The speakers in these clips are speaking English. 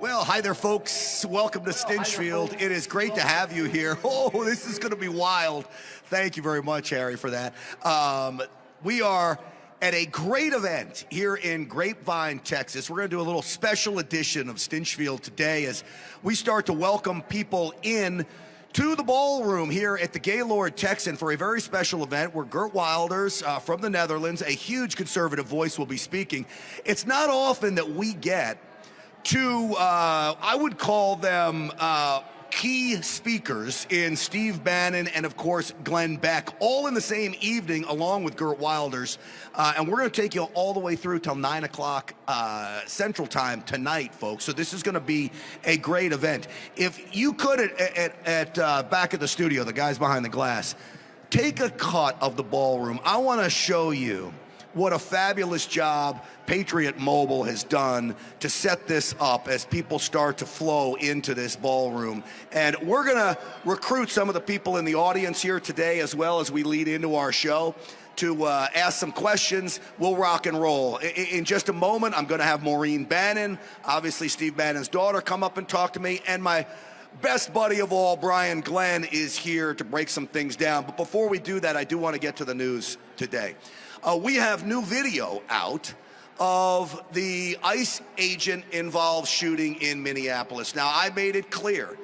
Well, hi there, folks. Welcome to Stinchfield. It is great to have you here. Oh, this is going to be wild. Thank you very much, Harry, for that. We are at a great event here in Grapevine, Texas. We're going to do a little special edition of Stinchfield today as we start to welcome people in to the ballroom here at the Gaylord Texan for a very special event where Geert Wilders from the Netherlands, a huge conservative voice, will be speaking. It's not often that we get two, I would call them key speakers in Steve Bannon and, of course, Glenn Beck, all in the same evening along with Geert Wilders. And we're going to take you all the way through till 9 o'clock Central Time tonight, folks. So this is going to be a great event. If you could, at back at the studio, the guys behind the glass, take a cut of the ballroom. I want to show you what a fabulous job Patriot Mobile has done to set this up as people start to flow into this ballroom. And we're going to recruit some of the people in the audience here today as well as we lead into our show to ask some questions. We'll rock and roll. In just a moment, I'm going to have Maureen Bannon, obviously Steve Bannon's daughter, come up and talk to me. And my best buddy of all, Brian Glenn, is here to break some things down. But before we do that, I do want to get to the news today. We have new video out of the ICE agent-involved shooting in Minneapolis. Now, I made it clear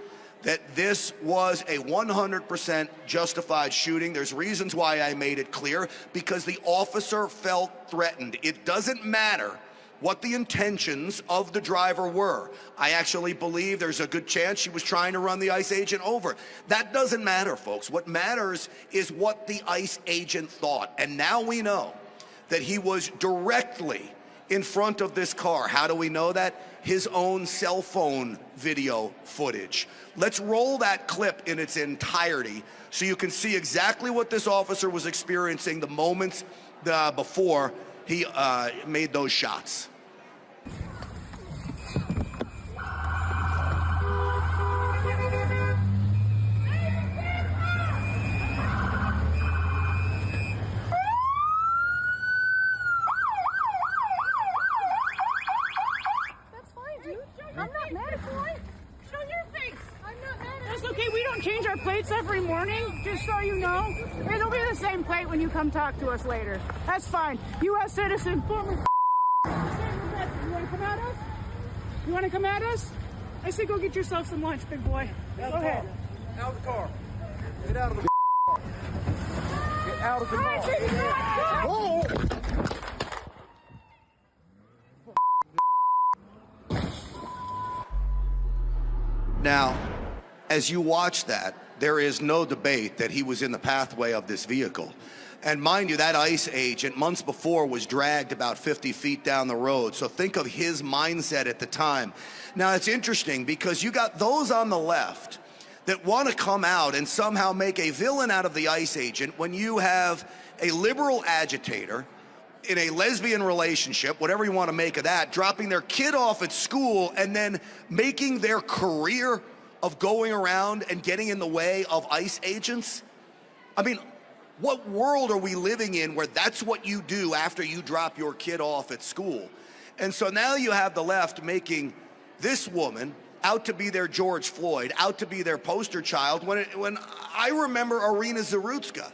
that this was a 100% justified shooting. There's reasons why I made it clear, because the officer felt threatened. It doesn't matter what the intentions of the driver were. I actually believe there's a good chance she was trying to run the ICE agent over. That doesn't matter, folks. What matters is what the ICE agent thought. And now we know that he was directly in front of this car. How do we know that? His own cell phone video footage. Let's roll that clip in its entirety so you can see exactly what this officer was experiencing the moments before he made those shots. That's fine, dude. I'm not mad at you. Show your face. I'm not mad at you. That's okay. We don't change our plates every morning, just so you know. It'll be the same plate when you come talk to us later. That's fine. U.S. citizen, former. You want to come at us? You want to come at us? I say go get yourself some lunch, big boy. Go ahead. Out of the car. Get out of the car. Get out of the car. Whoa! Now, as you watch that, there is no debate that he was in the pathway of this vehicle. And mind you, that ICE agent months before was dragged about 50 feet down the road. So think of his mindset at the time. Now, it's interesting because you got those on the left that want to come out and somehow make a villain out of the ICE agent when you have a liberal agitator in a lesbian relationship, whatever you want to make of that, dropping their kid off at school and then making their career of going around and getting in the way of ICE agents. I mean, what world are we living in where that's what you do after you drop your kid off at school? And so now you have the left making this woman out to be their George Floyd, out to be their poster child, when I remember Irina Zarutska.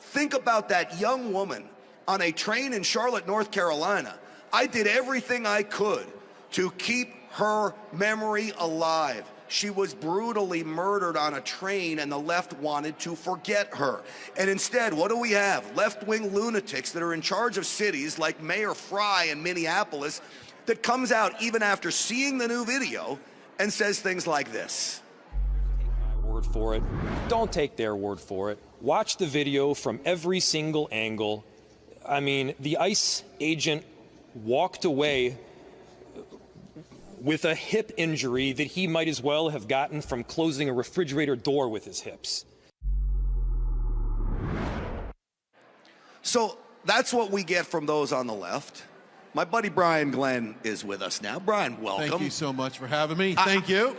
Think about that young woman on a train in Charlotte, North Carolina. I did everything I could to keep her memory alive. She was brutally murdered on a train, and the left wanted to forget her. And instead, what do we have? Left-wing lunatics that are in charge of cities like Mayor Fry in Minneapolis that comes out even after seeing the new video and says things like this. Take my word for it. Don't take their word for it. Watch the video from every single angle. I mean, the ICE agent walked away with a hip injury that he might as well have gotten from closing a refrigerator door with his hips. So that's what we get from those on the left. My buddy Brian Glenn is with us now. Brian, welcome. Thank you so much for having me. Thank you.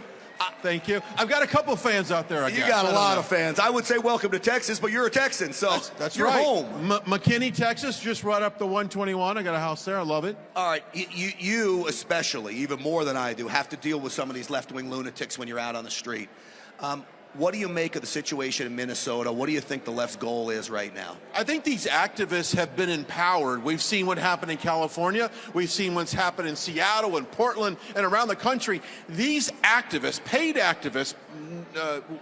Thank you. I've got a couple of fans out there, I guess. You got a lot of fans. I would say welcome to Texas, but you're a Texan, so that's you're right. home. McKinney, Texas, just right up the 121. I got a house there. I love it. All right, you especially, even more than I do, have to deal with some of these left-wing lunatics when you're out on the street. What do you make of the situation in Minnesota? What do you think the left's goal is right now? I think these activists have been empowered. We've seen what happened in California. We've seen what's happened in Seattle and Portland and around the country. These activists, paid activists,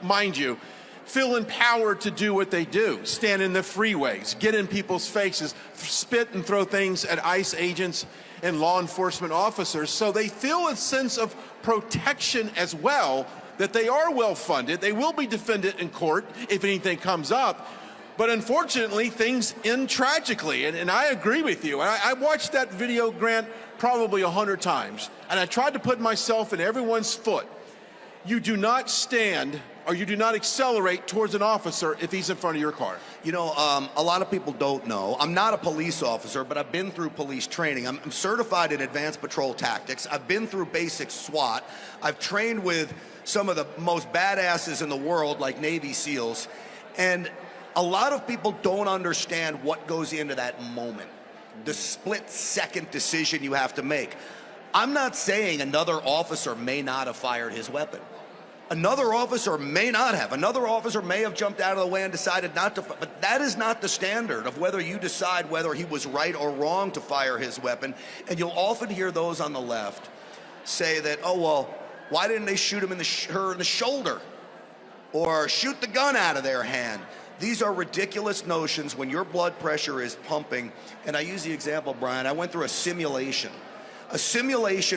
mind you, feel empowered to do what they do. Stand in the freeways, get in people's faces, spit and throw things at ICE agents and law enforcement officers. So they feel a sense of protection as well, that they are well funded. They will be defended in court if anything comes up. But unfortunately, things end tragically. And I agree with you. I watched that video, Grant, probably 100 times. And I tried to put myself in everyone's foot. You do not stand or you do not accelerate towards an officer if he's in front of your car. You know, a lot of people don't know. I'm not a police officer, but I've been through police training. I'm certified in advanced patrol tactics. I've been through basic SWAT. I've trained with some of the most badasses in the world, like Navy SEALs. And a lot of people don't understand what goes into that moment, the split-second decision you have to make. I'm not saying another officer may not have fired his weapon. Another officer may not have. Another officer may have jumped out of the way and decided not to. But that is not the standard of whether you decide whether he was right or wrong to fire his weapon. And you'll often hear those on the left say that, oh, well, why didn't they shoot him in her in the shoulder or shoot the gun out of their hand? These are ridiculous notions when your blood pressure is pumping. And I use the example, Brian, I went through a simulation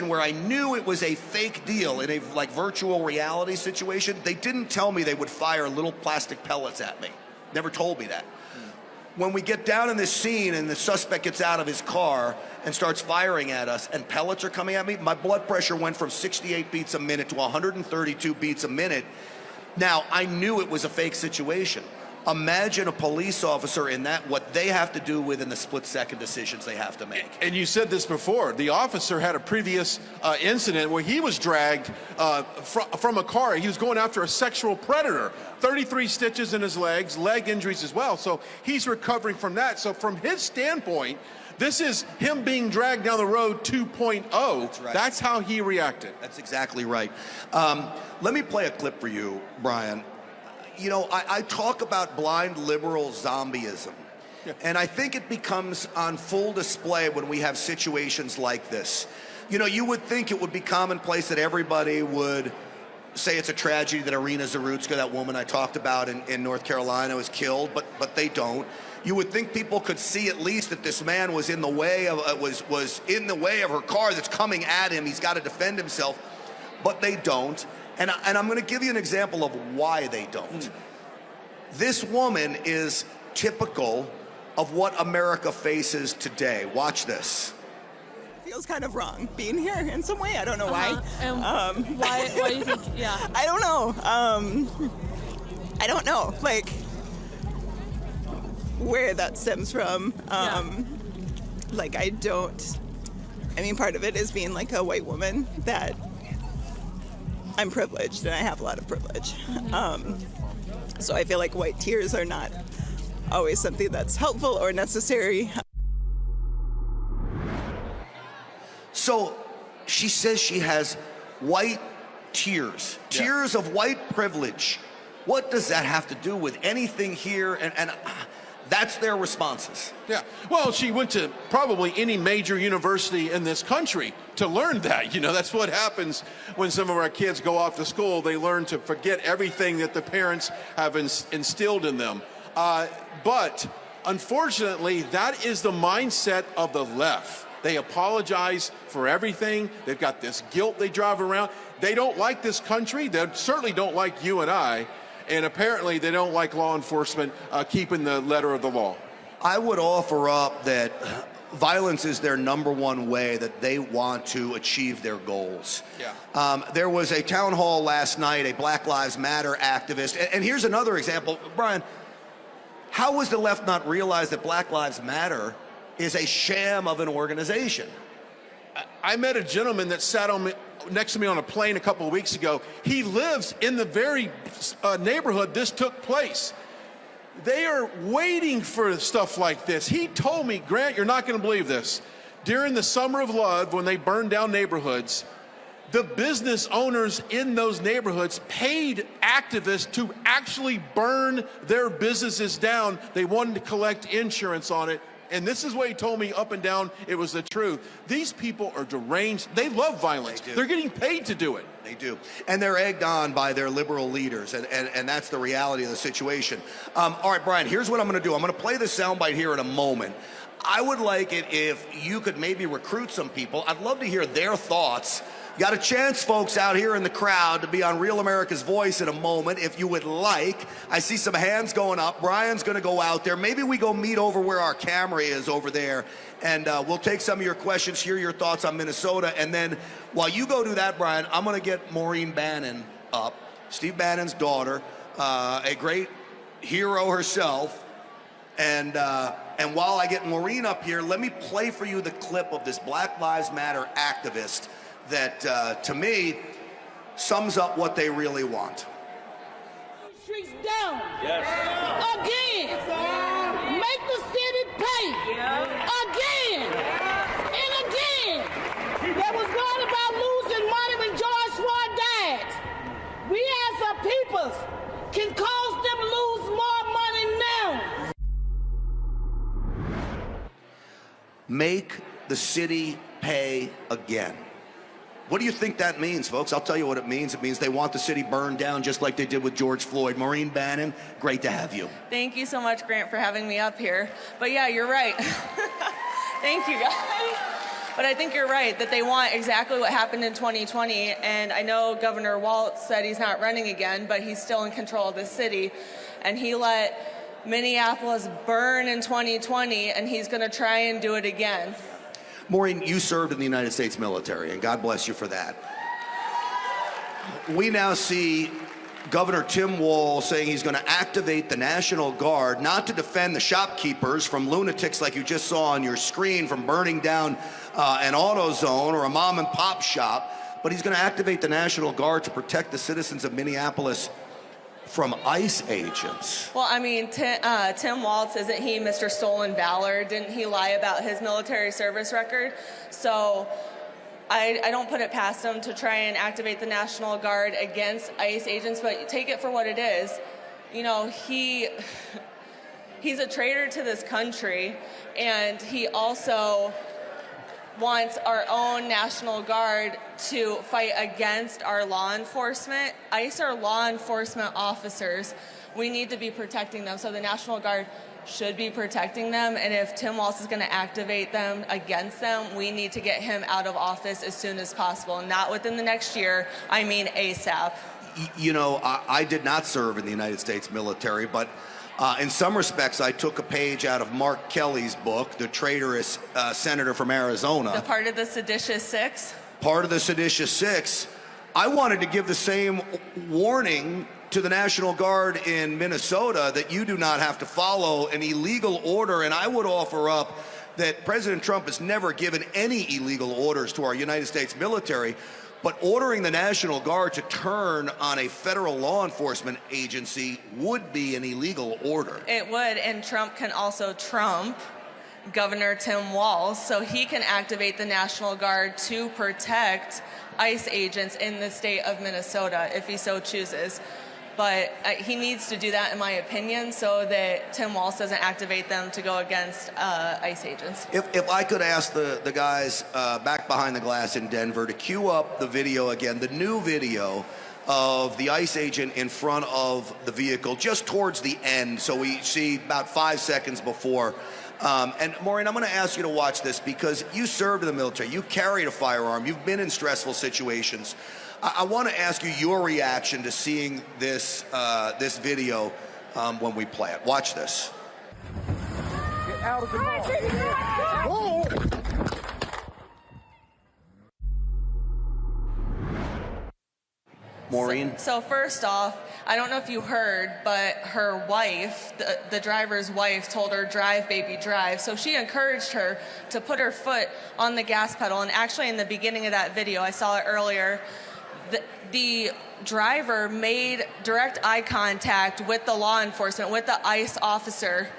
where I knew it was a fake deal in a virtual reality situation. They didn't tell me they would fire little plastic pellets at me. Never told me that. When we get down in this scene and the suspect gets out of his car and starts firing at us and pellets are coming at me, my blood pressure went from 68 beats a minute to 132 beats a minute. Now, I knew it was a fake situation. Imagine a police officer in that, what they have to do within the split-second decisions they have to make. And you said this before. The officer had a previous incident where he was dragged from a car. He was going after a sexual predator. 33 stitches in his legs, leg injuries as well. So he's recovering from that. So from his standpoint, this is him being dragged down the road 2.0. That's right. That's how he reacted. That's exactly right. Let me play a clip for you, Brian. You know, I talk about blind liberal zombieism, and I think it becomes on full display when we have situations like this. You know, you would think it would be commonplace that everybody would say it's a tragedy that Irina Zarutska, that woman I talked about in North Carolina, was killed, but they don't. You would think people could see at least that this man was in the way of was in the way of her car that's coming at him. He's got to defend himself, but they don't. And I'm going to give you an example of why they don't. This woman is typical of what America faces today. Watch this. Feels kind of wrong being here in some way. I don't know why. Why do you think? Yeah. I don't know. I don't know. Like where that stems from. Like I mean, part of it is being like a white woman that. I'm privileged and I have a lot of privilege. So I feel like white tears are not always something that's helpful or necessary. So she says she has white tears, tears of white privilege. What does that have to do with anything here? And that's their responses. Yeah. Well, she went to probably any major university in this country to learn that. You know, that's what happens when some of our kids go off to school. They learn to forget everything that the parents have instilled in them. But unfortunately, that is the mindset of the left. They apologize for everything. They've got this guilt they drive around. They don't like this country. They certainly don't like you and I. And apparently they don't like law enforcement keeping the letter of the law. I would offer up that violence is their number one way that they want to achieve their goals. Yeah. There was a town hall last night, a Black Lives Matter activist. And here's another example. Brian, how was the left not realize that Black Lives Matter is a sham of an organization? I met a gentleman that sat next to me on a plane a couple of weeks ago. He lives in the very neighborhood this took place. They are waiting for stuff like this. He told me, Grant, you're not going to believe this. During the Summer of Love, when they burned down neighborhoods, the business owners in those neighborhoods paid activists to actually burn their businesses down. They wanted to collect insurance on it. And this is what he told me up and down. It was the truth. These people are deranged. They love violence. They're getting paid to do it. They do. And they're egged on by their liberal leaders. And that's the reality of the situation. All right, Brian, here's what I'm going to do. I'm going to play the soundbite here in a moment. I would like it if you could maybe recruit some people. I'd love to hear their thoughts. You got a chance, folks, out here in the crowd to be on Real America's Voice in a moment, if you would like. I see some hands going up. Brian's going to go out there. Maybe we go meet over where our camera is over there, and we'll take some of your questions, hear your thoughts on Minnesota, and then while you go do that, Brian, I'm going to get Maureen Bannon up, Steve Bannon's daughter, a great hero herself, and while I get Maureen up here, let me play for you the clip of this Black Lives Matter activist that, to me, sums up what they really want. Streets down. Yes. Again. Make the city pay. Again. And again. That was not about losing money when George Floyd died. We as a people can cause them to lose more money now. Make the city pay again. What do you think that means, folks? I'll tell you what it means. It means they want the city burned down just like they did with George Floyd. Maureen Bannon, great to have you. Thank you so much, Grant, for having me up here. But yeah, you're right. Thank you, guys. But I think you're right that they want exactly what happened in 2020. And I know Governor Walz said he's not running again, but he's still in control of the city. And he let Minneapolis burn in 2020, and he's going to try and do it again. Maureen, you served in the United States military, and God bless you for that. We now see Governor Tim Walz saying he's going to activate the National Guard, not to defend the shopkeepers from lunatics like you just saw on your screen from burning down an AutoZone or a mom and pop shop, but he's going to activate the National Guard to protect the citizens of Minneapolis from ICE agents. Well, I mean, Tim Walz, isn't he Mr. Stolen Valor? Didn't he lie about his military service record? So I don't put it past him to try and activate the National Guard against ICE agents, but take it for what it is. You know, he's a traitor to this country, and he also wants our own National Guard to fight against our law enforcement. ICE are law enforcement officers. We need to be protecting them, so the National Guard should be protecting them, and if Tim Walz is going to activate them against them, we need to get him out of office as soon as possible, not within the next year, I mean ASAP. You know, I did not serve in the United States military, but in some respects, I took a page out of Mark Kelly's book, The Traitorous Senator from Arizona. The part of the Seditious Six? Part of the Seditious Six. I wanted to give the same warning to the National Guard in Minnesota that you do not have to follow an illegal order, and I would offer up that President Trump has never given any illegal orders to our United States military, but ordering the National Guard to turn on a federal law enforcement agency would be an illegal order. It would, and Trump can also trump Governor Tim Walz, so he can activate the National Guard to protect ICE agents in the state of Minnesota if he so chooses. But he needs to do that, in my opinion, so that Tim Walz doesn't activate them to go against ICE agents. If I could ask the guys back behind the glass in Denver to cue up the video again, the new video of the ICE agent in front of the vehicle, just towards the end, so we see about 5 seconds before. And Maureen, I'm going to ask you to watch this because you served in the military, you carried a firearm, you've been in stressful situations. I want to ask you your reaction to seeing this this video when we play it. Watch this. Get out of the mall. Maureen? So first off, I don't know if you heard, but her wife, the driver's wife, told her, drive, baby, drive. So she encouraged her to put her foot on the gas pedal. And actually in the beginning of that video, I saw it earlier, the driver made direct eye contact with the law enforcement, with the ICE officer.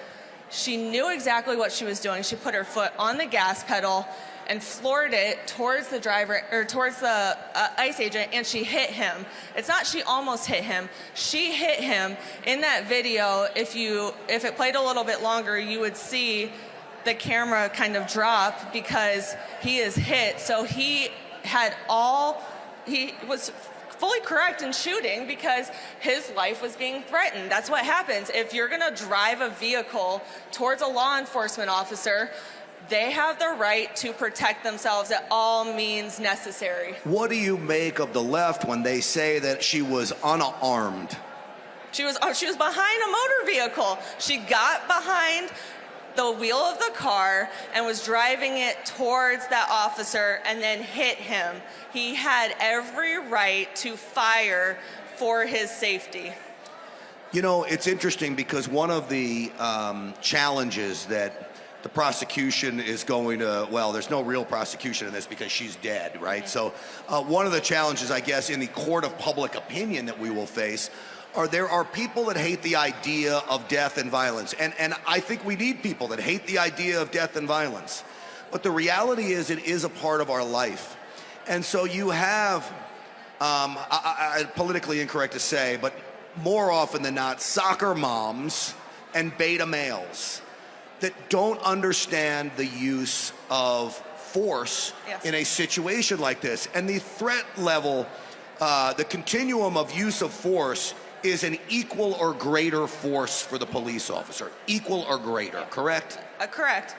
She knew exactly what she was doing. She put her foot on the gas pedal and floored it towards the driver, or towards the ICE agent, and she hit him. It's not she almost hit him, she hit him. In that video, if it played a little bit longer, you would see the camera kind of drop because he is hit. So he was fully correct in shooting because his life was being threatened. That's what happens. If you're gonna drive a vehicle towards a law enforcement officer, they have the right to protect themselves at all means necessary. What do you make of the left when they say that she was unarmed? She was behind a motor vehicle. She got behind the wheel of the car and was driving it towards that officer and then hit him. He had every right to fire for his safety. You know, it's interesting because one of the challenges that the prosecution is going to, well, there's no real prosecution in this because she's dead, right? So one of the challenges, I guess, in the court of public opinion that we will face there are people that hate the idea of death and violence. And I think we need people that hate the idea of death and violence. But the reality is it is a part of our life. And so you have, politically incorrect to say, but more often than not, soccer moms and beta males that don't understand the use of force in a situation like this. And the threat level, the continuum of use of force is an equal or greater force for the police officer. Equal or greater, correct? Correct.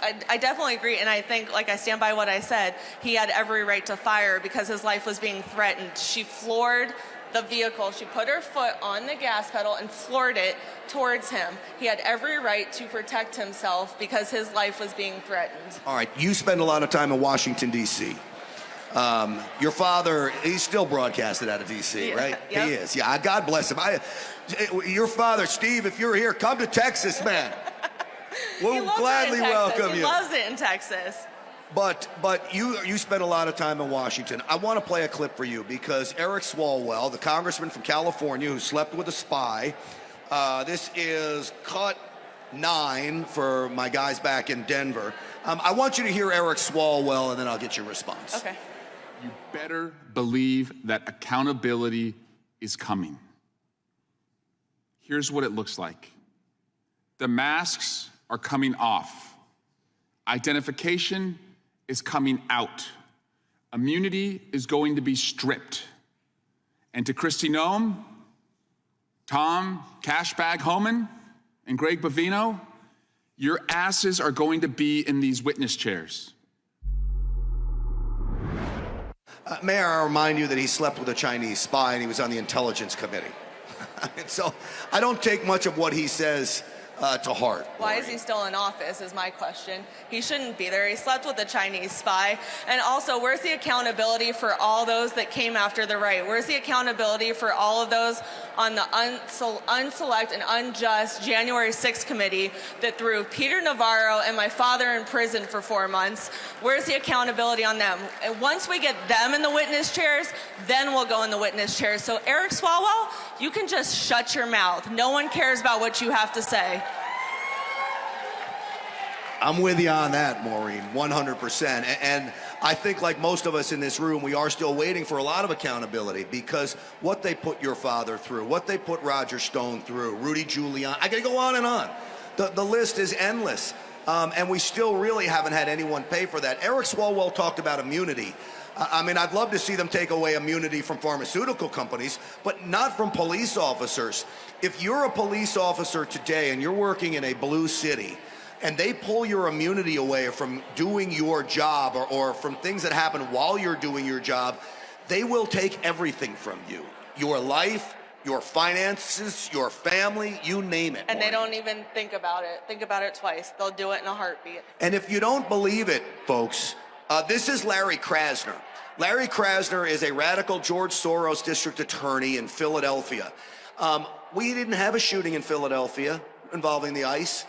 I definitely agree, and I think, like, I stand by what I said. He had every right to fire because his life was being threatened. She floored the vehicle. She put her foot on the gas pedal and floored it towards him. He had every right to protect himself because his life was being threatened. All right, you spend a lot of time in Washington, D.C. Your father, he's still broadcasted out of D.C., right? Yep. He is. Yeah, God bless him. Your father, Steve, if you're here, come to Texas, man. We'll gladly welcome you. He loves it in Texas. But you spent a lot of time in Washington. I want to play a clip for you because Eric Swalwell, the congressman from California who slept with a spy, this is cut 9 for my guys back in Denver. I want you to hear Eric Swalwell, and then I'll get your response. Okay. You better believe that accountability is coming. Here's what it looks like. The masks are coming off. Identification is coming out. Immunity is going to be stripped. And to Kristi Noem, Tom Cashbag Homan, and Greg Bovino, your asses are going to be in these witness chairs. May I remind you that he slept with a Chinese spy and he was on the intelligence committee. So I don't take much of what he says to heart. Why is he still in office is my question. He shouldn't be there. He slept with a Chinese spy. And also, where's the accountability for all those that came after the right? Where's the accountability for all of those on the unselect and unjust January 6th committee that threw Peter Navarro and my father in prison for 4 months? Where's the accountability on them? And once we get them in the witness chairs, then we'll go in the witness chairs. So Eric Swalwell, you can just shut your mouth. No one cares about what you have to say. I'm with you on that, Maureen, 100%. And I think, like most of us in this room, we are still waiting for a lot of accountability because what they put your father through, what they put Roger Stone through, Rudy Giuliani, I gotta go on and on. The list is endless. And we still really haven't had anyone pay for that. Eric Swalwell talked about immunity. I mean, I'd love to see them take away immunity from pharmaceutical companies, but not from police officers. If you're a police officer today and you're working in a blue city, and they pull your immunity away from doing your job or from things that happen while you're doing your job, they will take everything from you. Your life, your finances, your family, you name it. And they don't even think about it. Think about it twice. They'll do it in a heartbeat. And if you don't believe it, folks, this is Larry Krasner. Larry Krasner is a radical George Soros district attorney in Philadelphia. We didn't have a shooting in Philadelphia involving the ICE,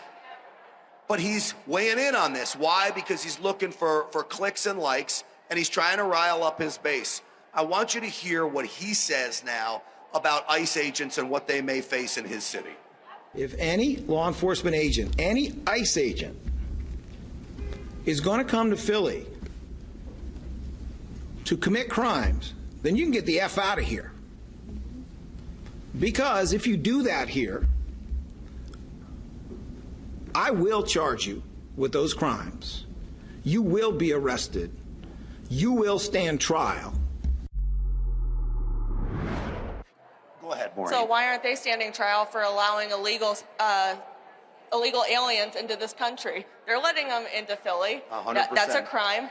but he's weighing in on this. Why? Because he's looking for clicks and likes, and he's trying to rile up his base. I want you to hear what he says now about ICE agents and what they may face in his city. If any law enforcement agent, any ICE agent, is going to come to Philly to commit crimes, then you can get the F out of here. Because if you do that here, I will charge you with those crimes. You will be arrested. You will stand trial. Go ahead, Maureen. So why aren't they standing trial for allowing illegal aliens into this country? They're letting them into Philly. 100%. That's a crime.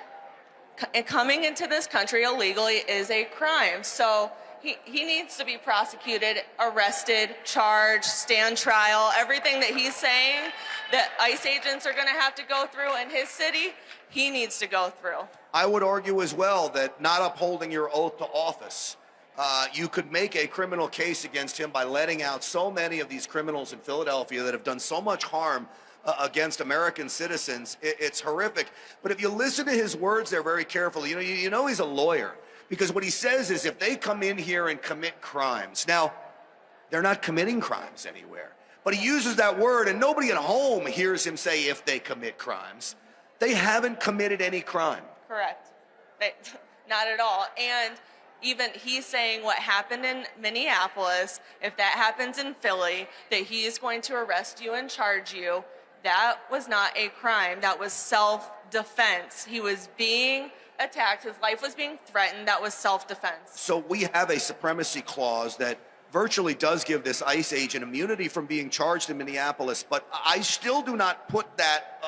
Coming into this country illegally is a crime. So he needs to be prosecuted, arrested, charged, stand trial. Everything that he's saying that ICE agents are going to have to go through in his city, he needs to go through. I would argue as well that not upholding your oath to office, you could make a criminal case against him by letting out so many of these criminals in Philadelphia that have done so much harm against American citizens. It's horrific. But if you listen to his words there very carefully, you know he's a lawyer, because what he says is if they come in here and commit crimes, now they're not committing crimes anywhere, but he uses that word, and nobody at home hears him say if they commit crimes. They haven't committed any crime. Correct. Not at all. And even he's saying what happened in Minneapolis, if that happens in Philly, that he is going to arrest you and charge you. That was not a crime. That was self-defense. He was being attacked. His life was being threatened. That was self-defense. So we have a supremacy clause that virtually does give this ICE agent immunity from being charged in Minneapolis, but I still do not put that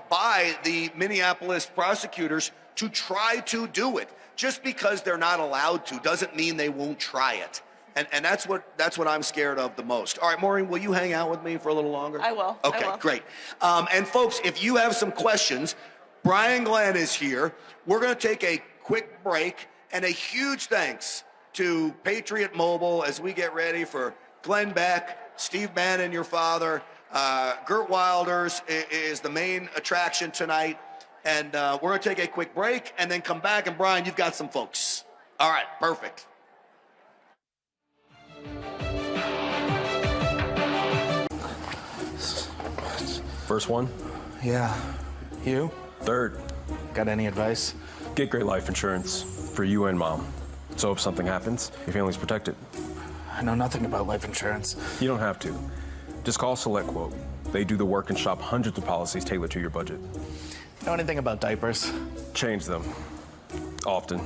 by the Minneapolis prosecutors to try to do it. Just because they're not allowed to doesn't mean they won't try it. And that's what I'm scared of the most. All right, Maureen, will you hang out with me for a little longer? I will. Okay, I will. Great. And folks, if you have some questions, Brian Glenn is here. We're going to take a quick break, and a huge thanks to Patriot Mobile as we get ready for Glenn Beck, Steve Bannon, your father. Geert Wilders is the main attraction tonight. And we're going to take a quick break and then come back. And, Brian, you've got some folks. All right, perfect. First one? Yeah. You? Third. Got any advice? Get great life insurance for you and Mom. So if something happens, your family's protected. I know nothing about life insurance. You don't have to. Just call SelectQuote. They do the work and shop hundreds of policies tailored to your budget. Know anything about diapers? Change them. Often.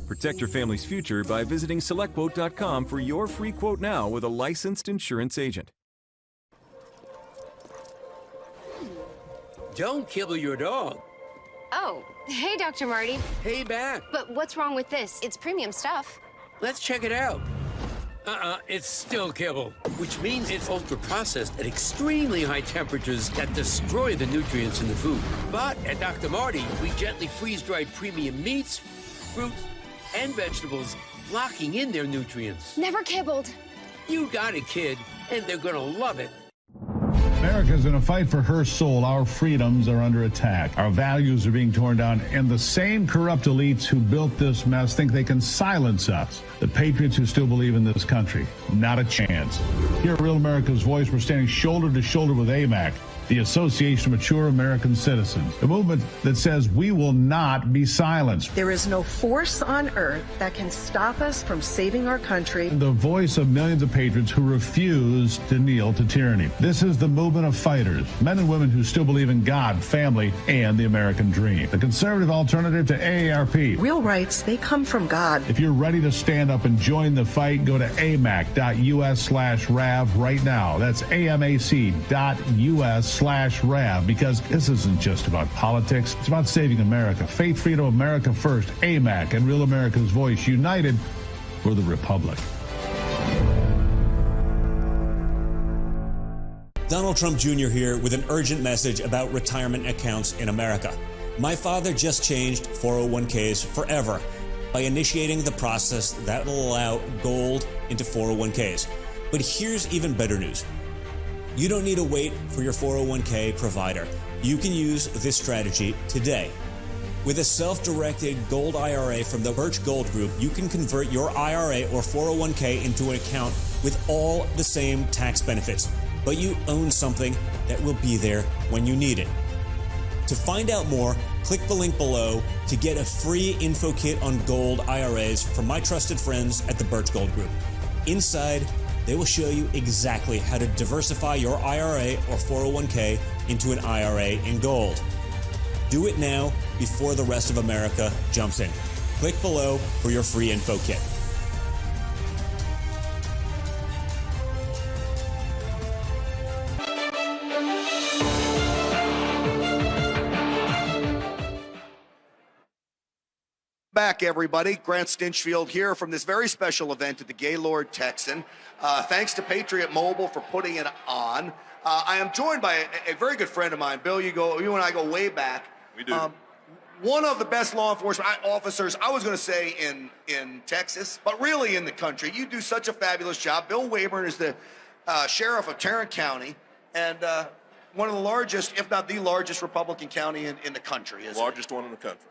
Protect your family's future by visiting SelectQuote.com for your free quote now with a licensed insurance agent. Don't kibble your dog. Oh, hey, Dr. Marty. Hey, Matt. But what's wrong with this? It's premium stuff. Let's check it out. It's still kibble, which means it's ultra-processed at extremely high temperatures that destroy the nutrients in the food. But at Dr. Marty, we gently freeze-dried premium meats, fruit, and vegetables, locking in their nutrients. Never kibbled. You got it, kid, and they're gonna love it. America's in a fight for her soul. Our freedoms are under attack. Our values are being torn down, and the same corrupt elites who built this mess think they can silence us. The patriots who still believe in this country, not a chance. Here at Real America's Voice, we're standing shoulder to shoulder with AMAC, the Association of Mature American Citizens, a movement that says we will not be silenced. There is no force on earth that can stop us from saving our country. The voice of millions of patriots who refuse to kneel to tyranny. This is the movement of fighters, men and women who still believe in God, family, and the American dream. The conservative alternative to AARP. Real rights, they come from God. If you're ready to stand up and join the fight, go to amac.us/RAV right now. That's amac.us/RAV, because this isn't just about politics. It's about saving America. Faith, freedom, America first. AMAC and Real America's Voice, united for the Republic. Donald Trump Jr. here with an urgent message about retirement accounts in America. My father just changed 401ks forever by initiating the process that will allow gold into 401ks. But here's even better news. You don't need to wait for your 401k provider. You can use this strategy today. With a self-directed gold IRA from the Birch Gold Group, you can convert your IRA or 401k into an account with all the same tax benefits, but you own something that will be there when you need it. To find out more, click the link below to get a free info kit on gold IRAs from my trusted friends at the Birch Gold Group. Inside, they will show you exactly how to diversify your IRA or 401k into an IRA in gold. Do it now before the rest of America jumps in. Click below for your free info kit. Back, everybody. Grant Stinchfield here from this very special event at the Gaylord Texan. Thanks to Patriot Mobile for putting it on. I am joined by a very good friend of mine, Bill. You and I go way back. We do. One of the best law enforcement officers, I was going to say in Texas, but really in the country. You do such a fabulous job. Bill Wayburn is the sheriff of Tarrant County, and one of the largest, if not the largest, Republican county in the country. Largest one in the country.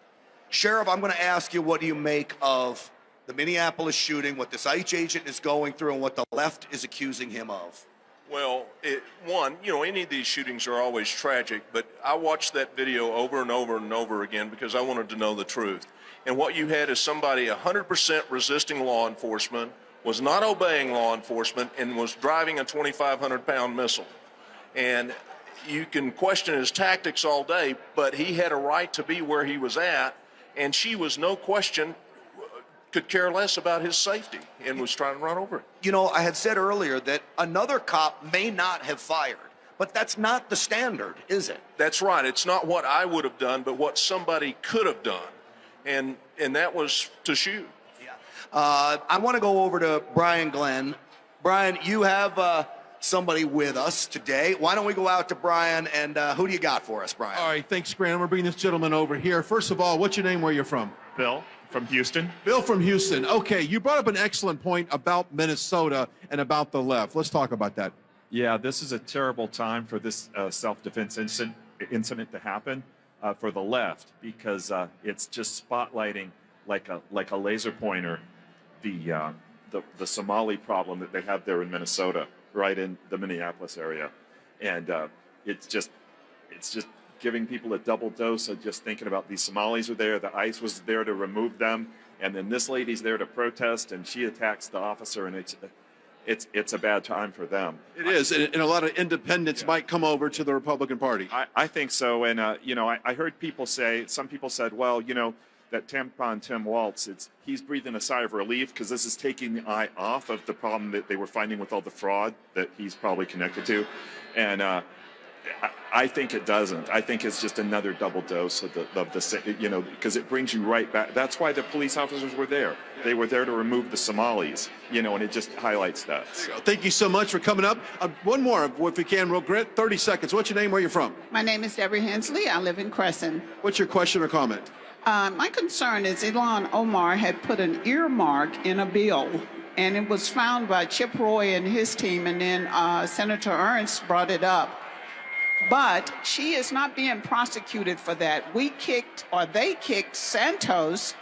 Sheriff, I'm going to ask you, what do you make of the Minneapolis shooting, what this ICE agent is going through, and what the left is accusing him of? Well, any of these shootings are always tragic, but I watched that video over and over and over again because I wanted to know the truth. And what you had is somebody 100% resisting law enforcement, was not obeying law enforcement, and was driving a 2,500-pound missile. And you can question his tactics all day, but he had a right to be where he was at, and she was, no question, could care less about his safety and was trying to run over it. You know, I had said earlier that another cop may not have fired, but that's not the standard, is it? That's right. It's not what I would have done, but what somebody could have done, and that was to shoot. Yeah. I want to go over to Brian Glenn. Brian, you have somebody with us today. Why don't we go out to Brian, and who do you got for us, Brian? All right, thanks, Grant. I'm going to bring this gentleman over here. First of all, what's your name, where you're from? Bill, from Houston. Bill from Houston. Okay, you brought up an excellent point about Minnesota and about the left. Let's talk about that. Yeah, this is a terrible time for this self-defense incident to happen for the left, because it's just spotlighting like a laser pointer the Somali problem that they have there in Minnesota, right in the Minneapolis area, and it's just giving people a double dose of just thinking about these Somalis are there, the ICE was there to remove them, and then this lady's there to protest, and she attacks the officer, and it's a bad time for them. It is, and a lot of independents might come over to the Republican Party. I think so, and I heard some people said, well, that tampon Tim Walz, he's breathing a sigh of relief because this is taking the eye off of the problem that they were finding with all the fraud that he's probably connected to, and I think it doesn't. I think it's just another double dose of the because it brings you right back. That's why the police officers were there. They were there to remove the Somalis, and it just highlights that. Thank you so much for coming up. One more, if we can, real quick, 30 seconds. What's your name, where you're from? My name is Deborah Hensley. I live in Crescent. What's your question or comment? My concern is Ilhan Omar had put an earmark in a bill, and it was found by Chip Roy and his team, and then Senator Ernst brought it up. But she is not being prosecuted for that. They kicked Santos,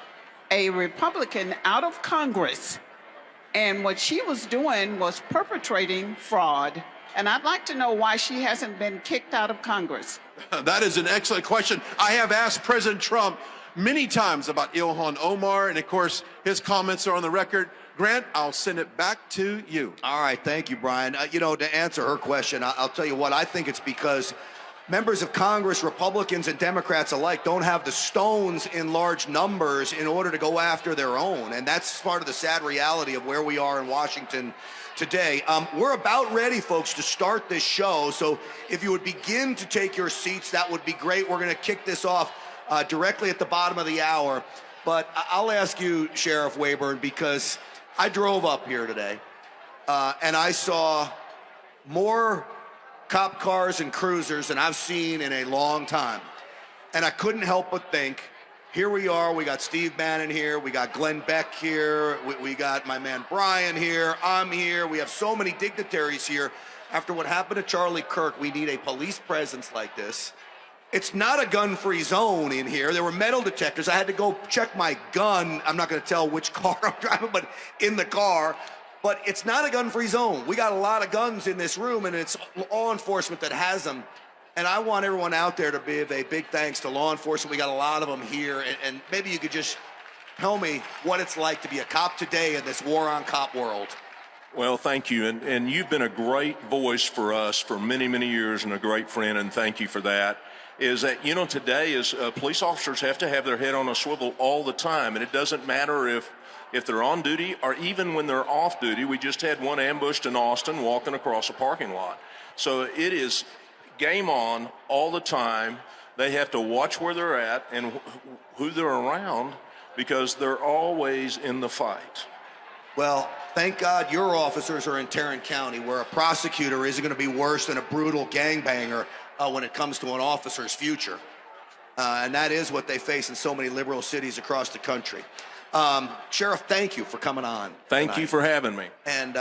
a Republican, out of Congress. And what she was doing was perpetrating fraud. And I'd like to know why she hasn't been kicked out of Congress. That is an excellent question. I have asked President Trump many times about Ilhan Omar, and of course, his comments are on the record. Grant, I'll send it back to you. All right, thank you, Brian. To answer her question, I'll tell you what, I think it's because members of Congress, Republicans and Democrats alike, don't have the stones in large numbers in order to go after their own. And that's part of the sad reality of where we are in Washington today. We're about ready, folks, to start this show. So if you would begin to take your seats, that would be great. We're going to kick this off directly at the bottom of the hour. But I'll ask you, Sheriff Wayburn, because I drove up here today, and I saw more cop cars and cruisers than I've seen in a long time. And I couldn't help but think, here we are, we got Steve Bannon here, we got Glenn Beck here, we got my man Brian here, I'm here, we have so many dignitaries here. After what happened to Charlie Kirk, we need a police presence like this. It's not a gun-free zone in here. There were metal detectors. I had to go check my gun. I'm not going to tell which car I'm driving, but in the car. But it's not a gun-free zone. We got a lot of guns in this room, and it's law enforcement that has them. And I want everyone out there to give a big thanks to law enforcement. We got a lot of them here, and maybe you could just tell me what it's like to be a cop today in this war on cop world. Well, thank you. And you've been a great voice for us for many, many years and a great friend, and thank you for that. Is that, you know, today is police officers have to have their head on a swivel all the time, and it doesn't matter if they're on duty or even when they're off duty. We just had one ambushed in Austin walking across a parking lot. So it is game on all the time. They have to watch where they're at and who they're around because they're always in the fight. Well, thank God your officers are in Tarrant County, where a prosecutor isn't going to be worse than a brutal gangbanger when it comes to an officer's future. And that is what they face in so many liberal cities across the country. Sheriff, thank you for coming on. Thank you for having me. And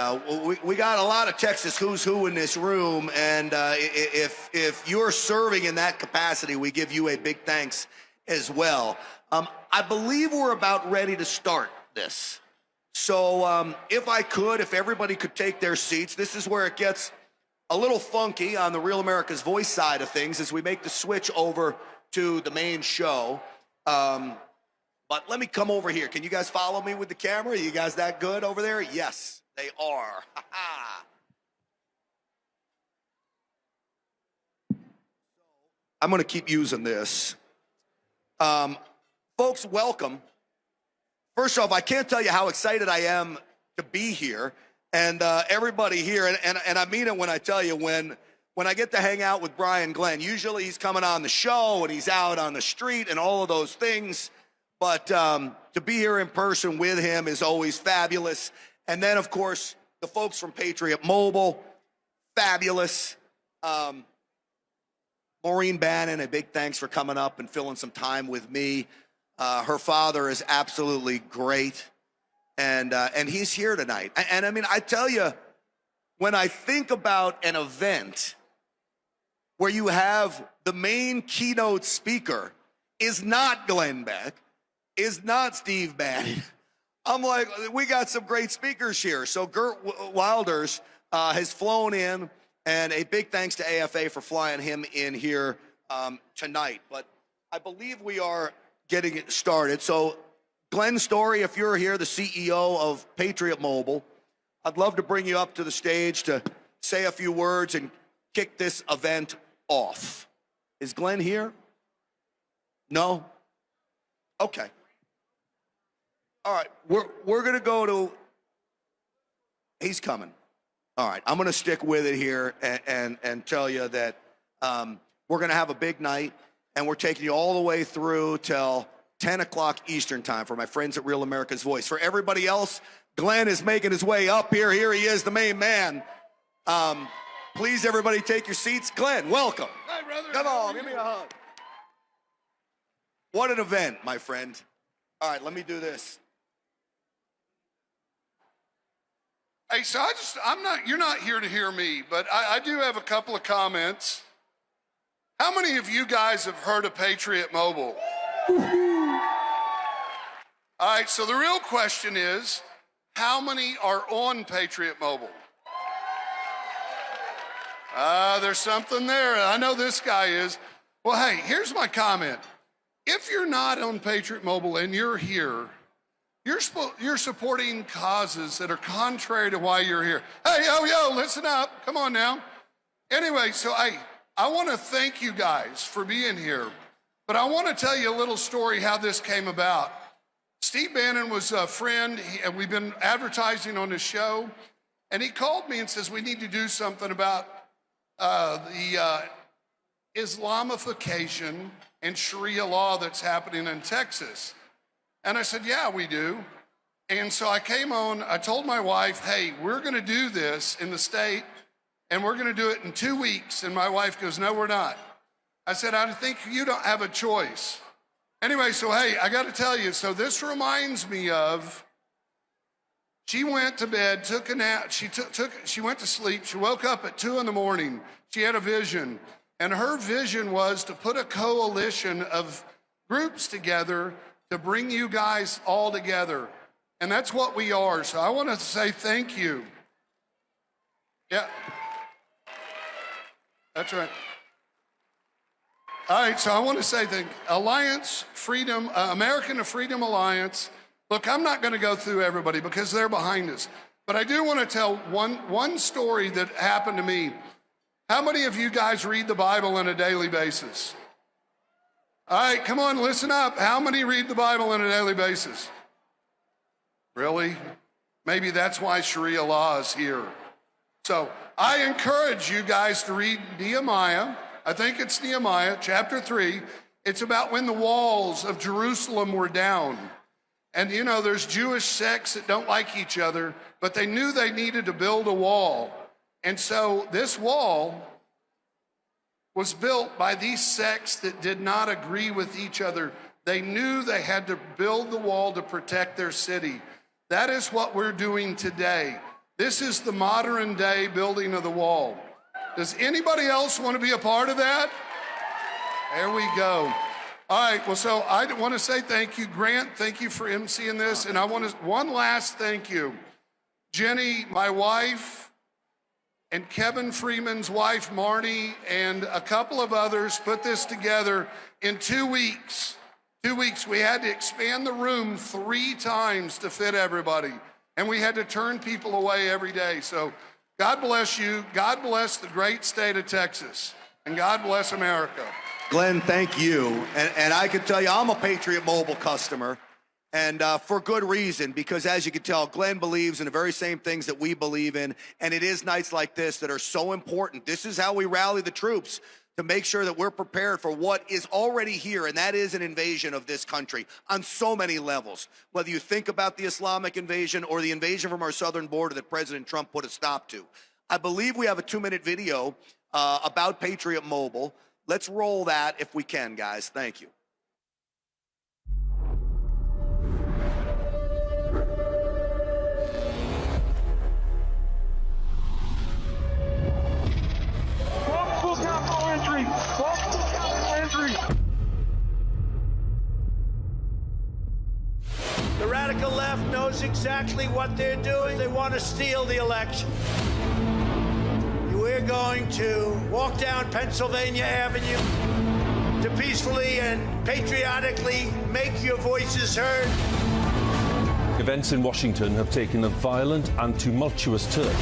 we got a lot of Texas who's who in this room, and if you're serving in that capacity, we give you a big thanks as well. I believe we're about ready to start this. So if everybody could take their seats, this is where it gets a little funky on the Real America's Voice side of things as we make the switch over to the main show. But let me come over here. Can you guys follow me with the camera? Are you guys that good over there? Yes, they are. I'm going to keep using this. Folks, welcome. First off, I can't tell you how excited I am to be here. And everybody here, and I mean it when I tell you, when I get to hang out with Brian Glenn, usually he's coming on the show and he's out on the street and all of those things. But to be here in person with him is always fabulous. And then, of course, the folks from Patriot Mobile, fabulous. Maureen Bannon, a big thanks for coming up and filling some time with me. Her father is absolutely great. And he's here tonight. And I mean, I tell you, when I think about an event where you have the main keynote speaker is not Glenn Beck, is not Steve Bannon, I'm like, we got some great speakers here. So Geert Wilders has flown in, and a big thanks to AFA for flying him in here tonight. But I believe we are getting it started. So Glenn Story, if you're here, the CEO of Patriot Mobile, I'd love to bring you up to the stage to say a few words and kick this event off. Is Glenn here? No? Okay. All right, we're going to go to, he's coming. All right, I'm going to stick with it here and tell you that we're going to have a big night, and we're taking you all the way through till 10 o'clock Eastern time for my friends at Real America's Voice. For everybody else, Glenn is making his way up here. Here he is, the main man. Please, everybody, take your seats. Glenn, welcome. Hi, brother. Come on, give me a hug. What an event, my friend. All right, let me do this. Hey, so you're not here to hear me, but I do have a couple of comments. How many of you guys have heard of Patriot Mobile? All right, so the real question is, how many are on Patriot Mobile? There's something there. I know this guy is. Well, hey, here's my comment. If you're not on Patriot Mobile and you're here, you're supporting causes that are contrary to why you're here. Hey, yo, listen up. Come on now. Anyway, so I want to thank you guys for being here, but I want to tell you a little story how this came about. Steve Bannon was a friend, and we've been advertising on his show, and he called me and says, we need to do something about the Islamification and Sharia law that's happening in Texas. And I said, yeah, we do. And so I came on, I told my wife, hey, we're gonna do this in the state, and we're gonna do it in 2 weeks. And my wife goes, no, we're not. I said, I think you don't have a choice. Anyway, so hey, I got to tell you, so this reminds me of, she went to bed, took a nap, she went to sleep, she woke up at 2 a.m. She had a vision, and her vision was to put a coalition of groups together to bring you guys all together. And that's what we are. So I want to say thank you. Yeah. That's right. All right, so I want to say the Alliance Freedom, American to Freedom Alliance. Look, I'm not going to go through everybody because they're behind us. But I do want to tell one story that happened to me. How many of you guys read the Bible on a daily basis? All right, come on, listen up. How many read the Bible on a daily basis? Really? Maybe that's why Sharia law is here. So I encourage you guys to read Nehemiah. I think it's Nehemiah, chapter 3. It's about when the walls of Jerusalem were down. And you know, there's Jewish sects that don't like each other, but they knew they needed to build a wall. And so this wall was built by these sects that did not agree with each other. They knew they had to build the wall to protect their city. That is what we're doing today. This is the modern day building of the wall. Does anybody else want to be a part of that? There we go. All right, well, so I want to say thank you, Grant. Thank you for emceeing this. And I want to, one last thank you. Jenny, my wife, and Kevin Freeman's wife, Marnie, and a couple of others put this together in 2 weeks. 2 weeks, we had to expand the room 3 times to fit everybody. And we had to turn people away every day. So God bless you. God bless the great state of Texas. And God bless America. Glenn, thank you. And I can tell you, I'm a Patriot Mobile customer. And for good reason, because as you can tell, Glenn believes in the very same things that we believe in. And it is nights like this that are so important. This is how we rally the troops to make sure that we're prepared for what is already here, and that is an invasion of this country on so many levels. Whether you think about the Islamic invasion or the invasion from our southern border that President Trump put a stop to. I believe we have a 2-minute video about Patriot Mobile. Let's roll that if we can, guys. Thank you. The radical left knows exactly what they're doing. They want to steal the election. We're going to walk down Pennsylvania Avenue to peacefully and patriotically make your voices heard. Events in Washington have taken a violent and tumultuous turn.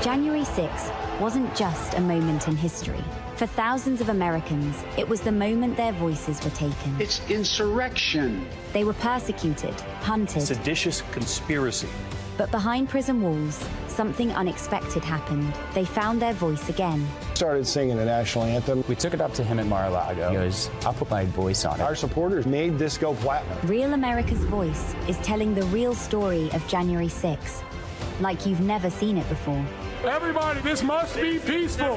January 6th wasn't just a moment in history. For thousands of Americans, it was the moment their voices were taken. It's insurrection. They were persecuted, hunted. Seditious conspiracy. But behind prison walls, something unexpected happened. They found their voice again. Started singing the national anthem. We took it up to him at Mar-a-Lago. He goes, I'll put my voice on it. Our supporters made this go platinum. Real America's Voice is telling the real story of January 6th, like you've never seen it before. Everybody, this must be peaceful.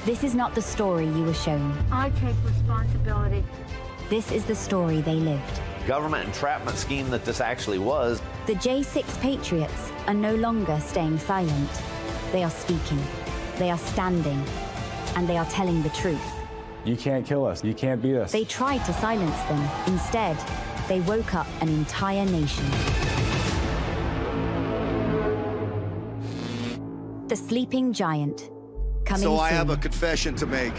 This is not the story you were shown. I take responsibility. This is the story they lived. Government entrapment scheme that this actually was. The J6 Patriots are no longer staying silent. They are speaking, they are standing, and they are telling the truth. You can't kill us. You can't beat us. They tried to silence them. Instead, they woke up an entire nation. The Sleeping Giant. Coming So I soon. have a confession to make.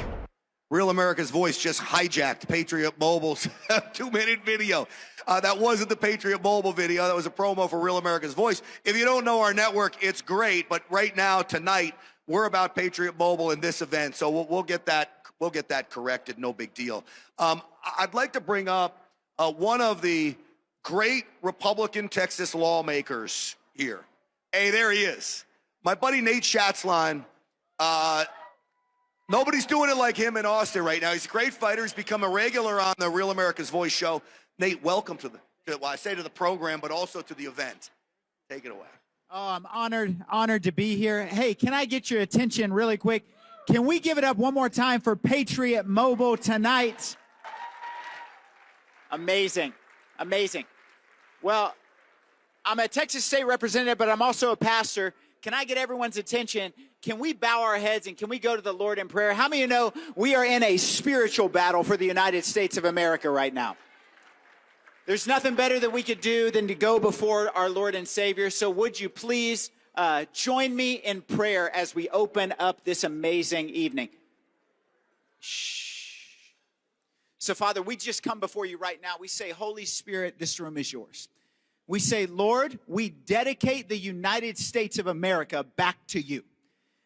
Real America's Voice just hijacked Patriot Mobile's 2-minute video. That wasn't the Patriot Mobile video. That was a promo for Real America's Voice. If you don't know our network, it's great. But right now, tonight, we're about Patriot Mobile in this event. So we'll get that corrected. No big deal. I'd like to bring up one of the great Republican Texas lawmakers here. Hey, there he is. My buddy Nate Schatzline, nobody's doing it like him in Austin right now. He's a great fighter. He's become a regular on the Real America's Voice show. Nate, welcome to the program, but also to the event. Take it away. Oh, I'm honored to be here. Hey, can I get your attention really quick? Can we give it up one more time for Patriot Mobile tonight? Amazing. Well, I'm a Texas state representative, but I'm also a pastor. Can I get everyone's attention? Can we bow our heads and can we go to the Lord in prayer? How many of you know we are in a spiritual battle for the United States of America right now? There's nothing better that we could do than to go before our Lord and Savior. So would you please join me in prayer as we open up this amazing evening? Shh. So, Father, we just come before you right now. We say, Holy Spirit, this room is yours. We say, Lord, we dedicate the United States of America back to you.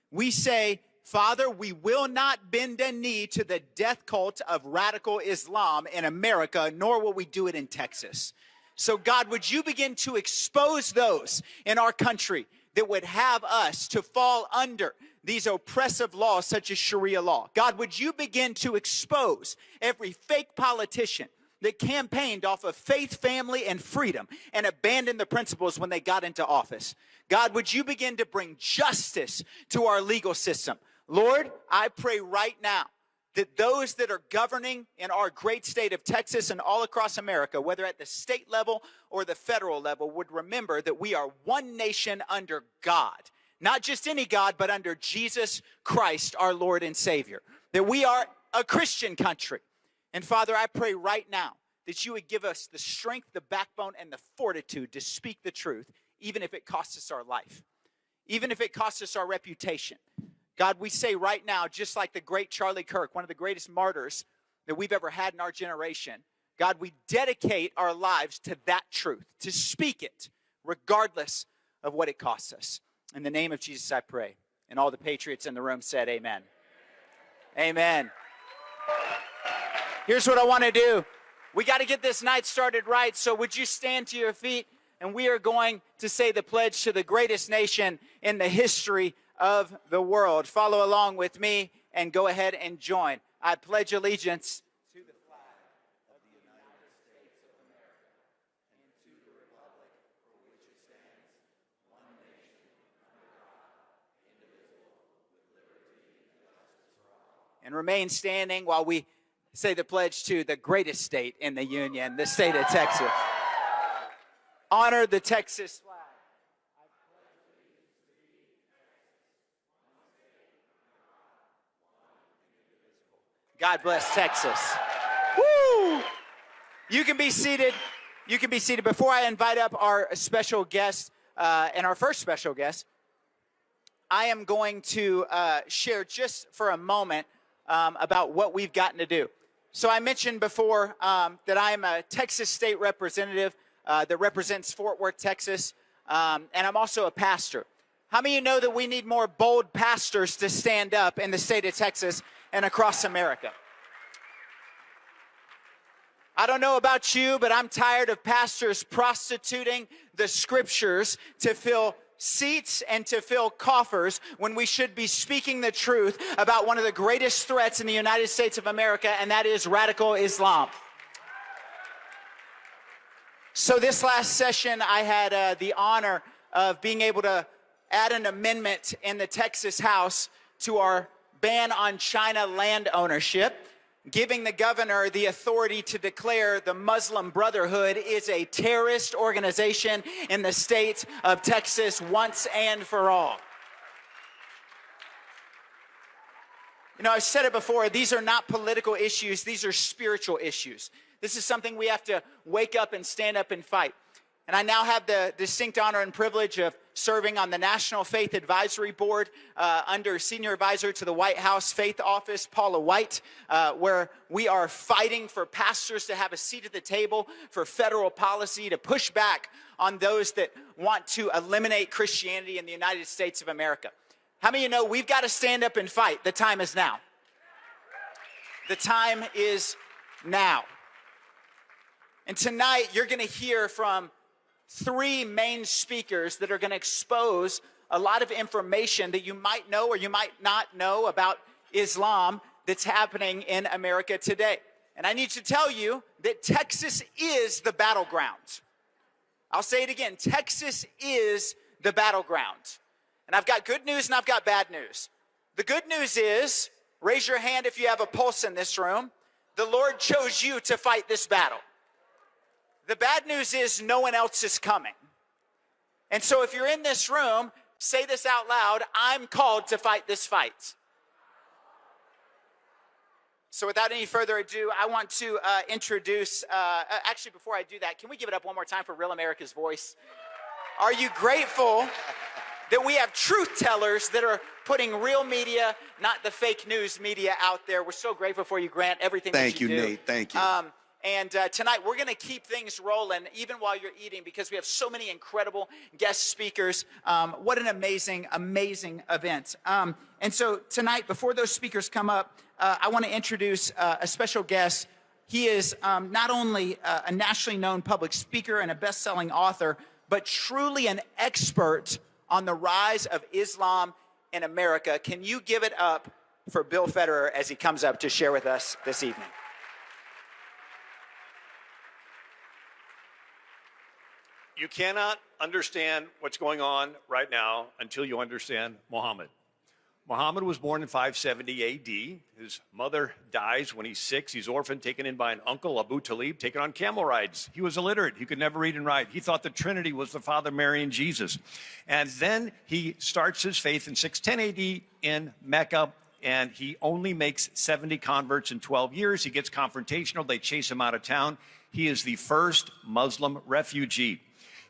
We say, Father, we will not bend a knee to the death cult of radical Islam in America, nor will we do it in Texas. So, God, would you begin to expose those in our country that would have us to fall under these oppressive laws such as Sharia law? God, would you begin to expose every fake politician that campaigned off of faith, family, and freedom and abandoned the principles when they got into office? God, would you begin to bring justice to our legal system? Lord, I pray right now that those that are governing in our great state of Texas and all across America, whether at the state level or the federal level, would remember that we are one nation under God. Not just any God, but under Jesus Christ, our Lord and Savior. That we are a Christian country. And Father, I pray right now that you would give us the strength, the backbone, and the fortitude to speak the truth, even if it costs us our life, even if it costs us our reputation. God, we say right now, just like the great Charlie Kirk, one of the greatest martyrs that we've ever had in our generation, God, we dedicate our lives to that truth, to speak it, regardless of what it costs us. In the name of Jesus, I pray. And all the patriots in the room said amen. Amen. Here's what I want to do. We got to get this night started right, so would you stand to your feet, and we are going to say the pledge to the greatest nation in the history of the world. Follow along with me and go ahead and join. I pledge allegiance to the flag of the United States of America and to the republic for which it stands, one nation, under God, indivisible, with liberty and justice for all. And remain standing while we say the pledge to the greatest state in the Union, the state of Texas. Honor the Texas flag. God bless Texas. Woo! You can be seated. You can be seated. Before I invite up our special guest and our first special guest, I am going to share just for a moment about what we've gotten to do. So I mentioned before that I am a Texas state representative that represents Fort Worth, Texas, and I'm also a pastor. How many of you know that we need more bold pastors to stand up in the state of Texas and across America? I don't know about you, but I'm tired of pastors prostituting the scriptures to fill seats and to fill coffers when we should be speaking the truth about one of the greatest threats in the United States of America, and that is radical Islam. So this last session, I had the honor of being able to add an amendment in the Texas House to our ban on China land ownership, giving the governor the authority to declare the Muslim Brotherhood is a terrorist organization in the state of Texas once and for all. You know, I've said it before, these are not political issues, these are spiritual issues. This is something we have to wake up and stand up and fight. And I now have the distinct honor and privilege of serving on the National Faith Advisory Board under Senior Advisor to the White House Faith Office, Paula White, where we are fighting for pastors to have a seat at the table, for federal policy to push back on those that want to eliminate Christianity in the United States of America. How many of you know we've got to stand up and fight? The time is now. The time is now. And tonight, you're going to hear from three main speakers that are going to expose a lot of information that you might know or you might not know about Islam that's happening in America today. And I need to tell you that Texas is the battleground. I'll say it again, Texas is the battleground. And I've got good news and I've got bad news. The good news is, raise your hand if you have a pulse in this room. The Lord chose you to fight this battle. The bad news is no one else is coming. And so if you're in this room, say this out loud, I'm called to fight this fight. So without any further ado, I want to introduce, actually before I do that, can we give it up one more time for Real America's Voice? Are you grateful that we have truth tellers that are putting real media, not the fake news media out there? We're so grateful for you, Grant, everything that you do. Thank you, Nate. Thank you. And tonight, we're going to keep things rolling, even while you're eating, because we have so many incredible guest speakers. What an amazing, amazing event. And so tonight, before those speakers come up, I want to introduce a special guest. He is not only a nationally known public speaker and a best-selling author, but truly an expert on the rise of Islam in America. Can you give it up for Bill Federer as he comes up to share with us this evening? You cannot understand what's going on right now until you understand Muhammad. Muhammad was born in 570 AD. His mother dies when he's 6. He's orphaned, taken in by an uncle, Abu Talib, taken on camel rides. He was illiterate. He could never read and write. He thought the Trinity was the Father, Mary, and Jesus. And then he starts his faith in 610 AD in Mecca, and he only makes 70 converts in 12 years. He gets confrontational. They chase him out of town. He is the first Muslim refugee.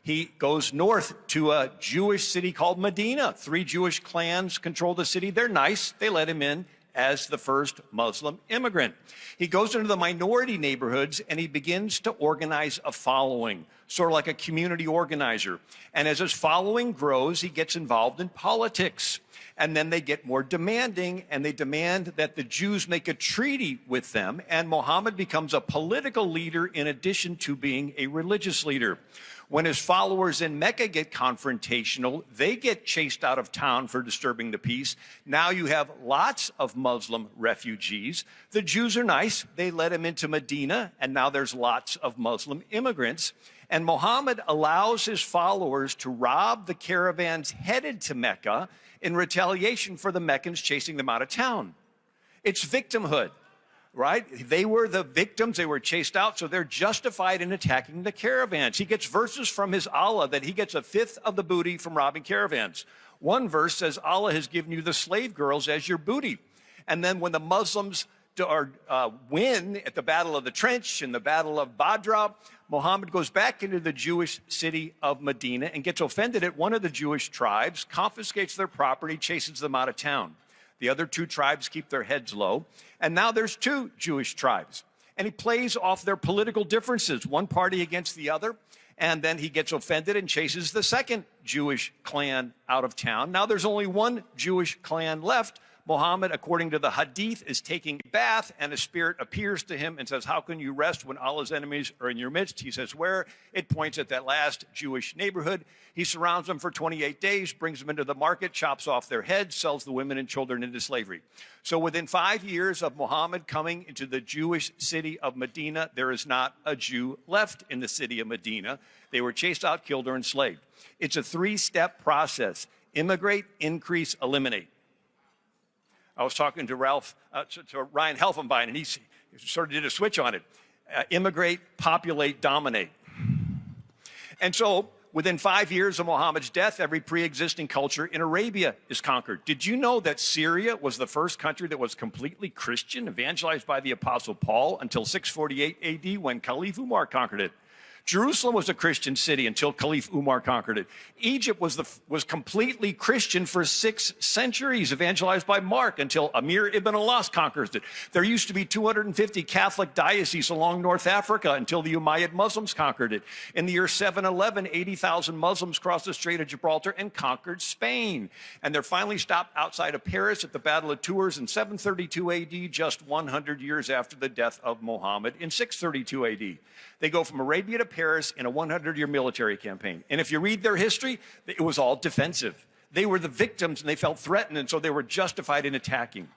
He goes north to a Jewish city called Medina. 3 Jewish clans control the city. They're nice. They let him in as the first Muslim immigrant. He goes into the minority neighborhoods and he begins to organize a following, sort of like a community organizer. And as his following grows, he gets involved in politics. And then they get more demanding, and they demand that the Jews make a treaty with them, and Muhammad becomes a political leader in addition to being a religious leader. When his followers in Mecca get confrontational, they get chased out of town for disturbing the peace. Now you have lots of Muslim refugees. The Jews are nice. They let him into Medina, and now there's lots of Muslim immigrants. And Muhammad allows his followers to rob the caravans headed to Mecca in retaliation for the Meccans chasing them out of town. It's victimhood, right? They were the victims. They were chased out, so they're justified in attacking the caravans. He gets verses from his Allah that he gets 1/5 of the booty from robbing caravans. One verse says, Allah has given you the slave girls as your booty. And then when the Muslims win at the Battle of the Trench and the Battle of Badr, Muhammad goes back into the Jewish city of Medina and gets offended at one of the Jewish tribes, confiscates their property, chases them out of town. The other 2 tribes keep their heads low. And now there's 2 Jewish tribes. And he plays off their political differences, one party against the other. And then he gets offended and chases the second Jewish clan out of town. Now there's only 1 Jewish clan left. Muhammad, according to the Hadith, is taking a bath, and a spirit appears to him and says, how can you rest when Allah's enemies are in your midst? He says, where? It points at that last Jewish neighborhood. He surrounds them for 28 days, brings them into the market, chops off their heads, sells the women and children into slavery. So within 5 years of Muhammad coming into the Jewish city of Medina, there is not a Jew left in the city of Medina. They were chased out, killed, or enslaved. It's a 3-step process. Immigrate, increase, eliminate. I was talking to Ryan Helfenbein, and he sort of did a switch on it. Immigrate, populate, dominate. And so within 5 years of Muhammad's death, every pre-existing culture in Arabia is conquered. Did you know that Syria was the first country that was completely Christian, evangelized by the Apostle Paul, until 648 AD when Caliph Umar conquered it? Jerusalem was a Christian city until Caliph Umar conquered it. Egypt was completely Christian for 6 centuries, evangelized by Mark until Amir ibn al-As conquers it. There used to be 250 Catholic dioceses along North Africa until the Umayyad Muslims conquered it. In the year 711, 80,000 Muslims crossed the Strait of Gibraltar and conquered Spain. And they're finally stopped outside of Paris at the Battle of Tours in 732 AD, just 100 years after the death of Muhammad in 632 AD. They go from Arabia to Paris in a 100-year military campaign. And if you read their history, it was all defensive. They were the victims and they felt threatened, and so they were justified in attacking.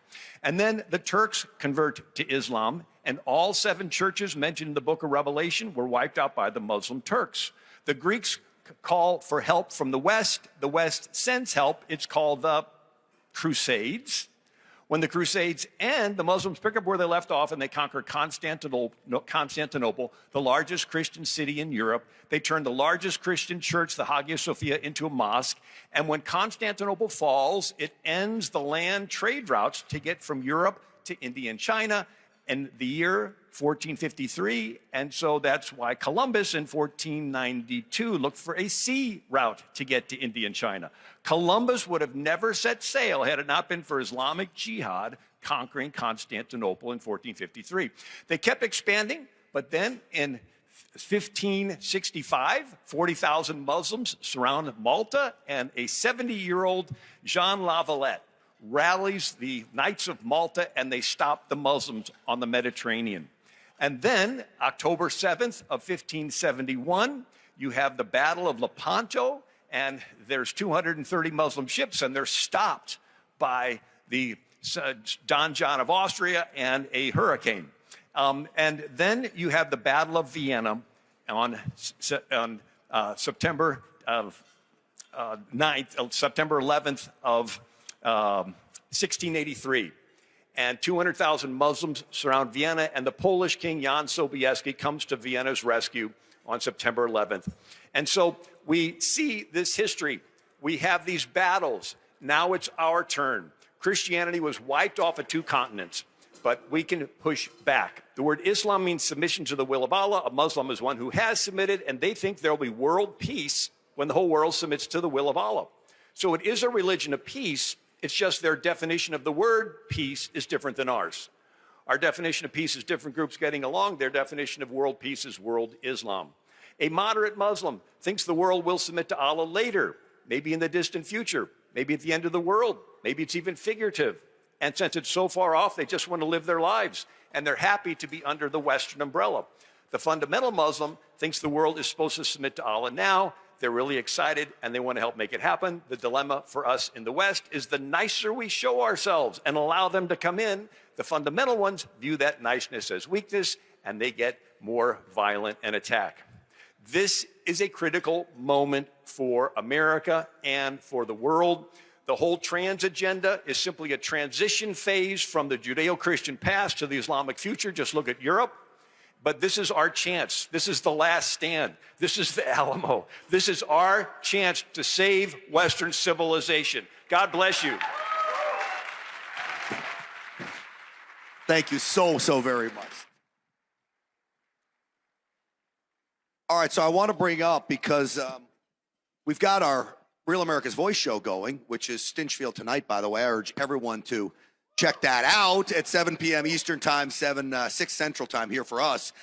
And then the Turks convert to Islam, and all 7 churches mentioned in the book of Revelation were wiped out by the Muslim Turks. The Greeks call for help from the West. The West sends help. It's called the Crusades. When the Crusades end, the Muslims pick up where they left off and they conquer Constantinople, the largest Christian city in Europe. They turn the largest Christian church, the Hagia Sophia, into a mosque. And when Constantinople falls, it ends the land trade routes to get from Europe to India and China in the year 1453. And so that's why Columbus in 1492 looked for a sea route to get to India and China. Columbus would have never set sail had it not been for Islamic jihad conquering Constantinople in 1453. They kept expanding, but then in 1565, 40,000 Muslims surround Malta, and a 70-year-old Jean Lavalette rallies the Knights of Malta, and they stop the Muslims on the Mediterranean. And then, October 7th of 1571, you have the Battle of Lepanto, and there's 230 Muslim ships, and they're stopped by the Don John of Austria and a hurricane. And then you have the Battle of Vienna on September 11th of 1683. And 200,000 Muslims surround Vienna, and the Polish king Jan Sobieski comes to Vienna's rescue on September 11th. And so we see this history. We have these battles. Now it's our turn. Christianity was wiped off of 2 continents, but we can push back. The word Islam means submission to the will of Allah. A Muslim is one who has submitted, and they think there will be world peace when the whole world submits to the will of Allah. So it is a religion of peace. It's just their definition of the word peace is different than ours. Our definition of peace is different groups getting along. Their definition of world peace is world Islam. A moderate Muslim thinks the world will submit to Allah later, maybe in the distant future, maybe at the end of the world, maybe it's even figurative. And since it's so far off, they just want to live their lives, and they're happy to be under the Western umbrella. The fundamental Muslim thinks the world is supposed to submit to Allah now. They're really excited, and they want to help make it happen. The dilemma for us in the West is the nicer we show ourselves and allow them to come in, the fundamental ones view that niceness as weakness, and they get more violent and attack. This is a critical moment for America and for the world. The whole trans agenda is simply a transition phase from the Judeo-Christian past to the Islamic future. Just look at Europe. But this is our chance. This is the last stand. This is the Alamo. This is our chance to save Western civilization. God bless you. Thank you so very much. All right, so I want to bring up, because we've got our Real America's Voice show going, which is Stinchfield tonight, by the way. I urge everyone to check that out at 7 p.m. Eastern Time, 6 Central Time here for us.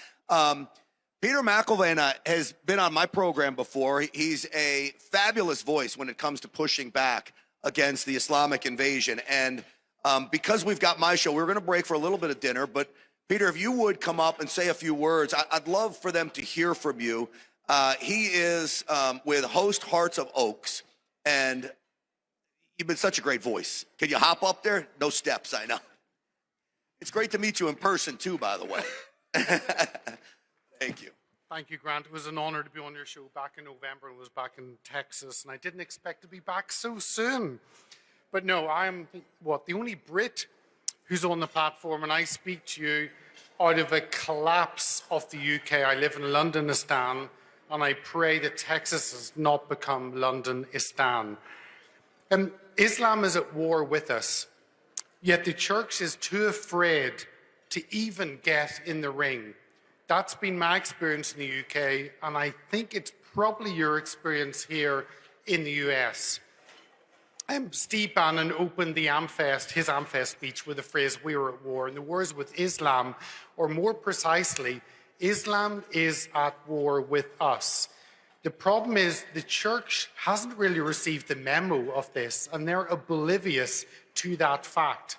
Peter McIlvaine has been on my program before. He's a fabulous voice when it comes to pushing back against the Islamic invasion. And because we've got my show, we're going to break for a little bit of dinner. But, Peter, if you would come up and say a few words, I'd love for them to hear from you. He is with Host Hearts of Oaks, and you've been such a great voice. Can you hop up there? No steps, I know. It's great to meet you in person, too, by the way. Thank you. Thank you, Grant. It was an honor to be on your show back in November. I was back in Texas, and I didn't expect to be back so soon. But no, I'm, the only Brit who's on the platform, and I speak to you out of a collapse of the UK. I live in Londonistan, and I pray that Texas has not become Londonistan. Islam is at war with us, yet the church is too afraid to even get in the ring. That's been my experience in the UK, and I think it's probably your experience here in the US. Steve Bannon opened the his AmFest speech with the phrase, "We are at war," and the war is with Islam, or more precisely, Islam is at war with us. The problem is the church hasn't really received the memo of this, and they're oblivious to that fact.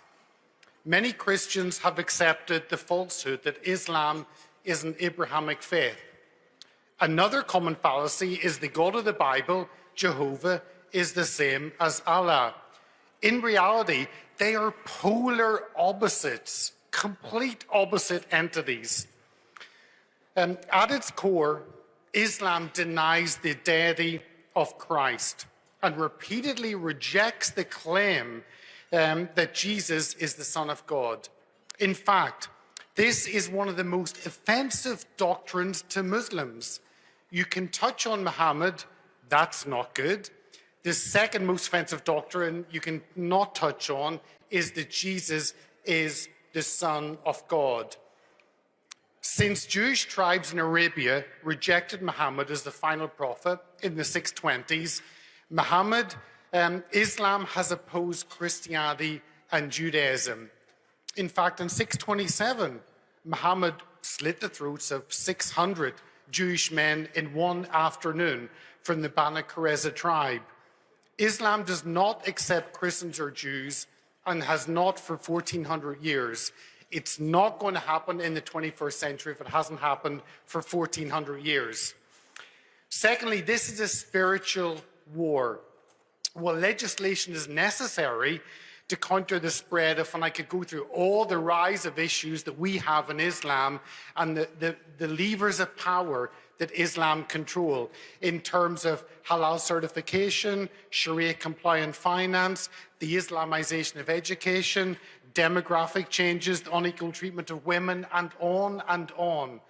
Many Christians have accepted the falsehood that Islam is an Abrahamic faith. Another common fallacy is the God of the Bible, Jehovah, is the same as Allah. In reality, they are polar opposites, complete opposite entities. At its core, Islam denies the deity of Christ and repeatedly rejects the claim that Jesus is the Son of God. In fact, this is one of the most offensive doctrines to Muslims. You can touch on Muhammad, that's not good. The second most offensive doctrine you can not touch on is that Jesus is the Son of God. Since Jewish tribes in Arabia rejected Muhammad as the final prophet in the 620s, Islam has opposed Christianity and Judaism. In fact, in 627, Muhammad slit the throats of 600 Jewish men in one afternoon from the Bannon tribe. Islam does not accept Christians or Jews and has not for 1400 years. It's not going to happen in the 21st century if it hasn't happened for 1400 years. Secondly, this is a spiritual war. Well, legislation is necessary to counter the spread of, and I could go through all the rise of issues that we have in Islam and the levers of power that Islam control in terms of halal certification, Sharia compliant finance, the Islamization of education, demographic changes, the unequal treatment of women, and on and on.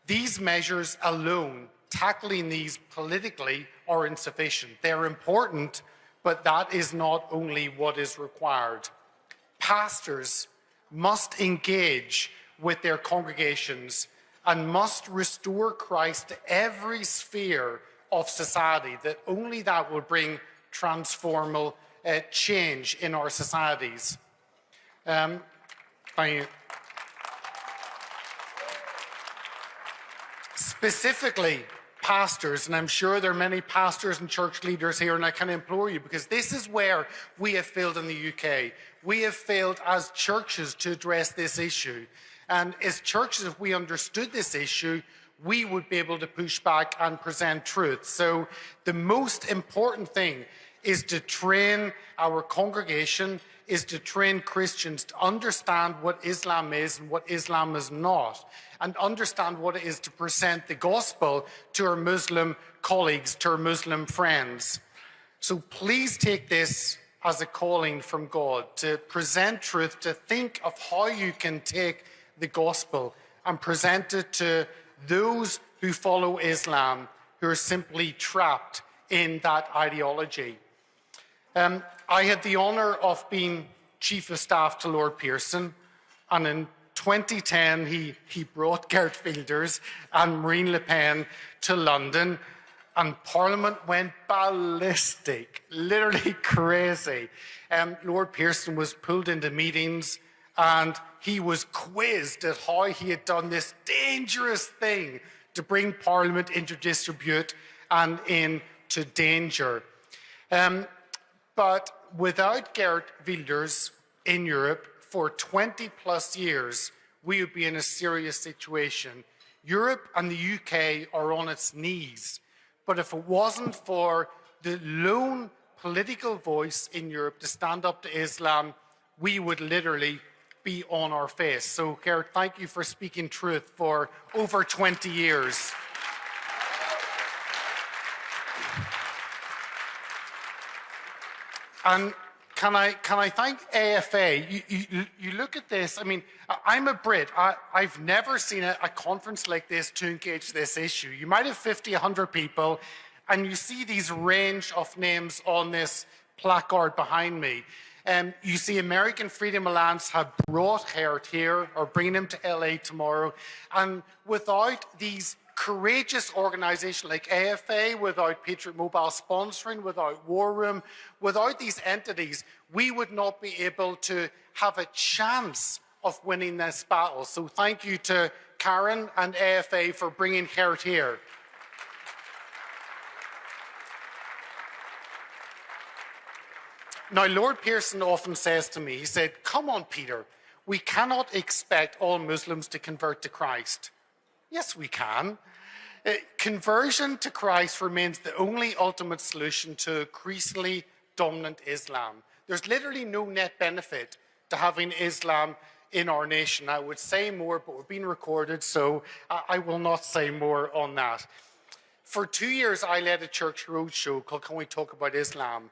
These measures alone, tackling these politically, are insufficient. They're important, but that is not only what is required. Pastors must engage with their congregations and must restore Christ to every sphere of society, that only that will bring transformational change in our societies. Thank you. Specifically, pastors, and I'm sure there are many pastors and church leaders here, and I can implore you, because this is where we have failed in the UK. We have failed as churches to address this issue. And as churches, if we understood this issue, we would be able to push back and present truth. So the most important thing is to train our congregation, is to train Christians to understand what Islam is and what Islam is not, and understand what it is to present the gospel to our Muslim colleagues, to our Muslim friends. So please take this as a calling from God to present truth, to think of how you can take the gospel and present it to those who follow Islam, who are simply trapped in that ideology. I had the honor of being Chief of Staff to Lord Pearson, and in 2010 he brought Geert Wilders and Marine Le Pen to London, and Parliament went ballistic, literally crazy. Lord Pearson was pulled into meetings and he was quizzed at how he had done this dangerous thing to bring Parliament into disrepute and into danger. But without Geert Wilders in Europe for 20 plus years, we would be in a serious situation. Europe and the UK are on its knees. But if it wasn't for the lone political voice in Europe to stand up to Islam, we would literally be on our face. So, Geert, thank you for speaking truth for over 20 years. And can I thank AFA? You look at this. I mean, I'm a Brit. I've never seen a conference like this to engage this issue. You might have 50, 100 people, and you see these range of names on this placard behind me. You see American Freedom Alliance have brought Geert here, or bringing him to LA tomorrow. And without these courageous organizations like AFA, without Patriot Mobile sponsoring, without War Room, without these entities, we would not be able to have a chance of winning this battle. So thank you to Karen and AFA for bringing Geert here. Now, Lord Pearson often says to me, he said, "Come on, Peter, we cannot expect all Muslims to convert to Christ." Yes, we can. Conversion to Christ remains the only ultimate solution to increasingly dominant Islam. There's literally no net benefit to having Islam in our nation. I would say more, but we're being recorded, so I will not say more on that. For 2 years, I led a church roadshow called Can We Talk About Islam?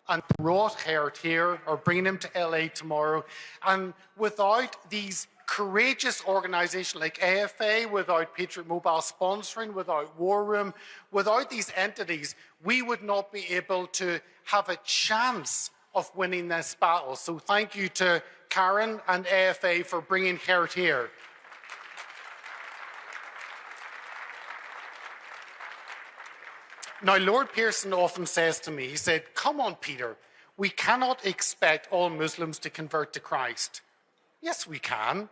And brought Geert here, or bringing him to LA tomorrow. And without these courageous organizations like AFA, without Patriot Mobile sponsoring, without War Room, without these entities, we would not be able to have a chance of winning this battle. So thank you to Karen and AFA for bringing Geert here. Now, Lord Pearson often says to me, he said, come on, Peter, we cannot expect all Muslims to convert to Christ. Yes, we can.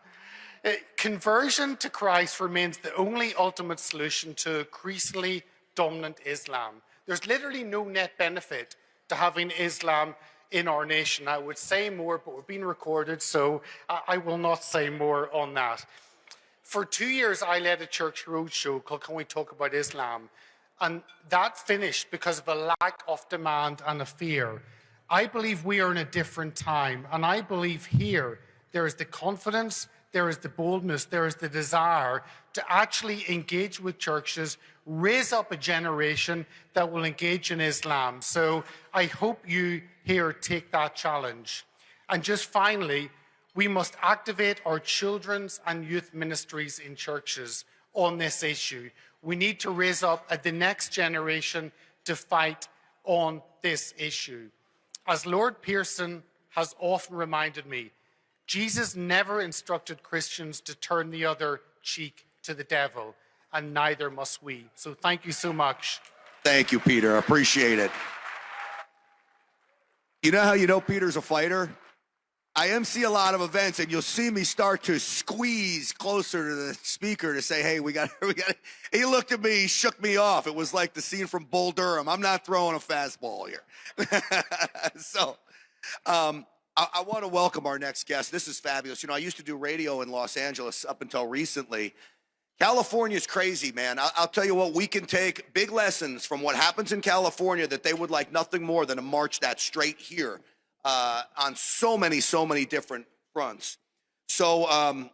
Conversion to Christ remains the only ultimate solution to increasingly dominant Islam. There's literally no net benefit to having Islam in our nation. I would say more, but we're being recorded, so I will not say more on that. For 2 years, I led a church roadshow called Can We Talk About Islam? And that finished because of a lack of demand and a fear. I believe we are in a different time, and I believe here there is the confidence, there is the boldness, there is the desire to actually engage with churches, raise up a generation that will engage in Islam. So I hope you here take that challenge. And just finally, we must activate our children's and youth ministries in churches on this issue. We need to raise up the next generation to fight on this issue. As Lord Pearson has often reminded me, Jesus never instructed Christians to turn the other cheek to the devil, and neither must we. So thank you so much. Thank you, Peter. I appreciate it. You know how you know Peter's a fighter? I MC a lot of events, and you'll see me start to squeeze closer to the speaker to say, hey, we got. He looked at me, he shook me off. It was like the scene from Bull Durham. I'm not throwing a fastball here. So I want to welcome our next guest. This is fabulous. You know, I used to do radio in Los Angeles up until recently. California's crazy, man. I'll tell you what, we can take big lessons from what happens in California that they would like nothing more than to march that straight here. On so many different fronts. So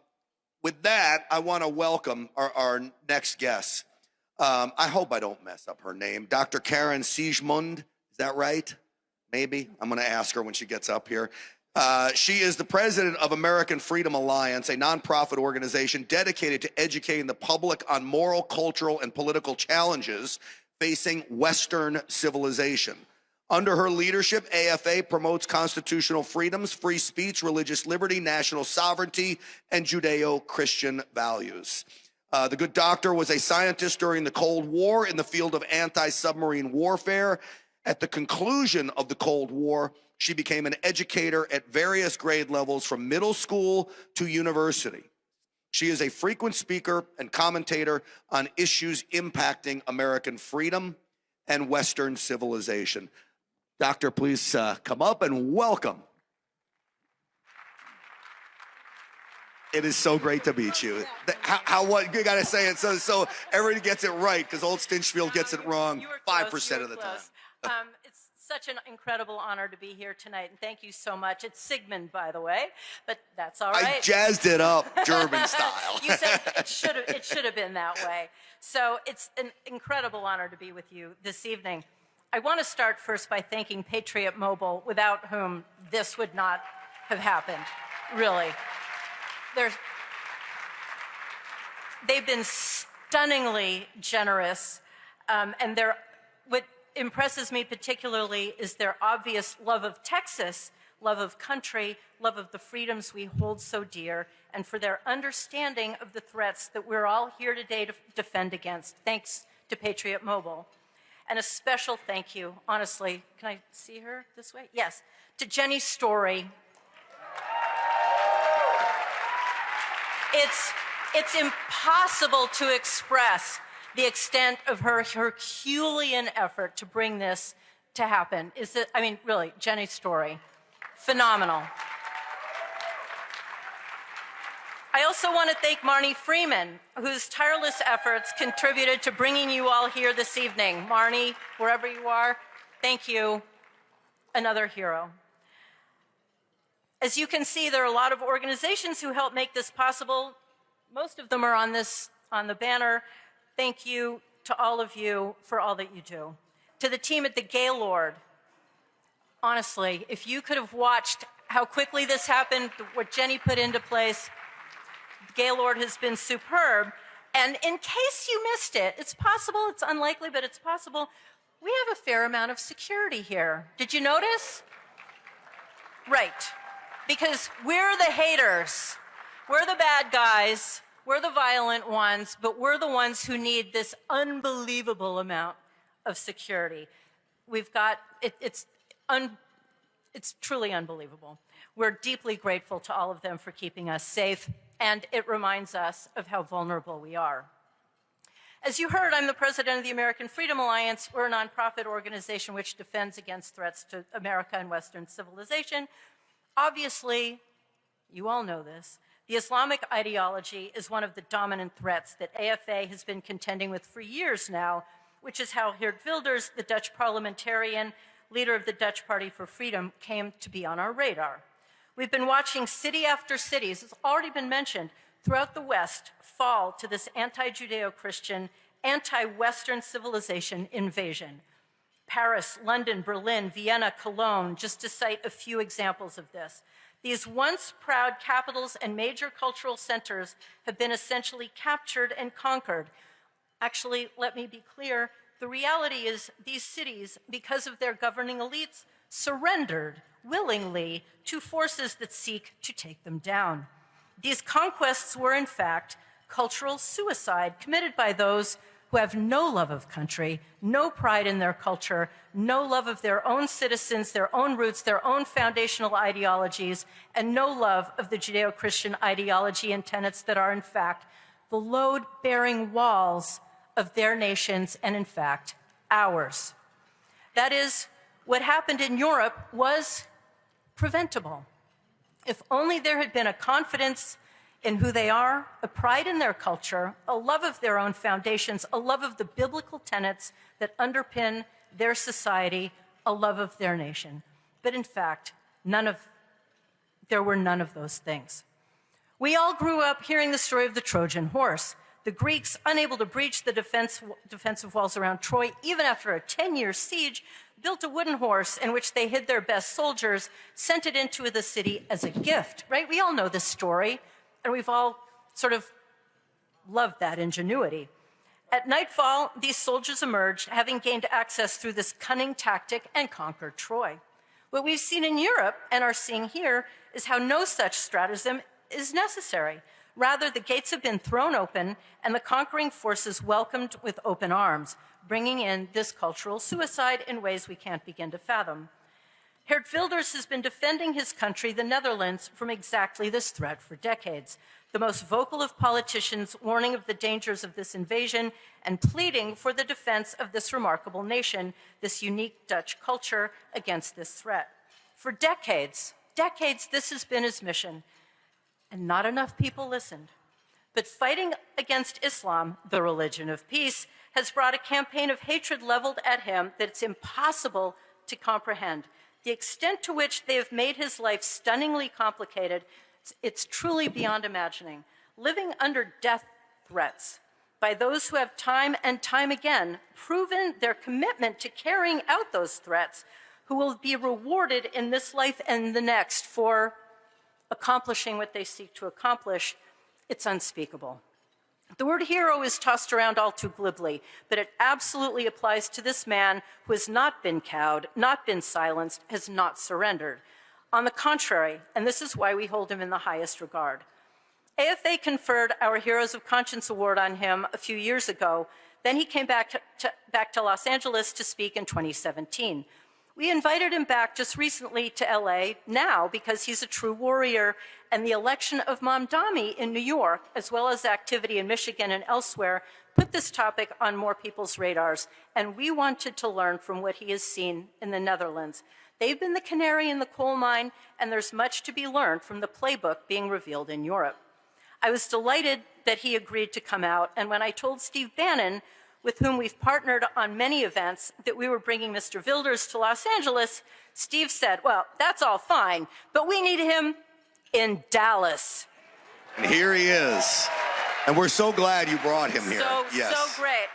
with that, I want to welcome our next guest. I hope I don't mess up her name. Dr. Karen Siegmund, is that right? Maybe. I'm going to ask her when she gets up here. She is the president of American Freedom Alliance, a nonprofit organization dedicated to educating the public on moral, cultural, and political challenges facing Western civilization. Under her leadership, AFA promotes constitutional freedoms, free speech, religious liberty, national sovereignty, and Judeo-Christian values. The good doctor was a scientist during the Cold War in the field of anti-submarine warfare. At the conclusion of the Cold War, she became an educator at various grade levels from middle school to university. She is a frequent speaker and commentator on issues impacting American freedom and Western civilization. Doctor, please come up and welcome. It is so great to meet you. What you got to say it so everybody gets it right, because old Stinchfield gets it wrong 5% of the time. It's such an incredible honor to be here tonight, and thank you so much. It's Sigmund, by the way, but that's all right. I jazzed it up German style. You said it should have been that way. So it's an incredible honor to be with you this evening. I want to start first by thanking Patriot Mobile, without whom this would not have happened, really. They've been stunningly generous, and what impresses me particularly is their obvious love of Texas, love of country, love of the freedoms we hold so dear, and for their understanding of the threats that we're all here today to defend against. Thanks to Patriot Mobile. And a special thank you, honestly, can I see her this way? Yes, to Jenny Story. It's impossible to express the extent of her Herculean effort to bring this to happen. Really, Jenny Story, phenomenal. I also want to thank Marnie Freeman, whose tireless efforts contributed to bringing you all here this evening. Marnie, wherever you are, thank you. Another hero. As you can see, there are a lot of organizations who help make this possible. Most of them are on the banner. Thank you to all of you for all that you do. To the team at the Gaylord, honestly, if you could have watched how quickly this happened, what Jenny put into place, Gaylord has been superb. And in case you missed it, it's possible, it's unlikely, but it's possible, we have a fair amount of security here. Did you notice? Right. Because we're the haters. We're the bad guys. We're the violent ones, but we're the ones who need this unbelievable amount of security. We've got, it's truly unbelievable. We're deeply grateful to all of them for keeping us safe, and it reminds us of how vulnerable we are. As you heard, I'm the president of the American Freedom Alliance. We're a nonprofit organization which defends against threats to America and Western civilization. Obviously, you all know this, the Islamic ideology is one of the dominant threats that AFA has been contending with for years now, which is how Geert Wilders, the Dutch parliamentarian, leader of the Dutch Party for Freedom, came to be on our radar. We've been watching city after city, as has already been mentioned, throughout the West fall to this anti-Judeo-Christian, anti-Western civilization invasion. Paris, London, Berlin, Vienna, Cologne, just to cite a few examples of this. These once proud capitals and major cultural centers have been essentially captured and conquered. Actually, let me be clear, the reality is these cities, because of their governing elites, surrendered willingly to forces that seek to take them down. These conquests were, in fact, cultural suicide committed by those who have no love of country, no pride in their culture, no love of their own citizens, their own roots, their own foundational ideologies, and no love of the Judeo-Christian ideology and tenets that are, in fact, the load-bearing walls of their nations and, in fact, ours. That is, what happened in Europe was preventable. If only there had been a confidence in who they are, a pride in their culture, a love of their own foundations, a love of the biblical tenets that underpin their society, a love of their nation. But in fact, there were none of those things. We all grew up hearing the story of the Trojan horse. The Greeks, unable to breach the defensive walls around Troy, even after a 10-year siege, built a wooden horse in which they hid their best soldiers, sent it into the city as a gift, right? We all know this story. And we've all sort of loved that ingenuity. At nightfall, these soldiers emerged, having gained access through this cunning tactic, and conquered Troy. What we've seen in Europe and are seeing here is how no such stratagem is necessary. Rather, the gates have been thrown open and the conquering forces welcomed with open arms, bringing in this cultural suicide in ways we can't begin to fathom. Geert Wilders has been defending his country, the Netherlands, from exactly this threat for decades. The most vocal of politicians warning of the dangers of this invasion and pleading for the defense of this remarkable nation, this unique Dutch culture, against this threat. For decades, this has been his mission, and not enough people listened. But fighting against Islam, the religion of peace, has brought a campaign of hatred leveled at him that it's impossible to comprehend. The extent to which they have made his life stunningly complicated, it's truly beyond imagining. Living under death threats by those who have time and time again proven their commitment to carrying out those threats, who will be rewarded in this life and the next for accomplishing what they seek to accomplish, it's unspeakable. The word hero is tossed around all too glibly, but it absolutely applies to this man who has not been cowed, not been silenced, has not surrendered. On the contrary, and this is why we hold him in the highest regard. AFA conferred our Heroes of Conscience Award on him a few years ago. Then he came back to Los Angeles to speak in 2017. We invited him back just recently to LA now because he's a true warrior, and the election of Mamdani in New York, as well as activity in Michigan and elsewhere, put this topic on more people's radars, and we wanted to learn from what he has seen in the Netherlands. They've been the canary in the coal mine, and there's much to be learned from the playbook being revealed in Europe. I was delighted that he agreed to come out, and when I told Steve Bannon, with whom we've partnered on many events, that we were bringing Mr. Wilders to Los Angeles, Steve said, well, that's all fine, but we need him in Dallas. And here he is. And we're so glad you brought him here. So great.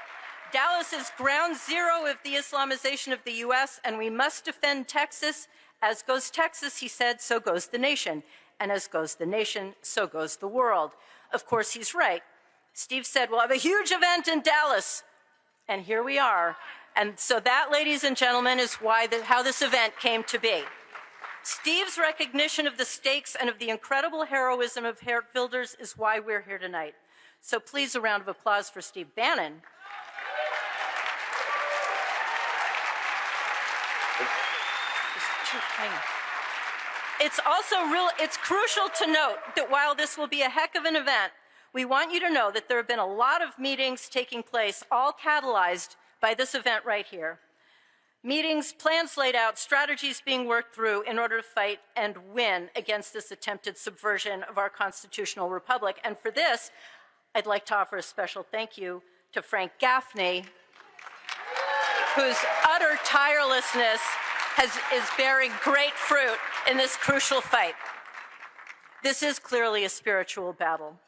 Dallas is ground zero of the Islamization of the U.S., and we must defend Texas. As goes Texas, he said, so goes the nation. And as goes the nation, so goes the world. Of course, he's right. Steve said, we'll have a huge event in Dallas. And here we are. And so that, ladies and gentlemen, is how this event came to be. Steve's recognition of the stakes and of the incredible heroism of Geert Wilders is why we're here tonight. So please, a round of applause for Steve Bannon. It's crucial to note that while this will be a heck of an event, we want you to know that there have been a lot of meetings taking place, all catalyzed by this event right here. Meetings, plans laid out, strategies being worked through in order to fight and win against this attempted subversion of our constitutional republic. And for this, I'd like to offer a special thank you to Frank Gaffney, whose utter tirelessness is bearing great fruit in this crucial fight. This is clearly a spiritual battle.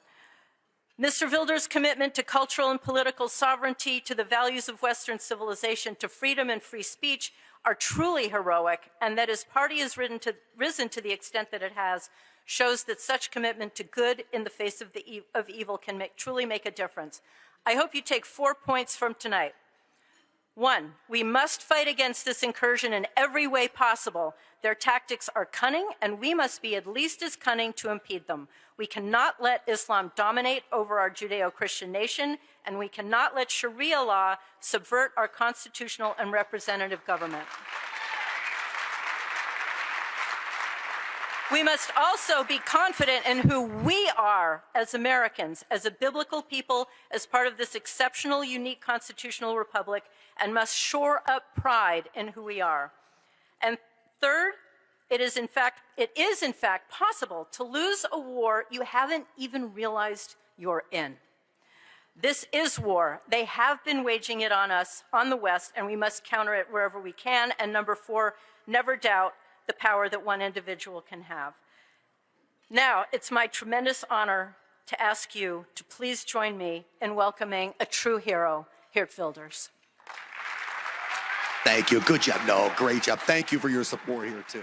Mr. Wilders' commitment to cultural and political sovereignty, to the values of Western civilization, to freedom and free speech are truly heroic, and that his party has risen to the extent that it has shows that such commitment to good in the face of evil can truly make a difference. I hope you take 4 points from tonight. 1, we must fight against this incursion in every way possible. Their tactics are cunning, and we must be at least as cunning to impede them. We cannot let Islam dominate over our Judeo-Christian nation, and we cannot let Sharia law subvert our constitutional and representative government. We must also be confident in who we are as Americans, as a biblical people, as part of this exceptional, unique constitutional republic, and must shore up pride in who we are. And third, it is in fact possible to lose a war you haven't even realized you're in. This is war. They have been waging it on us, on the West, and we must counter it wherever we can. And number 4, never doubt the power that one individual can have. Now, it's my tremendous honor to ask you to please join me in welcoming a true hero, Geert Wilders. Thank you. Good job. No, great job. Thank you for your support here, too.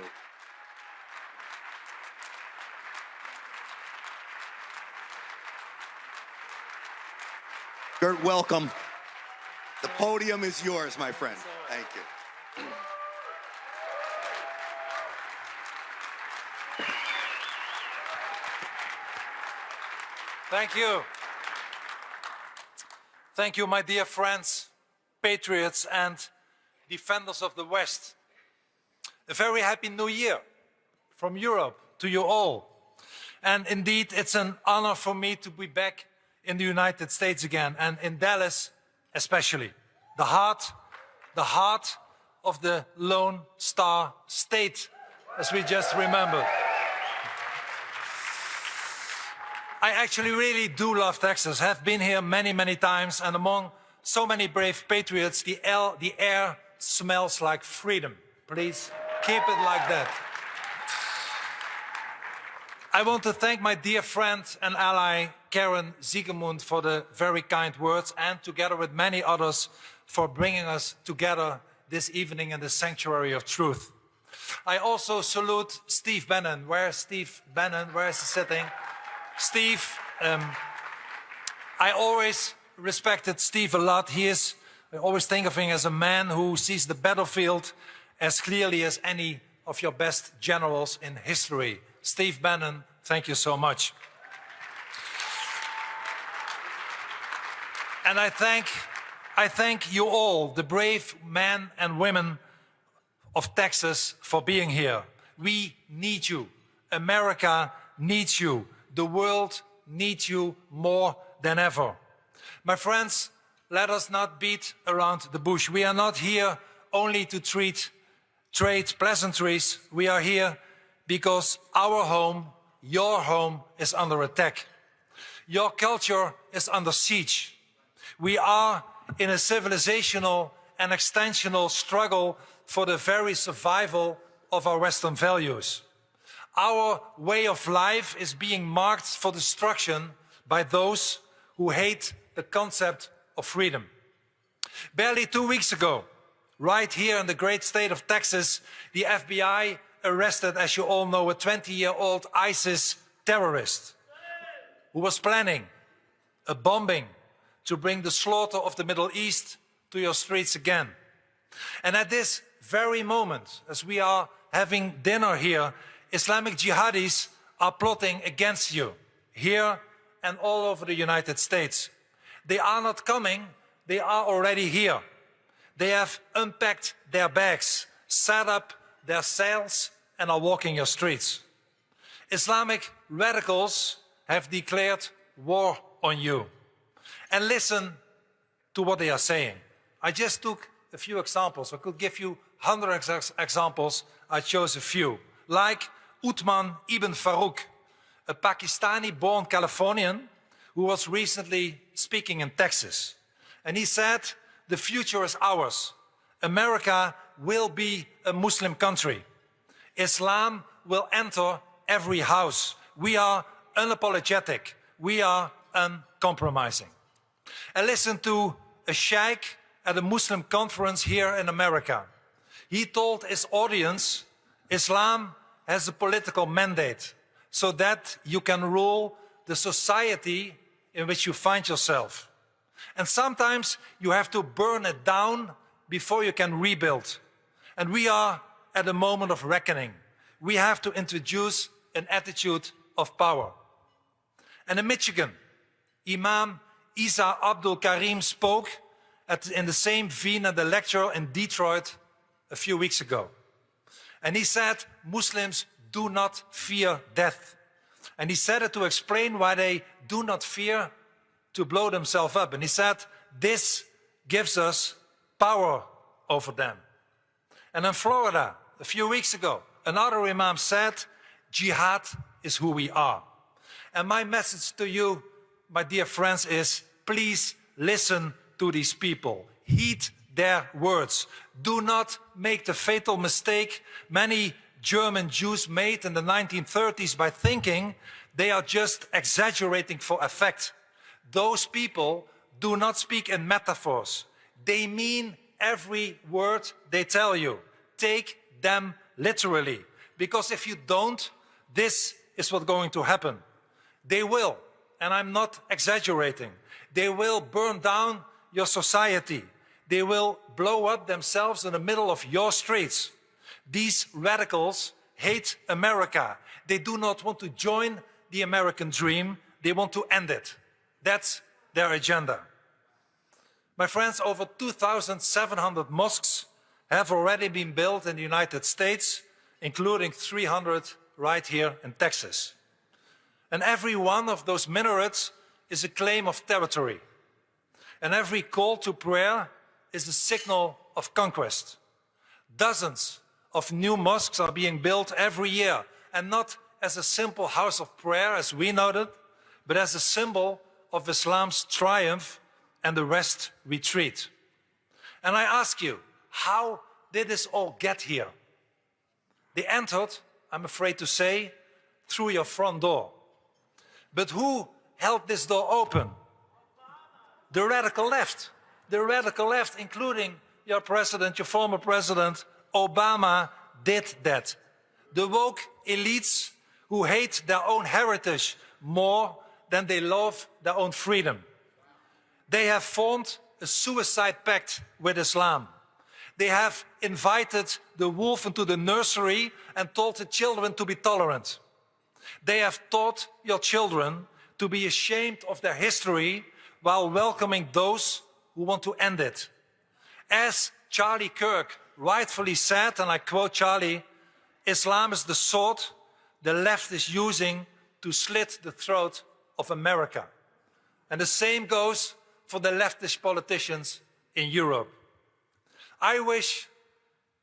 Geert, welcome. The podium is yours, my friend. Thank you. Thank you. Thank you, my dear friends, patriots, and defenders of the West. A very happy new year from Europe to you all. And indeed, it's an honor for me to be back in the United States again, and in Dallas especially, the heart of the Lone Star State, as we just remembered. I actually really do love Texas. Have been here many, many times, and among so many brave patriots, the air smells like freedom. Please keep it like that. I want to thank my dear friend and ally, Karen Ziegemund, for the very kind words, and together with many others, for bringing us together this evening in the Sanctuary of Truth. I also salute Steve Bannon. Where's Steve Bannon? Where is he sitting? Steve, I always respected Steve a lot. I always think of him as a man who sees the battlefield as clearly as any of your best generals in history. Steve Bannon, thank you so much. And I thank you all, the brave men and women of Texas, for being here. We need you. America needs you. The world needs you more than ever. My friends, let us not beat around the bush. We are not here only to trade pleasantries. We are here because our home, your home, is under attack. Your culture is under siege. We are in a civilizational and extensional struggle for the very survival of our Western values. Our way of life is being marked for destruction by those who hate the concept of freedom. Barely 2 weeks ago, right here in the great state of Texas, the FBI arrested, as you all know, a 20-year-old ISIS terrorist who was planning a bombing to bring the slaughter of the Middle East to your streets again. And at this very moment, as we are having dinner here, Islamic jihadis are plotting against you, here and all over the United States. They are not coming, they are already here. They have unpacked their bags, set up their sails, and are walking your streets. Islamic radicals have declared war on you. And listen to what they are saying. I just took a few examples. I could give you hundreds of examples. I chose a few. Like Uthman ibn Farouk, a Pakistani-born Californian who was recently speaking in Texas. And he said, the future is ours. America will be a Muslim country. Islam will enter every house. We are unapologetic. We are uncompromising. And listen to a sheikh at a Muslim conference here in America. He told his audience, Islam has a political mandate so that you can rule the society in which you find yourself. And sometimes you have to burn it down before you can rebuild. And we are at a moment of reckoning. We have to introduce an attitude of power. And in Michigan, Imam Isa Abdul Karim spoke in the same vein at the lecture in Detroit a few weeks ago. And he said, Muslims do not fear death. And he said it to explain why they do not fear to blow themselves up. And he said, this gives us power over them. And in Florida, a few weeks ago, another imam said, jihad is who we are. And my message to you, my dear friends, is please listen to these people. Heed their words. Do not make the fatal mistake many German Jews made in the 1930s by thinking they are just exaggerating for effect. Those people do not speak in metaphors. They mean every word they tell you. Take them literally. Because if you don't, this is what's going to happen. They will, and I'm not exaggerating, they will burn down your society. They will blow up themselves in the middle of your streets. These radicals hate America. They do not want to join the American dream. They want to end it. That's their agenda. My friends, over 2,700 mosques have already been built in the United States, including 300 right here in Texas. And every one of those minarets is a claim of territory. And every call to prayer is a signal of conquest. Dozens of new mosques are being built every year, and not as a simple house of prayer as we know it, but as a symbol of Islam's triumph and the rest retreat. And I ask you, how did this all get here? They entered, I'm afraid to say, through your front door. But who held this door open? The radical left. The radical left, including your president, your former president, Obama, did that. The woke elites who hate their own heritage more than they love their own freedom. They have formed a suicide pact with Islam. They have invited the wolf into the nursery and told the children to be tolerant. They have taught your children to be ashamed of their history while welcoming those who want to end it. As Charlie Kirk rightfully said, and I quote Charlie, Islam is the sword the left is using to slit the throat of America. And the same goes for the leftist politicians in Europe. I wish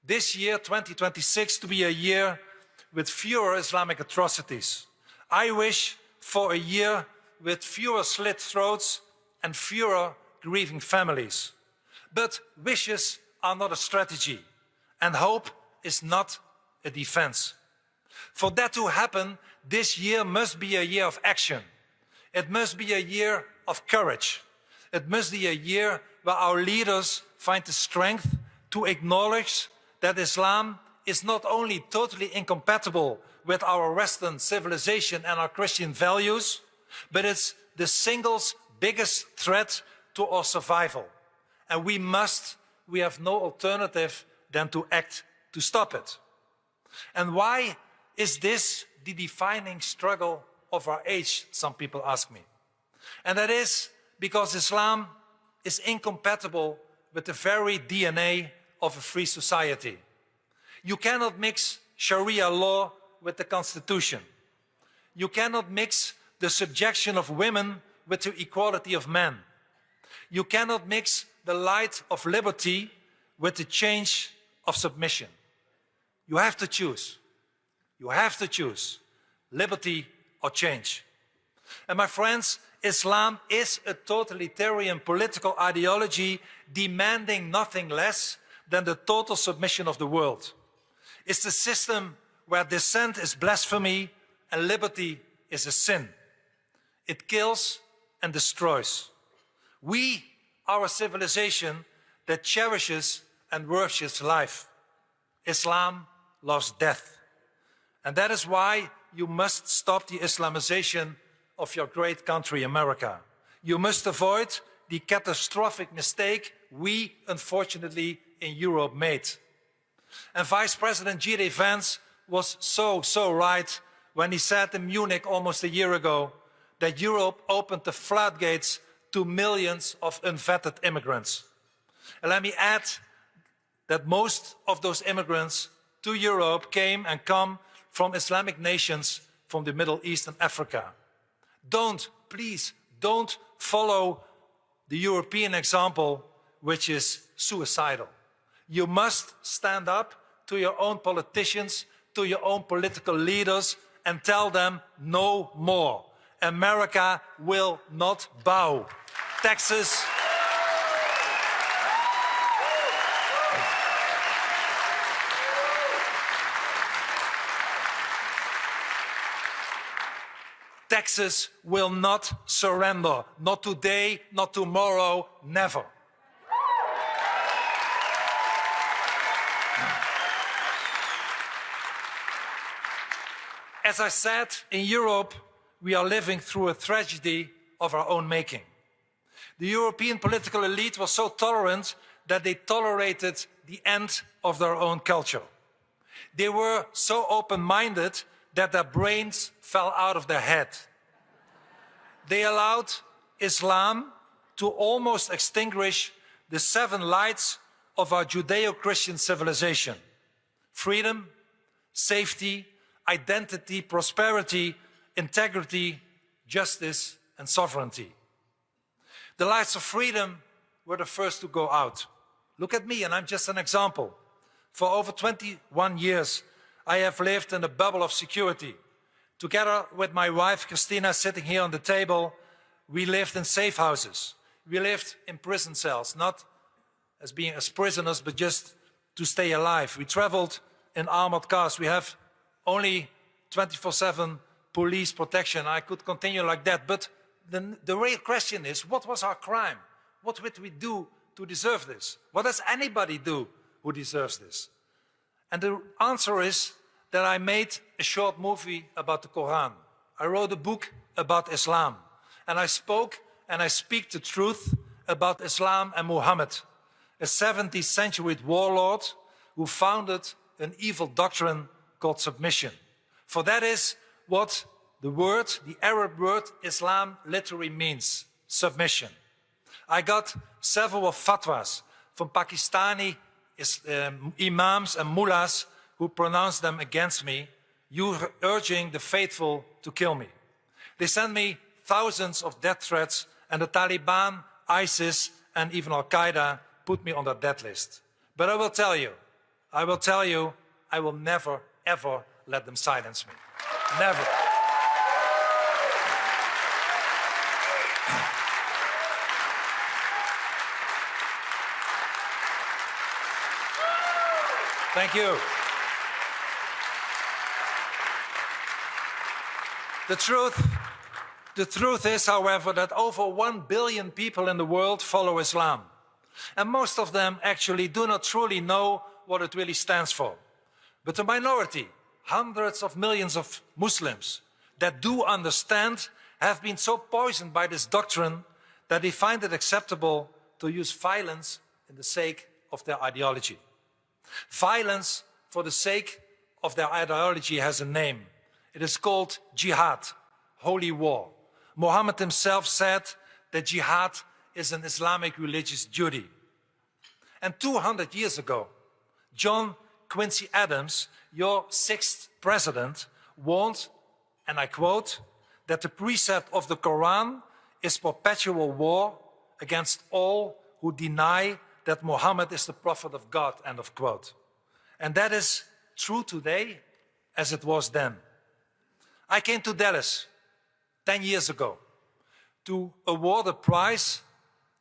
this year, 2026, to be a year with fewer Islamic atrocities. I wish for a year with fewer slit throats and fewer grieving families. But wishes are not a strategy, and hope is not a defense. For that to happen, this year must be a year of action. It must be a year of courage. It must be a year where our leaders find the strength to acknowledge that Islam is not only totally incompatible with our Western civilization and our Christian values, but it's the single biggest threat to our survival. And we have no alternative than to act to stop it. And why is this the defining struggle of our age, some people ask me. And that is because Islam is incompatible with the very DNA of a free society. You cannot mix Sharia law with the Constitution. You cannot mix the subjection of women with the equality of men. You cannot mix the light of liberty with the change of submission. You have to choose. You have to choose liberty or change. And my friends, Islam is a totalitarian political ideology demanding nothing less than the total submission of the world. It's the system where dissent is blasphemy and liberty is a sin. It kills and destroys. We are a civilization that cherishes and worships life. Islam loves death. And that is why you must stop the Islamization of your great country, America. You must avoid the catastrophic mistake we, unfortunately, in Europe made. And Vice President Geert Wilders was so right when he said in Munich almost a year ago that Europe opened the floodgates to millions of unvetted immigrants. And let me add that most of those immigrants to Europe came and come from Islamic nations from the Middle East and Africa. Please don't follow the European example, which is suicidal. You must stand up to your own politicians, to your own political leaders, and tell them no more. America will not bow. Texas will not surrender. Not today, not tomorrow, never. As I said, in Europe, we are living through a tragedy of our own making. The European political elite was so tolerant that they tolerated the end of their own culture. They were so open-minded that their brains fell out of their head. They allowed Islam to almost extinguish the 7 lights of our Judeo-Christian civilization: freedom, safety, identity, prosperity, integrity, justice, and sovereignty. The lights of freedom were the first to go out. Look at me, and I'm just an example. For over 21 years, I have lived in a bubble of security. Together with my wife, Christina, sitting here on the table, we lived in safe houses. We lived in prison cells, not as prisoners, but just to stay alive. We traveled in armored cars. We have only 24/7 police protection. I could continue like that. But the real question is, what was our crime? What would we do to deserve this? What does anybody do who deserves this? And the answer is that I made a short movie about the Quran. I wrote a book about Islam. And I spoke and I speak the truth about Islam and Muhammad, a 17th century warlord who founded an evil doctrine called submission. For that is what the Arab word Islam literally means, submission. I got several fatwas from Pakistani imams and mullahs who pronounced them against me, urging the faithful to kill me. They sent me thousands of death threats, and the Taliban, ISIS, and even Al-Qaeda put me on their death list. But I will tell you, I will never, ever let them silence me. Never. Thank you. The truth is, however, that over 1 billion people in the world follow Islam. And most of them actually do not truly know what it really stands for. But the minority, hundreds of millions of Muslims that do understand, have been so poisoned by this doctrine that they find it acceptable to use violence in the sake of their ideology. Violence for the sake of their ideology has a name. It is called jihad, holy war. Muhammad himself said that jihad is an Islamic religious duty. And 200 years ago, John Quincy Adams, your 6th president, warned, and I quote, that the precept of the Quran is perpetual war against all who deny that Muhammad is the prophet of God, end of quote. And that is true today as it was then. I came to Dallas 10 years ago to award a prize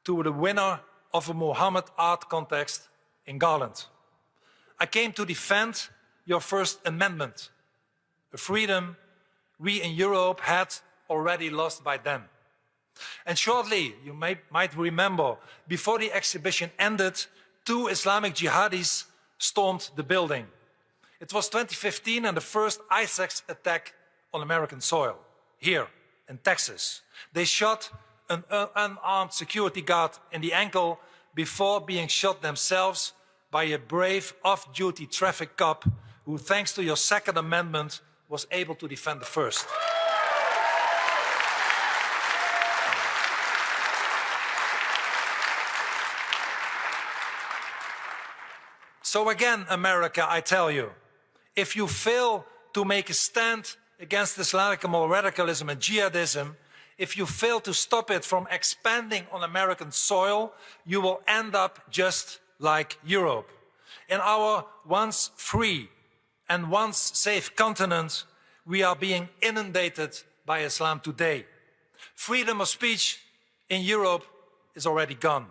to the winner of a Muhammad art contest in Garland. I came to defend your First Amendment, a freedom we in Europe had already lost by then. And shortly, you might remember, before the exhibition ended, 2 Islamic jihadis stormed the building. It was 2015 and the first ISIS attack on American soil, here in Texas. They shot an unarmed security guard in the ankle before being shot themselves by a brave off-duty traffic cop who, thanks to your Second Amendment, was able to defend the first. So again, America, I tell you, if you fail to make a stand against Islamic moral radicalism and jihadism, if you fail to stop it from expanding on American soil, you will end up just like Europe. In our once free and once safe continent, we are being inundated by Islam today. Freedom of speech in Europe is already gone.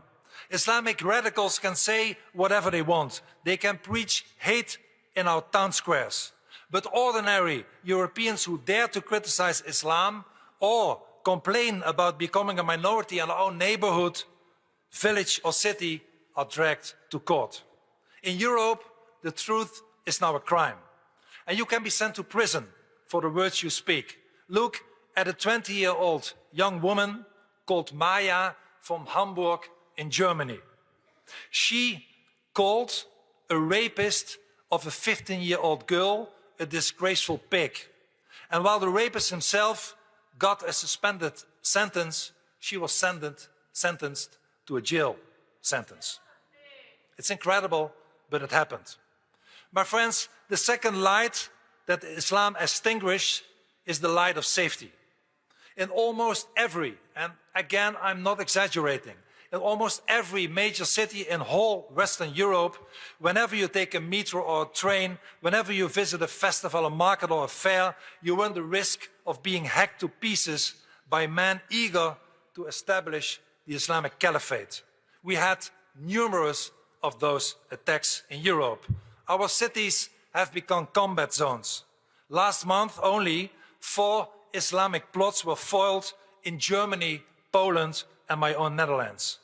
Islamic radicals can say whatever they want. They can preach hate in our town squares. But ordinary Europeans who dare to criticize Islam or complain about becoming a minority in our own neighborhood, village or city are dragged to court. In Europe, the truth is now a crime. And you can be sent to prison for the words you speak. Look at a 20-year-old young woman called Maya from Hamburg in Germany. She called a rapist of a 15-year-old girl a disgraceful pig. And while the rapist himself got a suspended sentence, she was sentenced to a jail sentence. It's incredible, but it happened. My friends, the second light that Islam extinguished is the light of safety. In almost every, and again, I'm not exaggerating, in almost every major city in whole Western Europe, whenever you take a metro or a train, whenever you visit a festival, a market or a fair, you run the risk of being hacked to pieces by men eager to establish the Islamic Caliphate. We had numerous of those attacks in Europe. Our cities have become combat zones. Last month only, 4 Islamic plots were foiled in Germany, Poland, and my own Netherlands.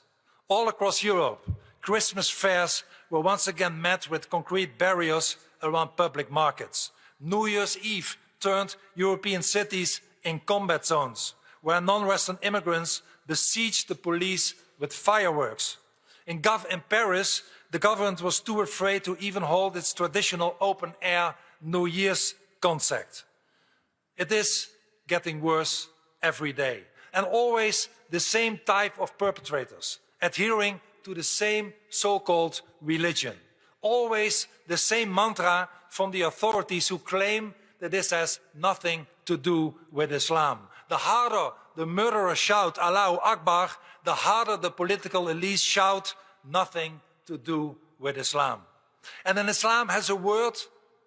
All across Europe, Christmas fairs were once again met with concrete barriers around public markets. New Year's Eve turned European cities in combat zones, where non-Western immigrants besieged the police with fireworks. In Paris, the government was too afraid to even hold its traditional open-air New Year's concert. It is getting worse every day. And always the same type of perpetrators, adhering to the same so-called religion. Always the same mantra from the authorities who claim that this has nothing to do with Islam. The harder the murderers shout Allahu Akbar, the harder the political elites shout nothing to do with Islam. And then Islam has a word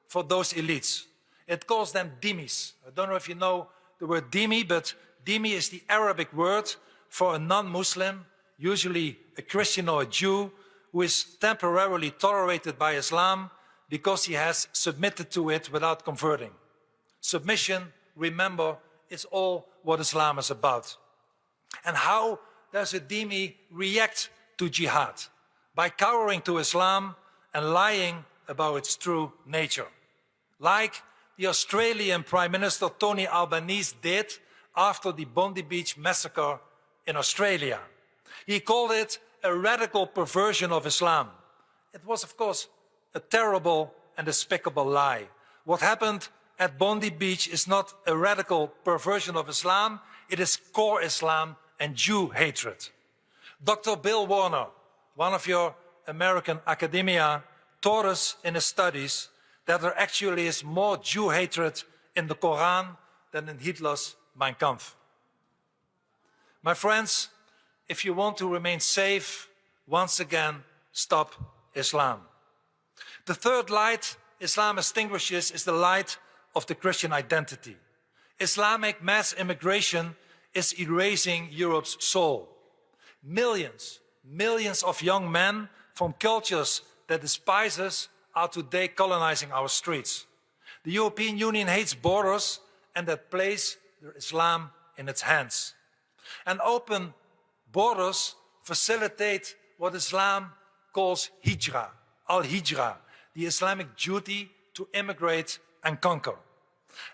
for those elites. It calls them dhimmis. I don't know if you know the word dhimmi, but dhimmi is the Arabic word for a non-Muslim, usually a Christian or a Jew, who is temporarily tolerated by Islam because he has submitted to it without converting. Submission, remember, is all what Islam is about. And how does a dhimmi react to jihad? By cowering to Islam and lying about its true nature. Like the Australian Prime Minister Tony Albanese did after the Bondi Beach massacre in Australia. He called it a radical perversion of Islam. It was, of course, a terrible and despicable lie. What happened at Bondi Beach is not a radical perversion of Islam, it is core Islam and Jew hatred. Dr. Bill Warner, one of your American academia, taught us in his studies that there actually is more Jew hatred in the Quran than in Hitler's Mein Kampf. My friends, if you want to remain safe, once again, stop Islam. The third light Islam extinguishes is the light of the Christian identity. Islamic mass immigration is erasing Europe's soul. Millions of young men from cultures that despise us are today colonizing our streets. The European Union hates borders and that plays their Islam in its hands. And open borders facilitate what Islam calls hijrah, al-hijrah, the Islamic duty to immigrate and conquer.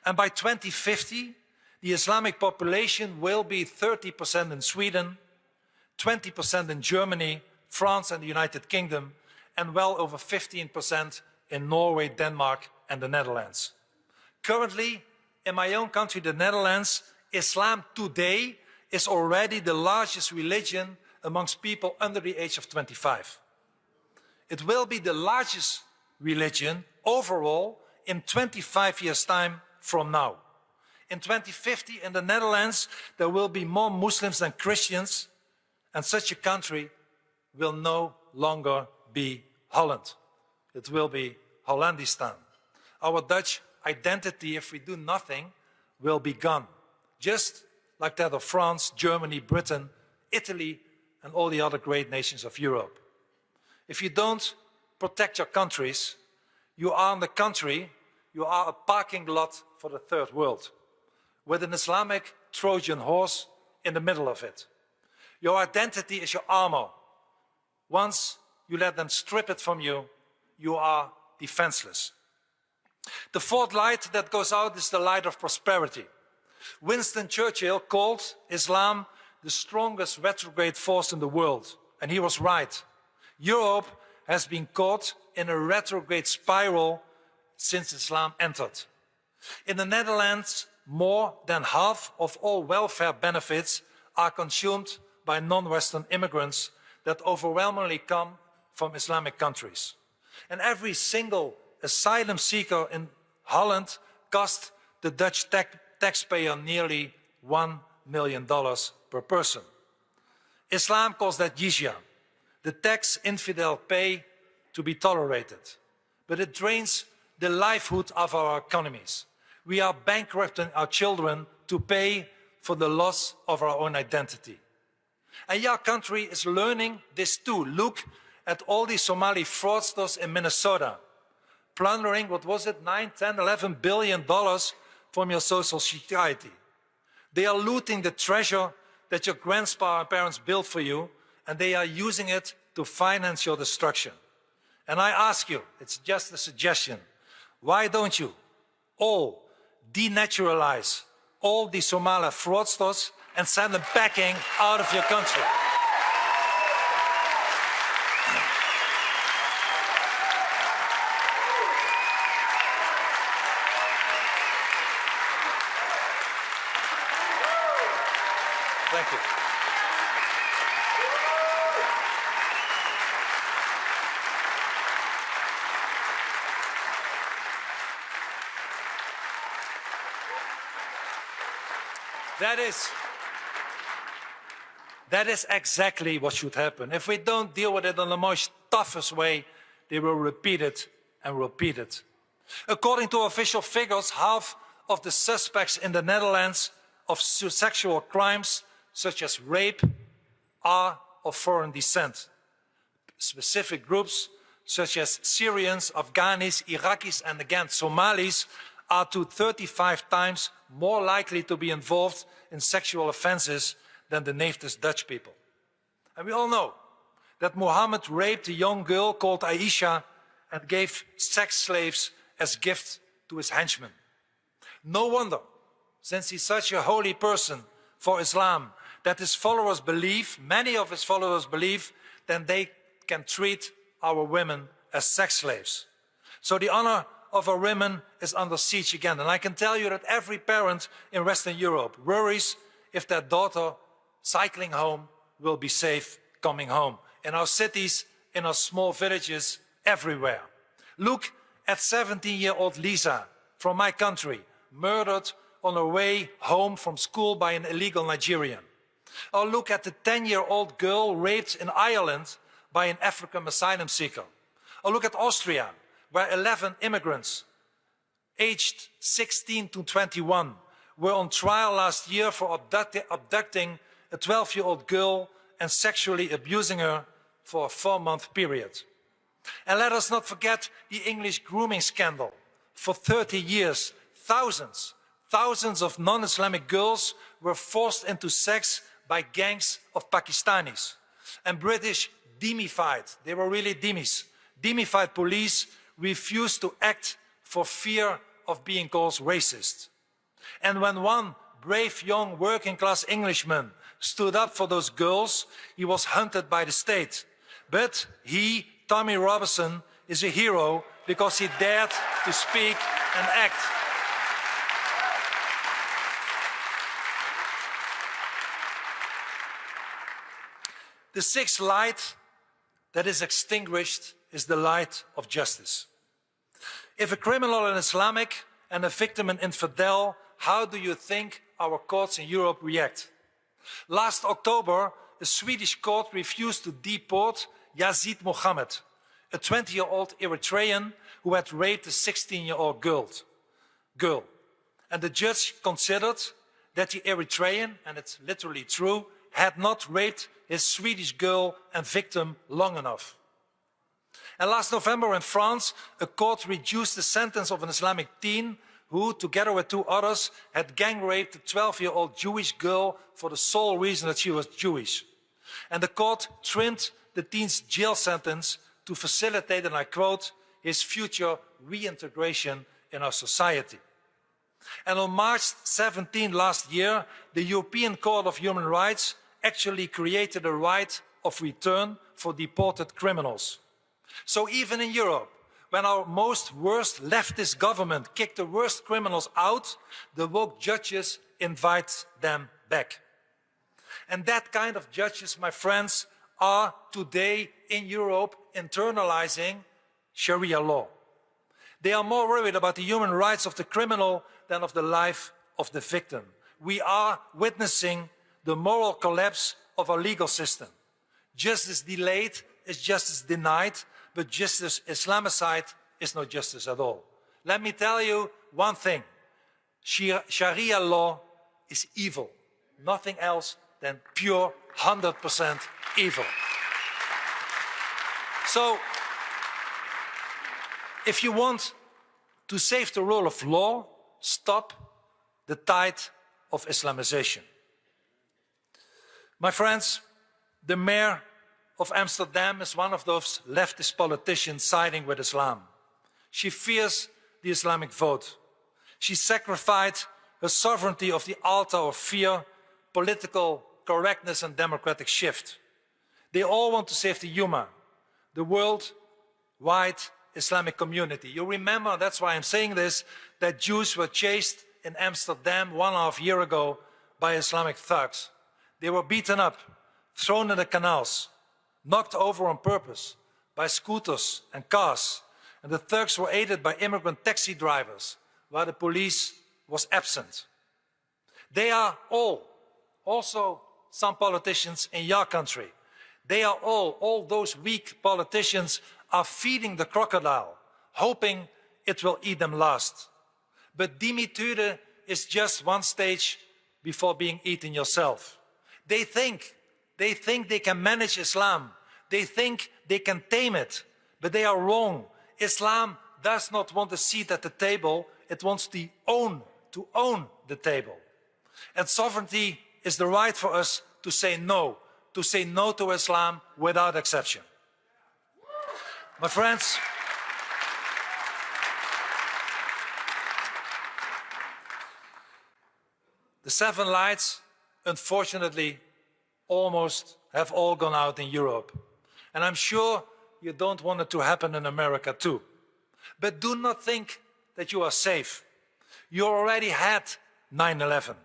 And by 2050, the Islamic population will be 30% in Sweden, 20% in Germany, France and the United Kingdom, and well over 15% in Norway, Denmark and the Netherlands. Currently, in my own country, the Netherlands, Islam today is already the largest religion amongst people under the age of 25. It will be the largest religion overall in 25 years' time from now. In 2050 in the Netherlands, there will be more Muslims than Christians, and such a country will no longer be Holland. It will be Hollandistan. Our Dutch identity, if we do nothing, will be gone. Just like that of France, Germany, Britain, Italy, and all the other great nations of Europe. If you don't protect your countries, you are in the country, you are a parking lot for the third world, with an Islamic Trojan horse in the middle of it. Your identity is your armor. Once you let them strip it from you, you are defenseless. The fourth light that goes out is the light of prosperity. Winston Churchill called Islam the strongest retrograde force in the world, and he was right. Europe has been caught in a retrograde spiral since Islam entered. In the Netherlands, more than half of all welfare benefits are consumed by non-Western immigrants that overwhelmingly come from Islamic countries. And every single asylum seeker in Holland cost the Dutch taxpayer nearly $1 million per person. Islam calls that jizya, the tax infidel pay to be tolerated. But it drains the livelihood of our economies. We are bankrupting our children to pay for the loss of our own identity. And your country is learning this too. Look at all these Somali fraudsters in Minnesota, plundering, what was it, $9, $10, $11 billion from your social security. They are looting the treasure that your grandpa and parents built for you, and they are using it to finance your destruction. And I ask you, it's just a suggestion, why don't you all denaturalize all the Somali fraudsters and send them packing out of your country? Thank you. That is exactly what should happen. If we don't deal with it in the most toughest way, they will repeat it and repeat it. According to official figures, half of the suspects in the Netherlands of sexual crimes, such as rape, are of foreign descent. Specific groups such as Syrians, Afghans, Iraqis, and again Somalis, are to 35 times more likely to be involved in sexual offenses than the native Dutch people. And we all know that Muhammad raped a young girl called Aisha and gave sex slaves as gifts to his henchmen. No wonder, since he's such a holy person for Islam, that his followers believe, many of his followers believe, that they can treat our women as sex slaves. So the honor of our women is under siege again. And I can tell you that every parent in Western Europe worries if their daughter cycling home will be safe coming home. In our cities, in our small villages, everywhere. Look at 17-year-old Lisa from my country, murdered on her way home from school by an illegal Nigerian. Or look at the 10-year-old girl raped in Ireland by an African asylum seeker. Or look at Austria, where 11 immigrants aged 16 to 21 were on trial last year for abducting a 12-year-old girl and sexually abusing her for a 4-month period. And let us not forget the English grooming scandal. For 30 years, thousands of non-Islamic girls were forced into sex by gangs of Pakistanis. And British dhimmified, they were really dhimmis, dhimmified police refused to act for fear of being called racist. And when one brave young working-class Englishman stood up for those girls, he was hunted by the state. But he, Tommy Robinson, is a hero because he dared to speak and act. The sixth light that is extinguished is the light of justice. If a criminal is Islamic and a victim an infidel, how do you think our courts in Europe react? Last October, a Swedish court refused to deport Yazid Mohammed, a 20-year-old Eritrean who had raped a 16-year-old girl. And the judge considered that the Eritrean, and it's literally true, had not raped his Swedish girl and victim long enough. And last November in France, a court reduced the sentence of an Islamic teen who, together with 2 others, had gang raped a 12-year-old Jewish girl for the sole reason that she was Jewish. And the court trimmed the teen's jail sentence to facilitate, and I quote, his future reintegration in our society. And on March 17 last year, the European Court of Human Rights actually created a right of return for deported criminals. So even in Europe, when our most worst leftist government kicked the worst criminals out, the woke judges invite them back. And that kind of judges, my friends, are today in Europe internalizing Sharia law. They are more worried about the human rights of the criminal than of the life of the victim. We are witnessing the moral collapse of our legal system. Justice delayed is justice denied, but justice Islamicide is not justice at all. Let me tell you one thing. Sharia law is evil. Nothing else than pure 100% evil. So, if you want to save the rule of law, stop the tide of Islamization. My friends, the mayor of Amsterdam is one of those leftist politicians siding with Islam. She fears the Islamic vote. She sacrificed her sovereignty of the altar of fear, political correctness and democratic shift. They all want to save the Ummah, the worldwide Islamic community. You remember, that's why I'm saying this, that Jews were chased in Amsterdam 1.5 years ago by Islamic thugs. They were beaten up, thrown in the canals, knocked over on purpose by scooters and cars. And the thugs were aided by immigrant taxi drivers while the police was absent. They are all, also some politicians in your country, they are all those weak politicians are feeding the crocodile, hoping it will eat them last. But dimitude is just one stage before being eaten yourself. They think they can manage Islam. They think they can tame it. But they are wrong. Islam does not want a seat at the table. It wants to own the table. And sovereignty is the right for us to say no to Islam without exception. My friends, the 7 lights, unfortunately, almost have all gone out in Europe. And I'm sure you don't want it to happen in America too. But do not think that you are safe. You already had 9/11.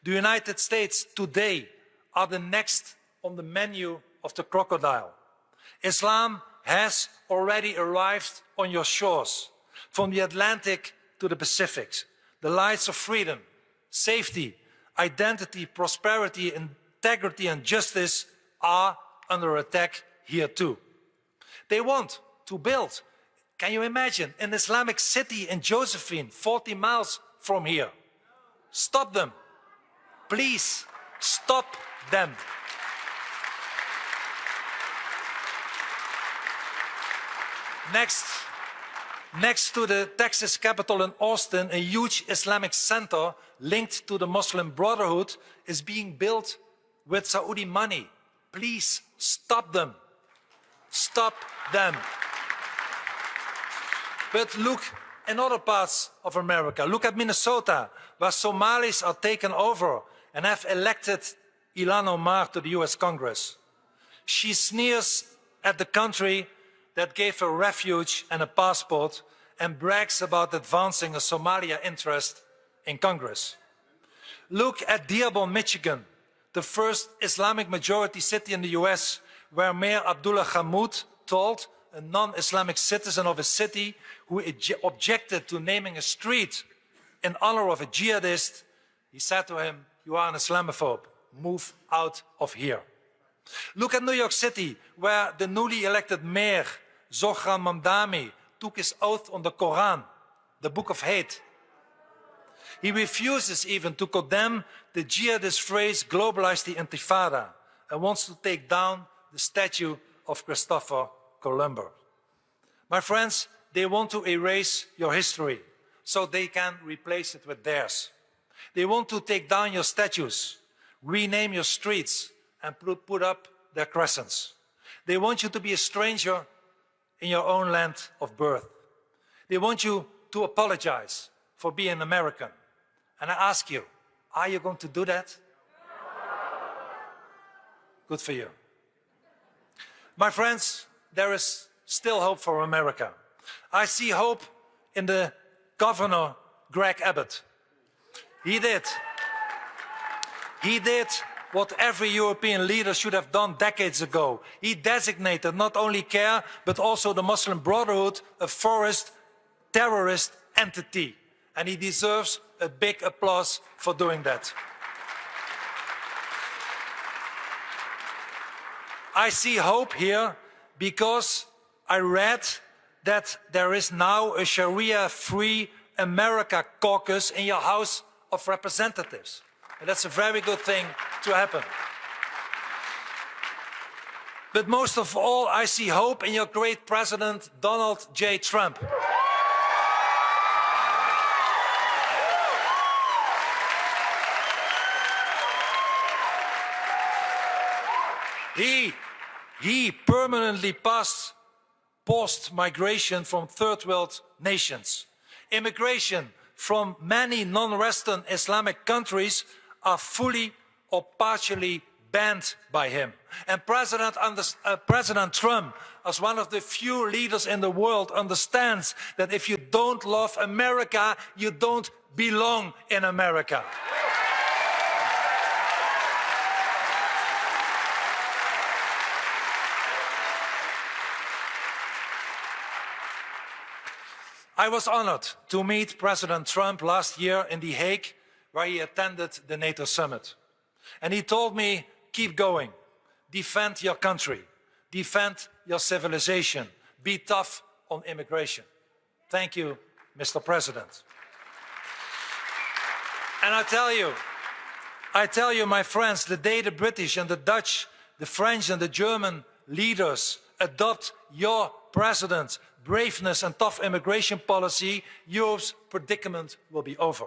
The United States today are the next on the menu of the crocodile. Islam has already arrived on your shores, from the Atlantic to the Pacific. The lights of freedom, safety, identity, prosperity, integrity and justice are under attack here too. They want to build, can you imagine, an Islamic city in Josephine, 40 miles from here. Stop them. Please, stop them. Next to the Texas capital in Austin, a huge Islamic center linked to the Muslim Brotherhood is being built with Saudi money. Please stop them. Stop them. But look in other parts of America. Look at Minnesota, where Somalis are taken over and have elected Ilhan Omar to the US Congress. She sneers at the country that gave her refuge and a passport and brags about advancing a Somalia interest in Congress. Look at Dearborn, Michigan, the first Islamic majority city in the US, where Mayor Abdullah Hammoud told a non-Islamic citizen of a city who objected to naming a street in honor of a jihadist, he said to him, "You are an Islamophobe, move out of here." Look at New York City, where the newly elected mayor, Zohran Mamdani, took his oath on the Quran, the book of hate. He refuses even to condemn the jihadist phrase, globalize the intifada, and wants to take down the statue of Christopher Columbus. My friends, they want to erase your history so they can replace it with theirs. They want to take down your statues, rename your streets, and put up their crescents. They want you to be a stranger in your own land of birth. They want you to apologize for being American. And I ask you, are you going to do that? Good for you. My friends, there is still hope for America. I see hope in the governor, Greg Abbott. He did what every European leader should have done decades ago. He designated not only CARE, but also the Muslim Brotherhood a forest terrorist entity. And he deserves a big applause for doing that. I see hope here because I read that there is now a Sharia-free America caucus in your House of Representatives. And that's a very good thing to happen. But most of all, I see hope in your great president, Donald J. Trump. He permanently paused migration from third world nations. Immigration from many non-Western Islamic countries are fully or partially banned by him. And President Trump, as one of the few leaders in the world, understands that if you don't love America, you don't belong in America. I was honored to meet President Trump last year in The Hague, where he attended the NATO summit. And he told me, keep going, defend your country, defend your civilization, be tough on immigration. Thank you, Mr. President. And I tell you, my friends, the day the British and the Dutch, the French and the German leaders adopt your president's braveness and tough immigration policy, Europe's predicament will be over.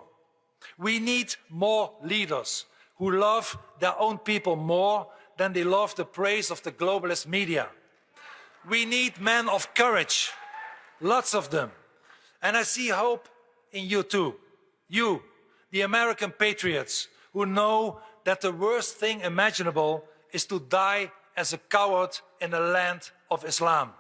We need more leaders who love their own people more than they love the praise of the globalist media. We need men of courage, lots of them. And I see hope in you too. You, the American patriots, who know that the worst thing imaginable is to die as a coward in the land of Islam.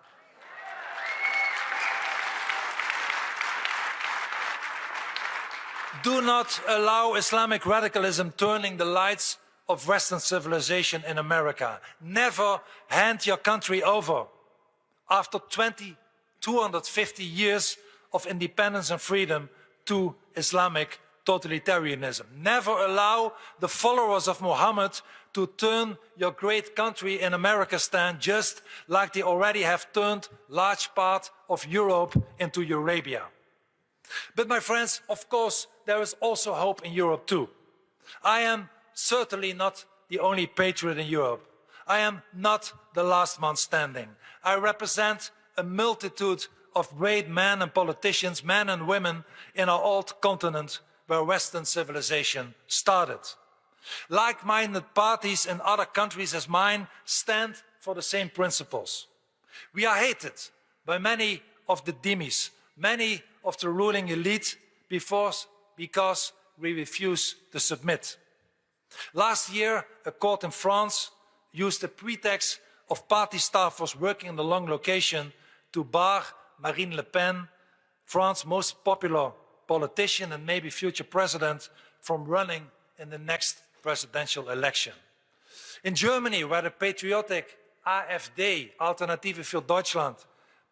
Do not allow Islamic radicalism turning the lights of Western civilization in America. Never hand your country over. After 250 years of independence and freedom to Islamic totalitarianism. Never allow the followers of Muhammad to turn your great country in Americanistan just like they already have turned large part of Europe into Eurabia. But my friends, of course, there is also hope in Europe too. I am certainly not the only patriot in Europe. I am not the last man standing. I represent a multitude of great men and politicians, men and women in our old continent where Western civilization started. Like-minded parties in other countries as mine stand for the same principles. We are hated by many of the dhimmis, many of the ruling elite because we refuse to submit. Last year, a court in France used the pretext of party staffers working in the long location to bar Marine Le Pen, France's most popular politician and maybe future president, from running in the next presidential election. In Germany, where the patriotic AfD, Alternative für Deutschland,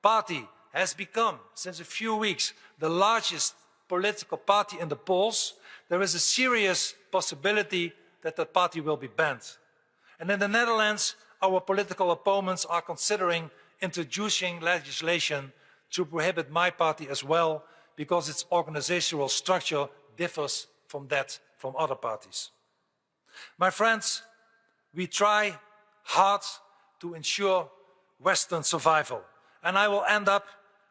party has become, since a few weeks, the largest political party in the polls, there is a serious possibility that that party will be banned. And in the Netherlands, our political opponents are considering introducing legislation to prohibit my party as well, because its organizational structure differs from that from other parties. My friends, we try hard to ensure Western survival. And I will end up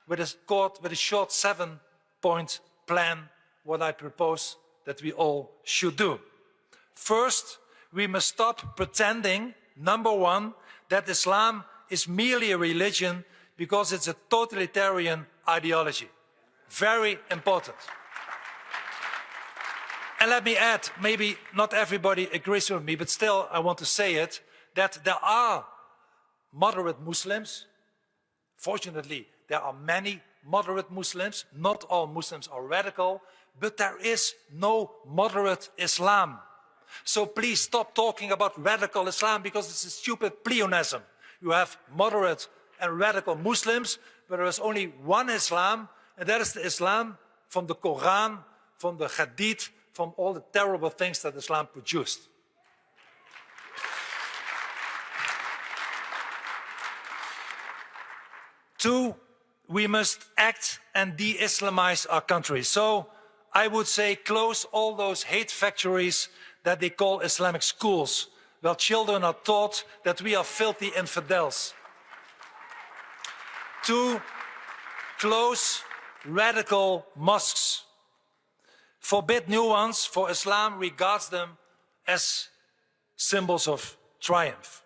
with a short 7-point plan, what I propose that we all should do. First, we must stop pretending, number one, that Islam is merely a religion because it's a totalitarian ideology. Very important. And let me add, maybe not everybody agrees with me, but still I want to say it, that there are moderate Muslims. Fortunately, there are many moderate Muslims. Not all Muslims are radical, but there is no moderate Islam. So please stop talking about radical Islam, because it's a stupid pleonasm. You have moderate and radical Muslims, but there is only one Islam, and that is the Islam from the Quran, from the Hadith, from all the terrible things that Islam produced. Two, we must act and de-Islamize our country. So I would say close all those hate factories that they call Islamic schools, where children are taught that we are filthy infidels. Two, close radical mosques. Forbid new ones, for Islam regards them as symbols of triumph.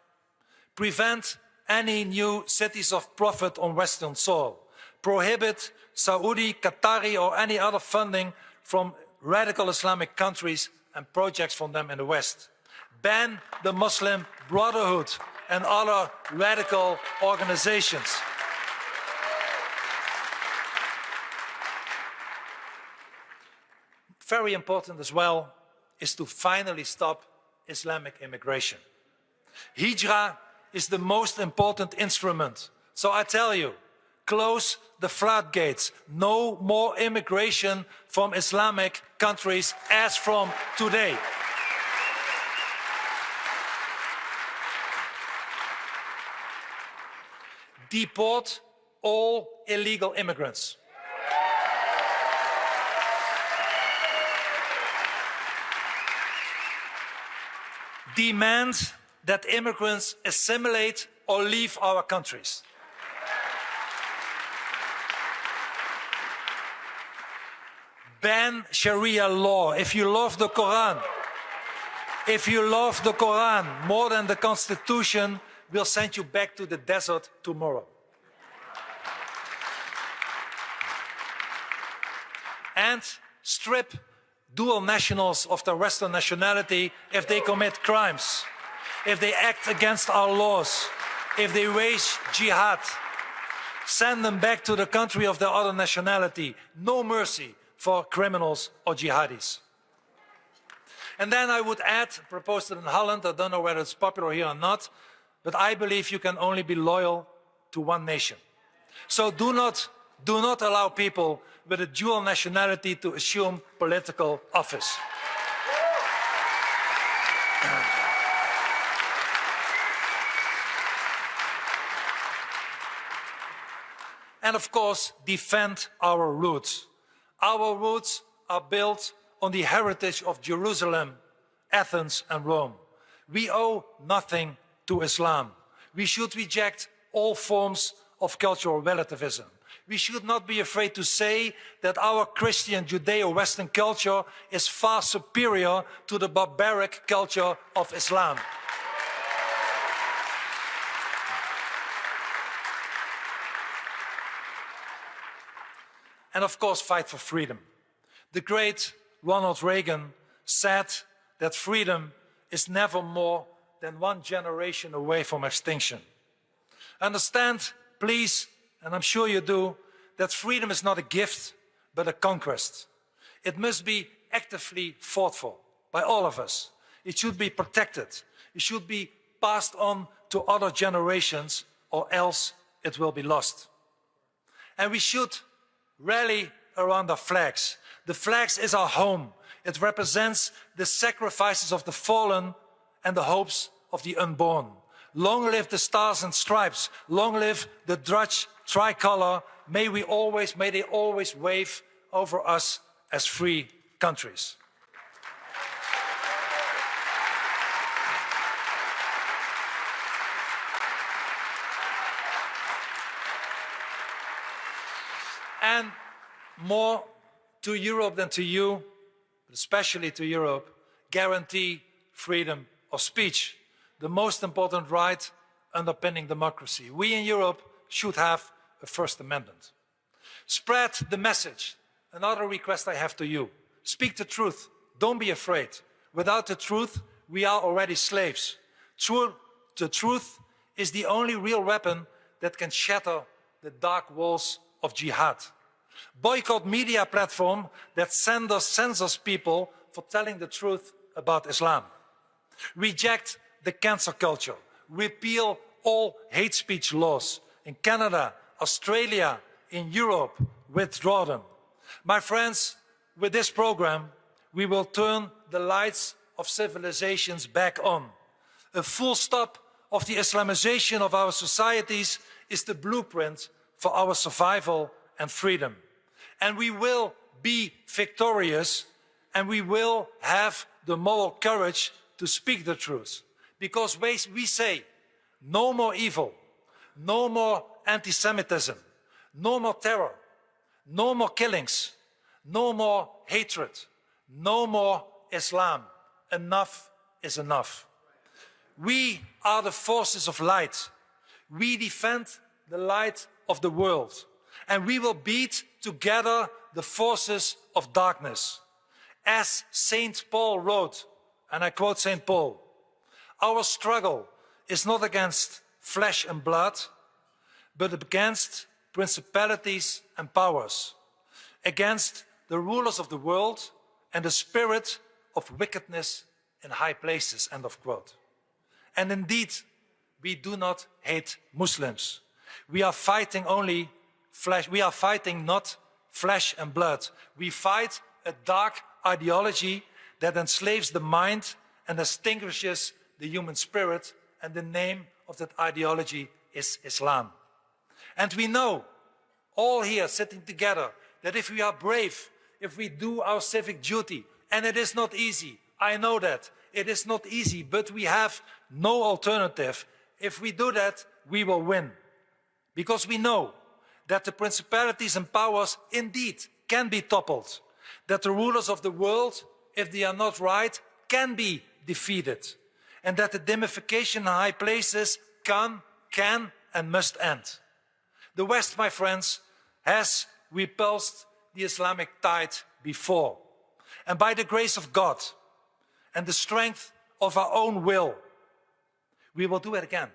Prevent any new cities of profit on Western soil. Prohibit Saudi, Qatari or any other funding from radical Islamic countries and projects from them in the West. Ban the Muslim Brotherhood and other radical organizations. Very important as well is to finally stop Islamic immigration. Hijrah is the most important instrument. So I tell you, close the floodgates. No more immigration from Islamic countries as from today. Deport all illegal immigrants. Demand that immigrants assimilate or leave our countries. Ban Sharia law. If you love the Quran, more than the Constitution, we'll send you back to the desert tomorrow. And strip dual nationals of their Western nationality if they commit crimes, if they act against our laws, if they wage jihad. Send them back to the country of their other nationality. No mercy for criminals or jihadis. And then I would add, proposed it in Holland, I don't know whether it's popular here or not, but I believe you can only be loyal to one nation. So do not allow people with a dual nationality to assume political office. And of course, defend our roots. Our roots are built on the heritage of Jerusalem, Athens and Rome. We owe nothing to Islam. We should reject all forms of cultural relativism. We should not be afraid to say that our Christian Judeo-Western culture is far superior to the barbaric culture of Islam. And of course, fight for freedom. The great Ronald Reagan said that freedom is never more than one generation away from extinction. Understand, please, and I'm sure you do, that freedom is not a gift, but a conquest. It must be actively fought for by all of us. It should be protected. It should be passed on to other generations, or else it will be lost. And we should rally around our flags. The flags is our home. It represents the sacrifices of the fallen and the hopes of the unborn. Long live the stars and stripes. Long live the Dutch tricolor. May they always wave over us as free countries. And more to Europe than to you, but especially to Europe, guarantee freedom of speech, the most important right underpinning democracy. We in Europe should have a First Amendment. Spread the message. Another request I have to you. Speak the truth. Don't be afraid. Without the truth, we are already slaves. The truth is the only real weapon that can shatter the dark walls of jihad. Boycott media platform that censors people for telling the truth about Islam. Reject the cancel culture. Repeal all hate speech laws. In Canada, Australia, in Europe, withdraw them. My friends, with this program, we will turn the lights of civilizations back on. A full stop of the Islamization of our societies is the blueprint for our survival and freedom. And we will be victorious, and we will have the moral courage to speak the truth. Because we say, no more evil, no more anti-Semitism, no more terror, no more killings, no more hatred, no more Islam. Enough is enough. We are the forces of light. We defend the light of the world. And we will beat together the forces of darkness. As St. Paul wrote, and I quote St. Paul, our struggle is not against flesh and blood, but against principalities and powers, against the rulers of the world and the spirit of wickedness in high places, end of quote. And indeed, we do not hate Muslims. We are fighting not flesh and blood. We fight a dark ideology that enslaves the mind and extinguishes the human spirit, and the name of that ideology is Islam. And we know, all here sitting together, that if we are brave, if we do our civic duty, and it is not easy, I know that, it is not easy, but we have no alternative. If we do that, we will win. Because we know that the principalities and powers indeed can be toppled, that the rulers of the world, if they are not right, can be defeated, and that the demification in high places can and must end. The West, my friends, has repulsed the Islamic tide before. And by the grace of God and the strength of our own will, we will do it again.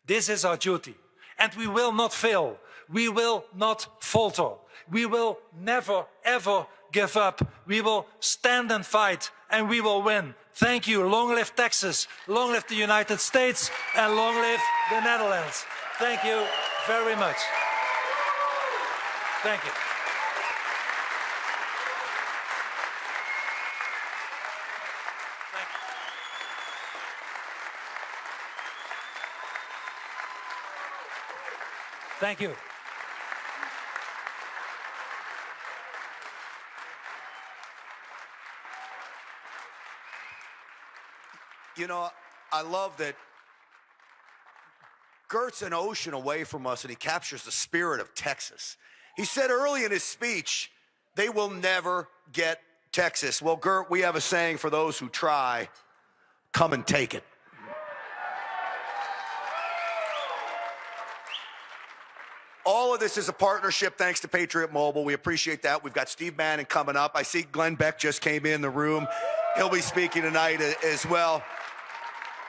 This is our duty. And we will not fail. We will not falter. We will never, ever give up. We will stand and fight, and we will win. Thank you. Long live Texas. Long live the United States. And long live the Netherlands. Thank you very much. Thank you. Thank you. You know, I love that Geert's an ocean away from us, and he captures the spirit of Texas. He said early in his speech, they will never get Texas. Well, Geert, we have a saying for those who try, come and take it. All of this is a partnership thanks to Patriot Mobile. We appreciate that. We've got Steve Bannon coming up. I see Glenn Beck just came in the room. He'll be speaking tonight as well.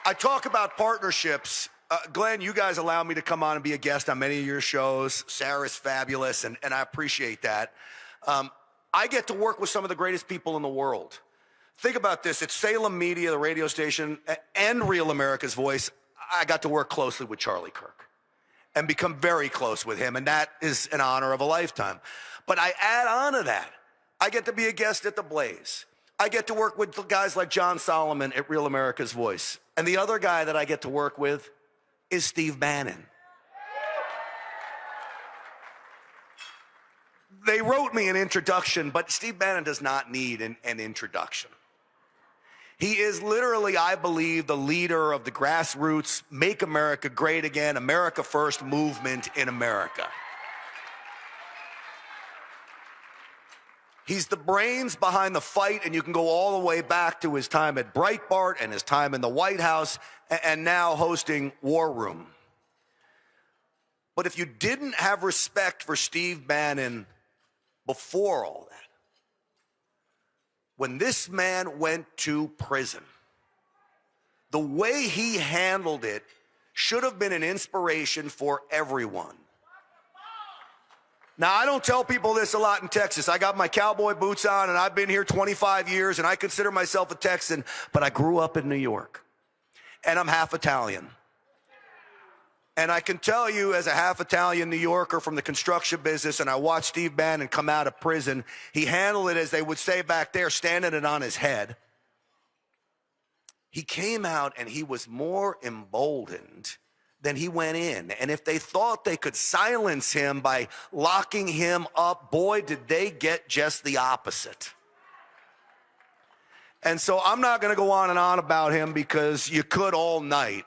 I talk about partnerships. Glenn, you guys allow me to come on and be a guest on many of your shows. Sarah's fabulous, and I appreciate that. I get to work with some of the greatest people in the world. Think about this. At Salem Media, the radio station, and Real America's Voice, I got to work closely with Charlie Kirk and become very close with him, and that is an honor of a lifetime. But I add on to that, I get to be a guest at The Blaze. I get to work with guys like John Solomon at Real America's Voice. And the other guy that I get to work with is Steve Bannon. They wrote me an introduction, but Steve Bannon does not need an introduction. He is literally, I believe, the leader of the grassroots, Make America Great Again, America First movement in America. He's the brains behind the fight, and you can go all the way back to his time at Breitbart and his time in the White House and now hosting War Room. But if you didn't have respect for Steve Bannon before all that, when this man went to prison, the way he handled it should have been an inspiration for everyone. Now, I don't tell people this a lot in Texas. I got my cowboy boots on, and I've been here 25 years, and I consider myself a Texan, but I grew up in New York, and I'm half Italian. And I can tell you, as a half Italian New Yorker from the construction business, and I watched Steve Bannon come out of prison, he handled it, as they would say back there, standing it on his head. He came out, and he was more emboldened than he went in. And if they thought they could silence him by locking him up, boy, did they get just the opposite. And so I'm not going to go on and on about him, because you could all night.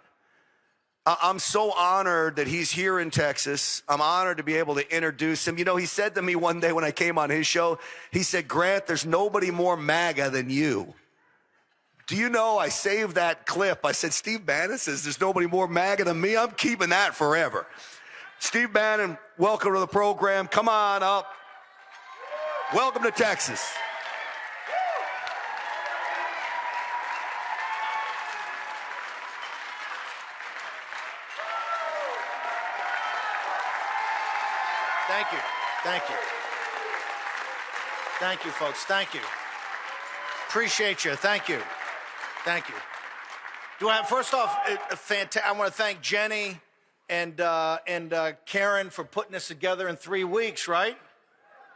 I'm so honored that he's here in Texas. I'm honored to be able to introduce him. You know, he said to me one day when I came on his show, he said, "Grant, there's nobody more MAGA than you." Do you know, I saved that clip. I said, Steve Bannon says there's nobody more MAGA than me. I'm keeping that forever. Steve Bannon, welcome to the program. Come on up. Welcome to Texas. Thank you. Thank you. Thank you, folks. Thank you. Appreciate you. Thank you. Thank you. First off, I want to thank Jenny and Karen for putting this together in 3 weeks, right?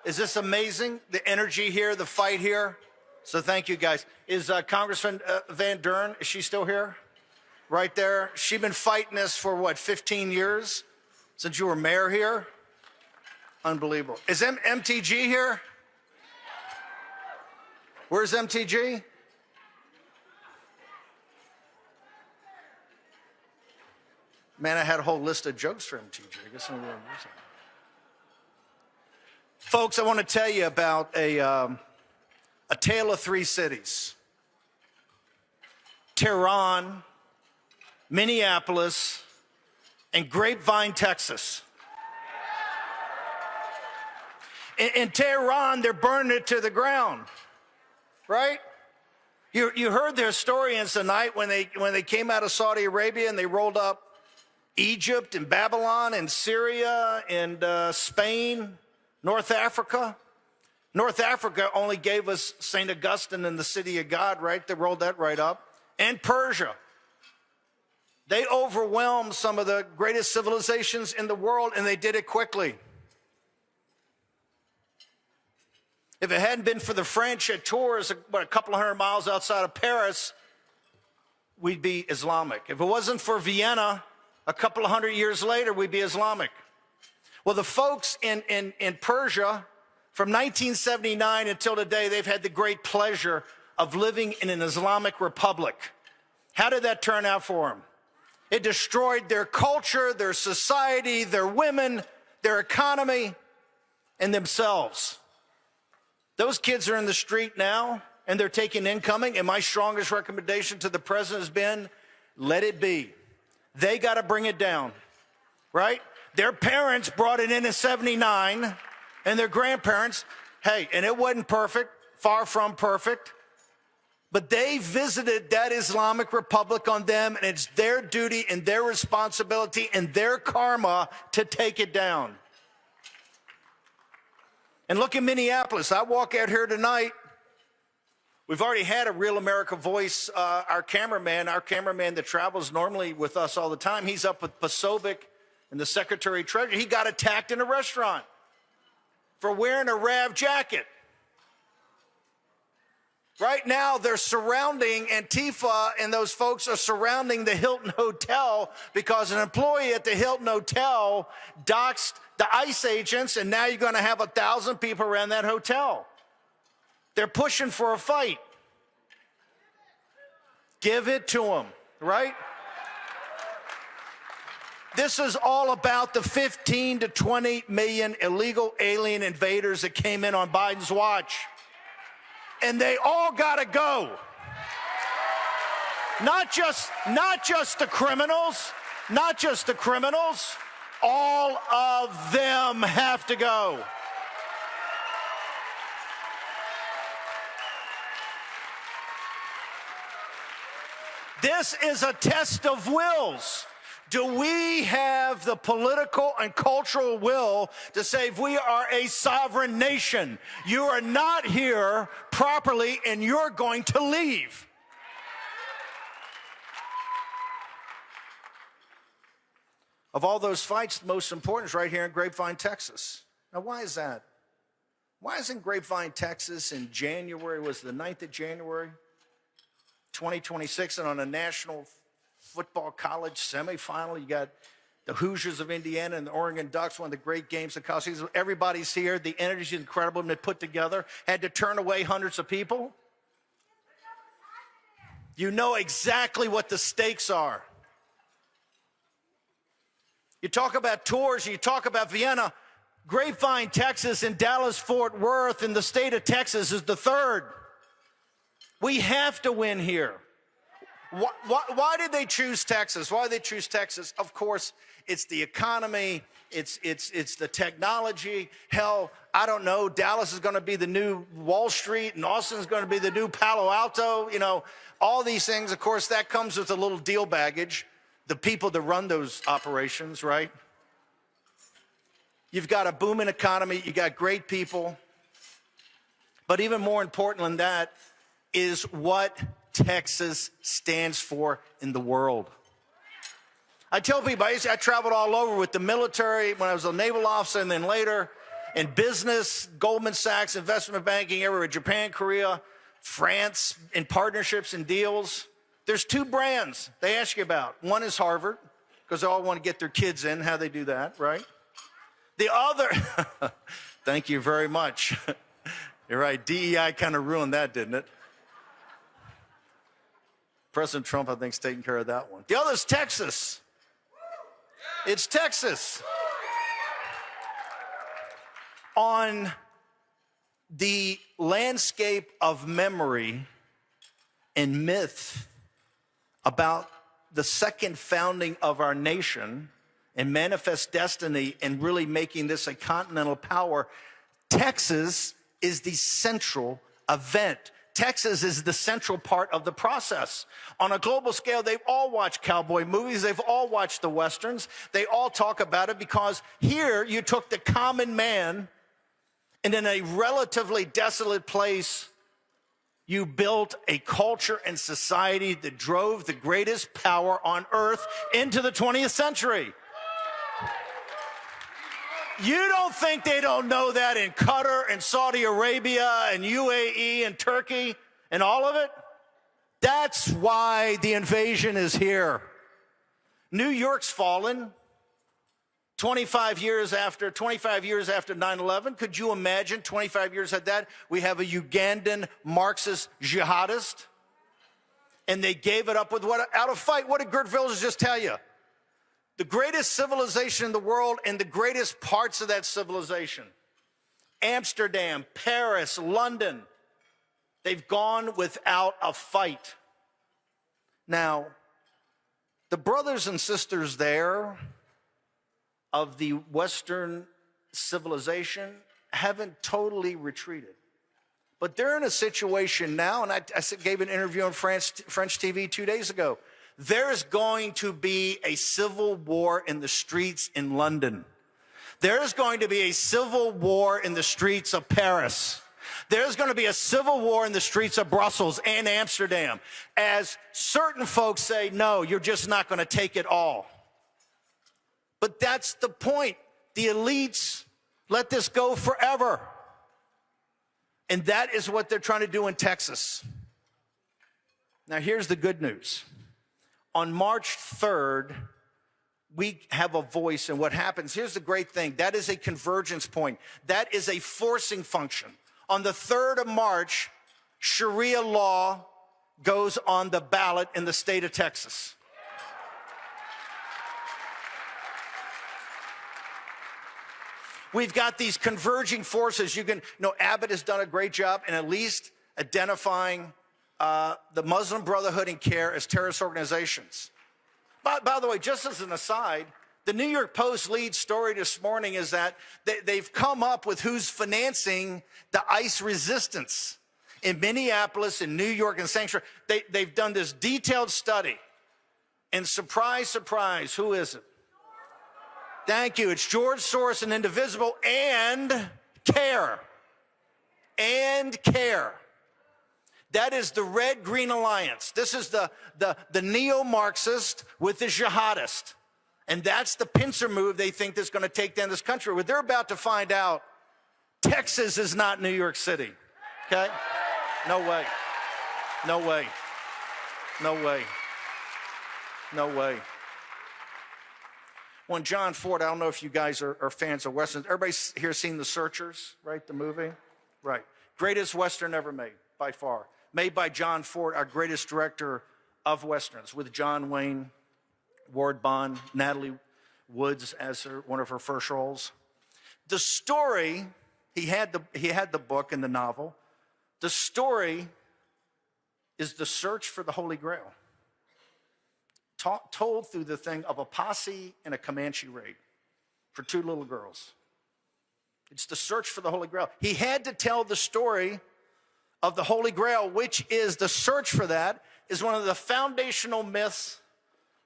Is this amazing? The energy here, the fight here. So thank you, guys. Is Congressman Van Duren, is she still here? Right there. She's been fighting this for, what, 15 years? Since you were mayor here? Unbelievable. Is MTG here? Where's MTG? Man, I had a whole list of jokes for him, TJ. I guess I'm going to use it. Folks, I want to tell you about a tale of three cities. Tehran, Minneapolis, and Grapevine, Texas. In Tehran, they're burning it to the ground, right? You heard their stories tonight when they came out of Saudi Arabia and they rolled up Egypt and Babylon and Syria and Spain, North Africa. North Africa only gave us St. Augustine and the City of God, right? They rolled that right up. And Persia. They overwhelmed some of the greatest civilizations in the world, and they did it quickly. If it hadn't been for the French at Tours, a couple of 100 miles outside of Paris, we'd be Islamic. If it wasn't for Vienna, a couple of 100 years later, we'd be Islamic. Well, the folks in Persia, from 1979 until today, they've had the great pleasure of living in an Islamic republic. How did that turn out for them? It destroyed their culture, their society, their women, their economy, and themselves. Those kids are in the street now, and they're taking incoming, and my strongest recommendation to the president has been, let it be. They got to bring it down, right? Their parents brought it in 79, and their grandparents, hey, and it wasn't perfect, far from perfect, but they visited that Islamic Republic on them, and it's their duty and their responsibility and their karma to take it down. And look at Minneapolis. I walk out here tonight. We've already had a Real America Voice, our cameraman that travels normally with us all the time. He's up with Pasovic and the Secretary of Treasury. He got attacked in a restaurant for wearing a RAV jacket. Right now, they're surrounding Antifa, and those folks are surrounding the Hilton Hotel because an employee at the Hilton Hotel doxed the ICE agents, and now you're going to have 1,000 people around that hotel. They're pushing for a fight. Give it to them, right? This is all about the 15 to 20 million illegal alien invaders that came in on Biden's watch. And they all got to go. Not just the criminals, all of them have to go. This is a test of wills. Do we have the political and cultural will to say we are a sovereign nation? You are not here properly and you're going to leave. Of all those fights, the most important is right here in Grapevine, Texas. Now, why is that? Why isn't Grapevine, Texas in January, was the 9th of January, 2026, and on a national football college semifinal, you got the Hoosiers of Indiana and the Oregon Ducks, one of the great games of college season. Everybody's here. The energy is incredible and they put together. Had to turn away hundreds of people. You know exactly what the stakes are. You talk about tours, you talk about Vienna. Grapevine, Texas, and Dallas-Fort Worth in the state of Texas is the third. We have to win here. Why did they choose Texas? Why did they choose Texas? Of course, it's the economy, it's the technology. Hell, I don't know, Dallas is going to be the new Wall Street, and Austin is going to be the new Palo Alto. You know, all these things, of course, that comes with a little deal baggage. The people that run those operations, right? You've got a booming economy, you got great people. But even more important than that is what Texas stands for in the world. I tell people, I traveled all over with the military when I was a naval officer, and then later in business, Goldman Sachs, investment banking, everywhere, Japan, Korea, France, in partnerships and deals. There's two brands they ask you about. One is Harvard, because they all want to get their kids in, how they do that, right? The other, thank you very much. You're right, DEI kind of ruined that, didn't it? President Trump, I think, is taking care of that one. The other is Texas. It's Texas. On the landscape of memory and myth about the second founding of our nation and manifest destiny and really making this a continental power, Texas is the central event. Texas is the central part of the process. On a global scale, they've all watched cowboy movies. They've all watched the Westerns. They all talk about it because here you took the common man and in a relatively desolate place, you built a culture and society that drove the greatest power on earth into the 20th century. You don't think they don't know that in Qatar and Saudi Arabia and UAE and Turkey and all of it? That's why the invasion is here. New York's fallen 25 years after 9/11. Could you imagine 25 years at that? We have a Ugandan Marxist jihadist, and they gave it up with what? Out of fight. What did Geert Wilders just tell you? The greatest civilization in the world and the greatest parts of that civilization, Amsterdam, Paris, London, they've gone without a fight. Now, the brothers and sisters there of the Western civilization haven't totally retreated. But they're in a situation now, and I gave an interview on French TV 2 days ago. There's going to be a civil war in the streets in London. There's going to be a civil war in the streets of Paris. There's going to be a civil war in the streets of Brussels and Amsterdam, as certain folks say, no, you're just not going to take it all. But that's the point. The elites let this go forever. And that is what they're trying to do in Texas. Now, here's the good news. On March 3rd, we have a voice in what happens. Here's the great thing. That is a convergence point. That is a forcing function. On the 3rd of March, Sharia law goes on the ballot in the state of Texas. We've got these converging forces. Abbott has done a great job in at least identifying the Muslim Brotherhood and CARE as terrorist organizations. By the way, just as an aside, the New York Post lead story this morning is that they've come up with who's financing the ICE resistance in Minneapolis, in New York, and Sanctuary. They've done this detailed study. And surprise, surprise, who is it? Thank you. It's George Soros and Indivisible and CARE. And CARE. That is the Red-Green Alliance. This is the neo-Marxist with the jihadist. And that's the pincer move they think that's going to take down this country. What they're about to find out, Texas is not New York City. Okay? No way. No way. No way. No way. When John Ford, I don't know if you guys are fans of Westerns. Everybody here seen The Searchers, right? The movie? Right. Greatest Western ever made, by far. Made by John Ford, our greatest director of Westerns, with John Wayne, Ward Bond, Natalie Woods as one of her first roles. The story, he had the book and the novel. The story is the search for the Holy Grail. Told through the thing of a posse and a Comanche raid for two little girls. It's the search for the Holy Grail. He had to tell the story of the Holy Grail, which is the search for that, is one of the foundational myths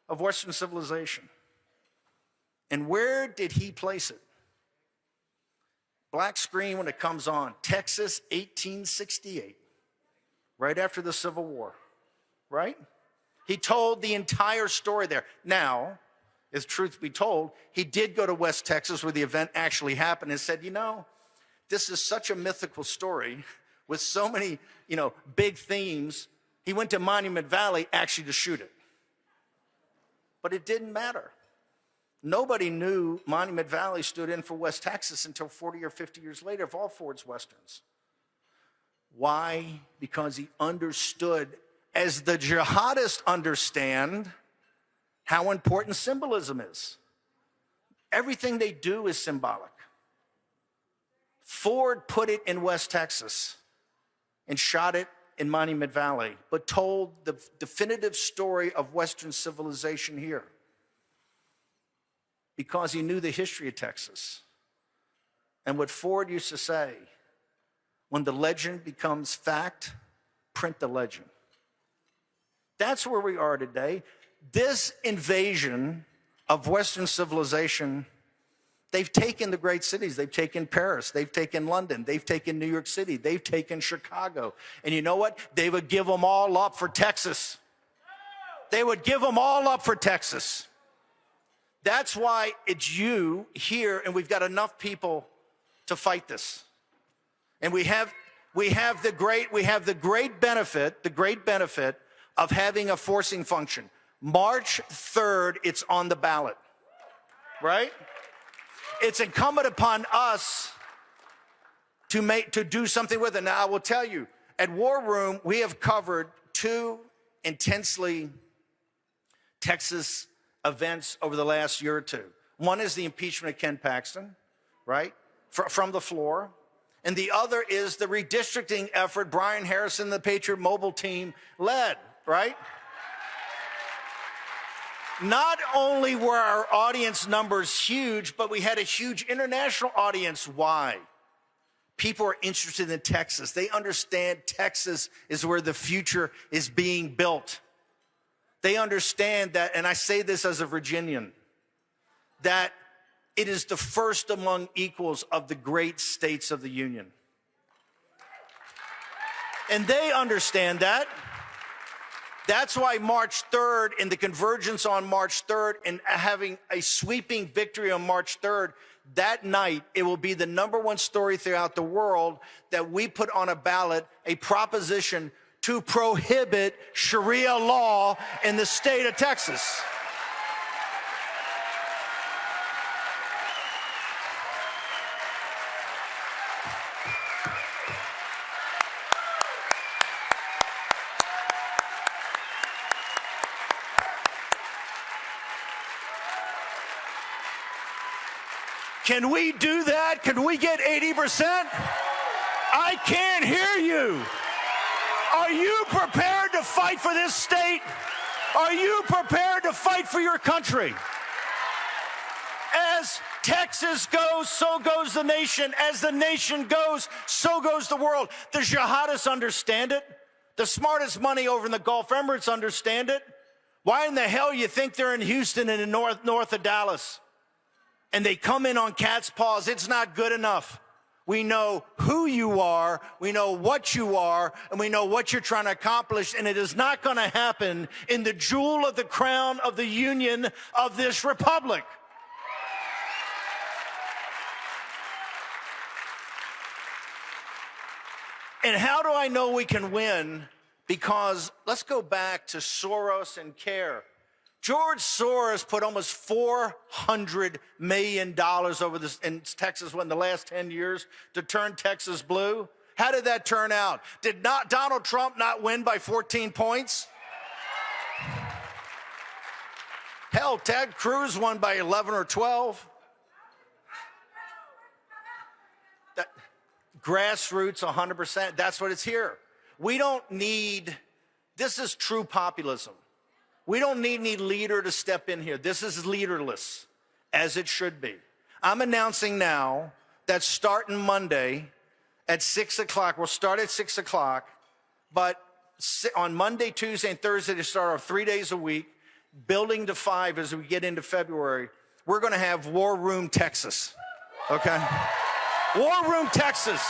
of Western civilization. And where did he place it? Black screen when it comes on. Texas, 1868. Right after the Civil War. Right? He told the entire story there. Now, if truth be told, he did go to West Texas where the event actually happened and said, this is such a mythical story with so many, big themes. He went to Monument Valley actually to shoot it. But it didn't matter. Nobody knew Monument Valley stood in for West Texas until 40 or 50 years later of all Ford's Westerns. Why? Because he understood, as the jihadists understand, how important symbolism is. Everything they do is symbolic. Ford put it in West Texas and shot it in Monument Valley, but told the definitive story of Western civilization here because he knew the history of Texas. And what Ford used to say, when the legend becomes fact, print the legend. That's where we are today. This invasion of Western civilization, they've taken the great cities. They've taken Paris. They've taken London. They've taken New York City. They've taken Chicago. And you know what? They would give them all up for Texas. They would give them all up for Texas. That's why it's you here, and we've got enough people to fight this. And we have the great benefit of having a forcing function. March 3rd, it's on the ballot, right? It's incumbent upon us to do something with it. Now, I will tell you, at War Room, we have covered 2 intensely Texas events over the last year or 2. One is the impeachment of Ken Paxton, right, from the floor. And the other is the redistricting effort Brian Harrison, the Patriot mobile team, led, right? Not only were our audience numbers huge, but we had a huge international audience. Why? People are interested in Texas. They understand Texas is where the future is being built. They understand that, and I say this as a Virginian, that it is the first among equals of the great states of the Union. And they understand that. That's why March 3rd and the convergence on March 3rd and having a sweeping victory on March 3rd, that night, it will be the #1 story throughout the world that we put on a ballot a proposition to prohibit Sharia law in the state of Texas. Can we do that? Can we get 80%? I can't hear you. Are you prepared to fight for this state? Are you prepared to fight for your country? As Texas goes, so goes the nation. As the nation goes, so goes the world. The jihadists understand it. The smartest money over in the Gulf Emirates understand it. Why in the hell you think they're in Houston and in north of Dallas? And they come in on cat's paws. It's not good enough. We know who you are, we know what you are, and we know what you're trying to accomplish, and it is not going to happen in the jewel of the crown of the union of this republic. And how do I know we can win? Because let's go back to Soros and CARE. George Soros put almost $400 million over this in Texas in the last 10 years to turn Texas blue. How did that turn out? Did not Donald Trump not win by 14 points? Hell, Ted Cruz won by 11 or 12. That, grassroots, 100%. That's what it's here. We don't need, this is true populism. We don't need any leader to step in here. This is leaderless, as it should be. I'm announcing now that starting Monday at 6 o'clock, we'll start at 6 o'clock, but on Monday, Tuesday, and Thursday to start our 3 days a week, building to 5 as we get into February, we're going to have War Room Texas, okay? War Room Texas.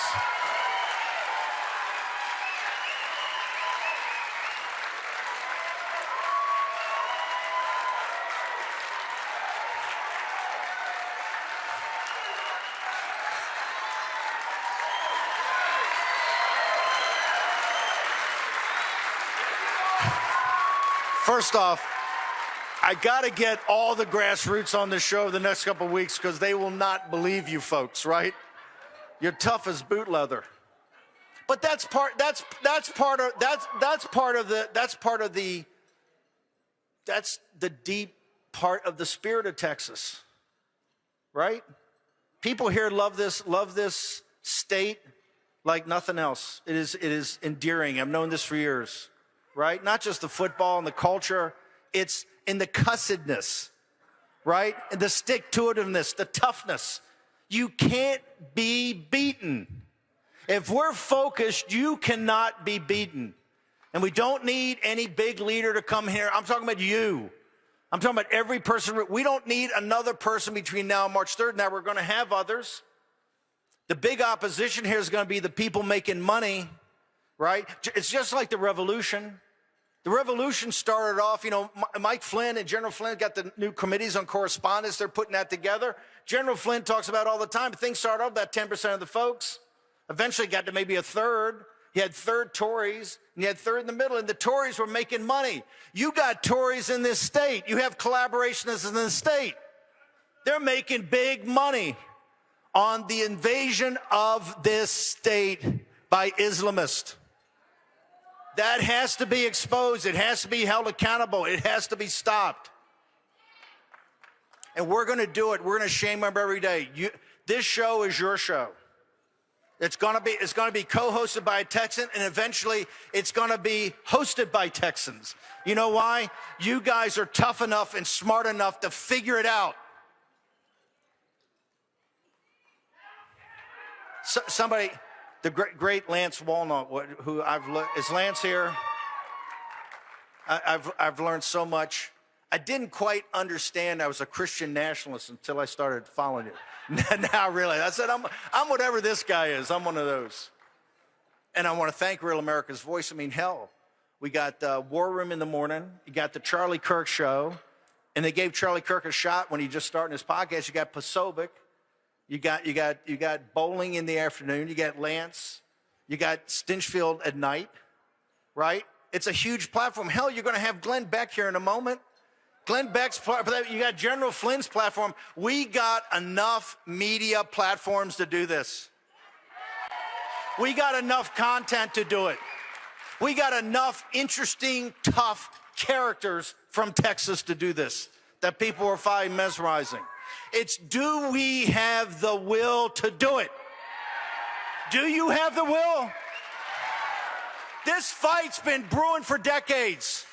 First off, I got to get all the grassroots on the show the next couple of weeks because they will not believe you folks, right? You're tough as boot leather. But that's part of the deep part of the spirit of Texas. right? People here love this state like nothing else. It is endearing. I've known this for years, right? Not just the football and the culture. It's in the cussedness, right? And the stick-to-itiveness, the toughness. You can't be beaten. If we're focused, you cannot be beaten. And we don't need any big leader to come here. I'm talking about you. I'm talking about every person. We don't need another person between now and March 3rd. Now, we're going to have others. The big opposition here is going to be the people making money, right? It's just like the revolution. The revolution started off, Mike Flynn and General Flynn got the new committees on correspondence. They're putting that together. General Flynn talks about all the time. Things started off about 10% of the folks. Eventually got to maybe a third. You had third Tories, and you had third in the middle, and the Tories were making money. You got Tories in this state. You have collaborationists in this state. They're making big money on the invasion of this state by Islamists. That has to be exposed. It has to be held accountable. It has to be stopped. And we're going to do it. We're going to shame them every day. This show is your show. It's going to be co-hosted by a Texan, and eventually it's going to be hosted by Texans. You know why? You guys are tough enough and smart enough to figure it out. Somebody, the great Lance Walnut, who is Lance here? I've learned so much. I didn't quite understand I was a Christian nationalist until I started following it. Now I realize. I said, I'm whatever this guy is. I'm one of those. And I want to thank Real America's Voice. I mean, hell, we got War Room in the morning. You got the Charlie Kirk show. And they gave Charlie Kirk a shot when he just started his podcast. You got Pasovic. You got bowling in the afternoon. You got Lance. You got Stinchfield at night, right? It's a huge platform. Hell, you're going to have Glenn Beck here in a moment. Glenn Beck's platform. You got General Flynn's platform. We got enough media platforms to do this. We got enough content to do it. We got enough interesting, tough characters from Texas to do this that people are finding mesmerizing. It's, do we have the will to do it? Do you have the will? This fight's been brewing for decades.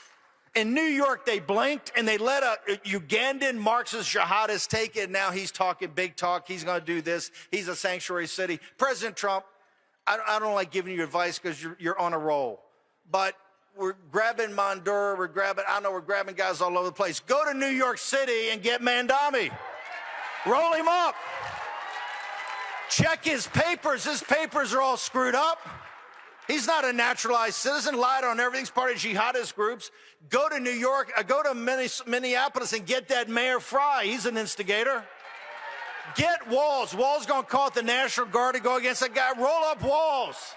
In New York, they blinked and they let a Ugandan Marxist jihadist take it. Now he's talking big talk. He's going to do this. He's a sanctuary city. President Trump, I don't like giving you advice because you're on a roll. But we're grabbing Mondura. We're grabbing guys all over the place. Go to New York City and get Mandami. Roll him up. Check his papers. His papers are all screwed up. He's not a naturalized citizen, lied on everything. He's part of jihadist groups. Go to New York, go to Minneapolis and get that Mayor Fry. He's an instigator. Get Walls. Walls going to call it the National Guard to go against that guy. Roll up Walls.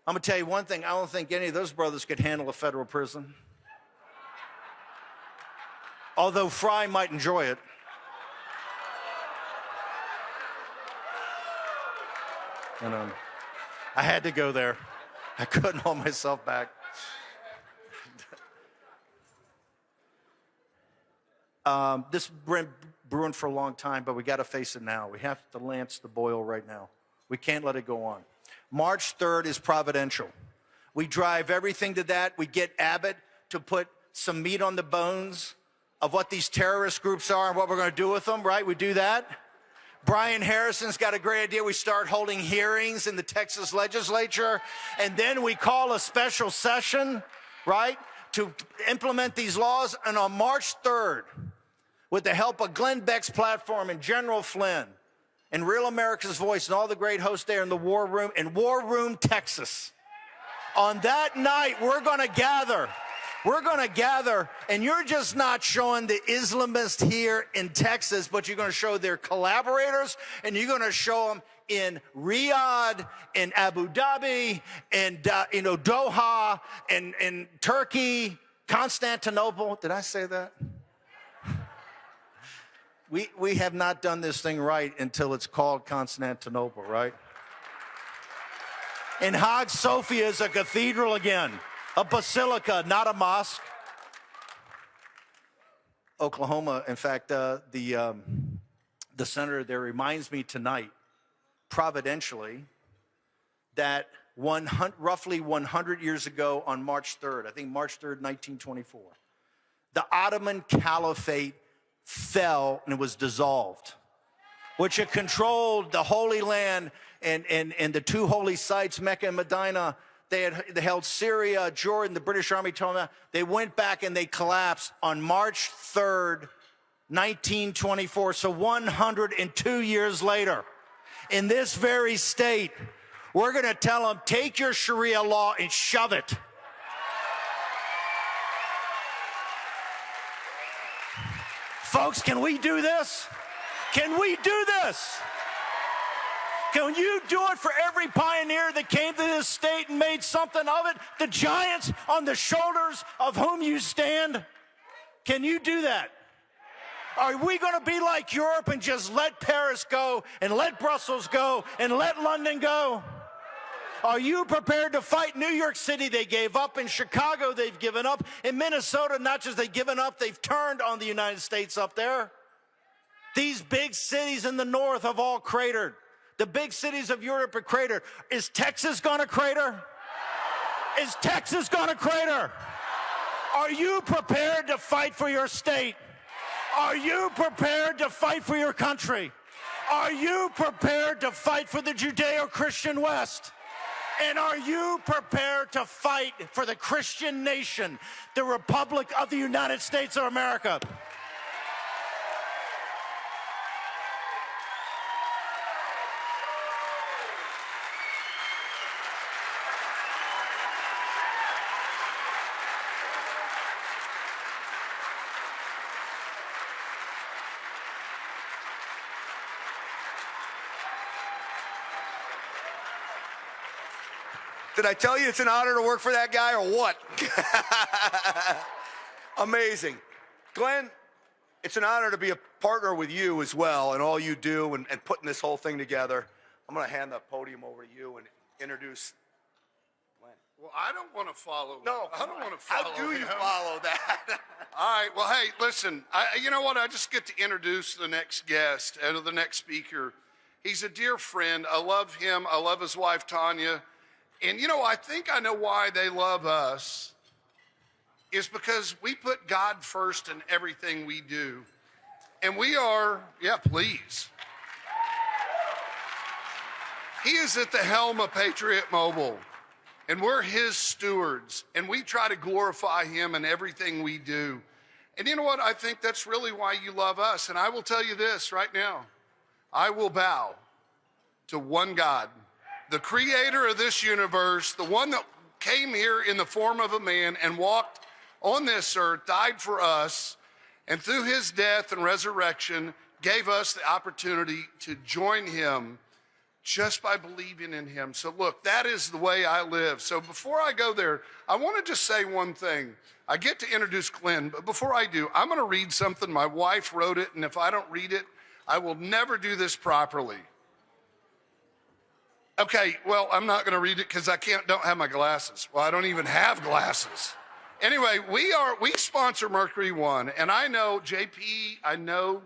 I'm going to tell you one thing. I don't think any of those brothers could handle a federal prison. Although Fry might enjoy it. And I had to go there. I couldn't hold myself back. This has been brewing for a long time, but we got to face it now. We have to lance the boil right now. We can't let it go on. March 3rd is providential. We drive everything to that. We get Abbott to put some meat on the bones of what these terrorist groups are and what we're going to do with them, right? We do that. Brian Harrison's got a great idea. We start holding hearings in the Texas legislature, and then we call a special session, right, to implement these laws. And on March 3rd, with the help of Glenn Beck's platform and General Flynn and Real America's Voice and all the great hosts there in the War Room, Texas, on that night, we're going to gather. We're going to gather, and you're just not showing the Islamists here in Texas, but you're going to show their collaborators, and you're going to show them in Riyadh, in Abu Dhabi, and Doha, and in Turkey, Constantinople. Did I say that? We have not done this thing right until it's called Constantinople, right? And Hagia Sophia is a cathedral again. A basilica, not a mosque. Oklahoma. In fact, the senator there reminds me tonight, providentially, that roughly 100 years ago on March 3rd, I think March 3rd, 1924, the Ottoman Caliphate fell and was dissolved, which had controlled the Holy Land and the two holy sites, Mecca and Medina. They held Syria, Jordan. The British Army told them they went back and they collapsed on March 3rd, 1924. So 102 years later, in this very state, we're going to tell them, take your Sharia law and shove it. Folks, can we do this? Can we do this? Can you do it for every pioneer that came to this state and made something of it? The giants on the shoulders of whom you stand? Can you do that? Are we going to be like Europe and just let Paris go and let Brussels go and let London go? Are you prepared to fight? New York City, they gave up. In Chicago, they've given up. In Minnesota, not just they've given up, they've turned on the United States up there. These big cities in the north have all cratered. The big cities of Europe are cratered. Is Texas going to crater? Is Texas going to crater? Are you prepared to fight for your state? Are you prepared to fight for your country? Are you prepared to fight for the Judeo-Christian West? And are you prepared to fight for the Christian nation, the Republic of the United States of America? Did I tell you it's an honor to work for that guy or what? Amazing. Glenn, it's an honor to be a partner with you as well and all you do and putting this whole thing together. I'm going to hand the podium over to you and introduce Glenn. Well, I don't want to follow. No, I don't want to follow. How do you him. follow that? All right. Well, hey, listen. You know what? I just get to introduce the next guest and the next speaker. He's a dear friend. I love him. I love his wife, Tanya. And, you know, I think I know why they love us is because we put God first in everything we do. And we are, yeah, please. He is at the helm of Patriot Mobile, and we're his stewards, and we try to glorify him in everything we do. And you know what? I think that's really why you love us. And I will tell you this right now. I will bow to one God, the creator of this universe, the one that came here in the form of a man and walked on this earth, died for us, and through his death and resurrection, gave us the opportunity to join him just by believing in him. So look, that is the way I live. So before I go there, I want to just say one thing. I get to introduce Glenn, but before I do, I'm going to read something. My wife wrote it, and if I don't read it, I will never do this properly. Okay, well, I'm not going to read it because don't have my glasses. Well, I don't even have glasses. Anyway, we sponsor Mercury One, and I know JP, I know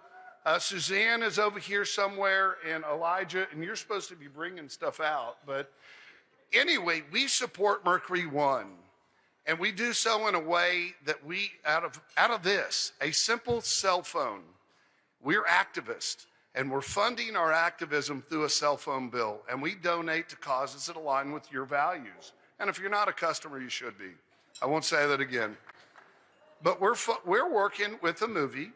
Suzanne is over here somewhere, and Elijah, and you're supposed to be bringing stuff out. But anyway, we support Mercury One, and we do so in a way that we, out of this, a simple cell phone, we're activists. And we're funding our activism through a cell phone bill. And we donate to causes that align with your values. And if you're not a customer, you should be. I won't say that again. But we're working with a movie.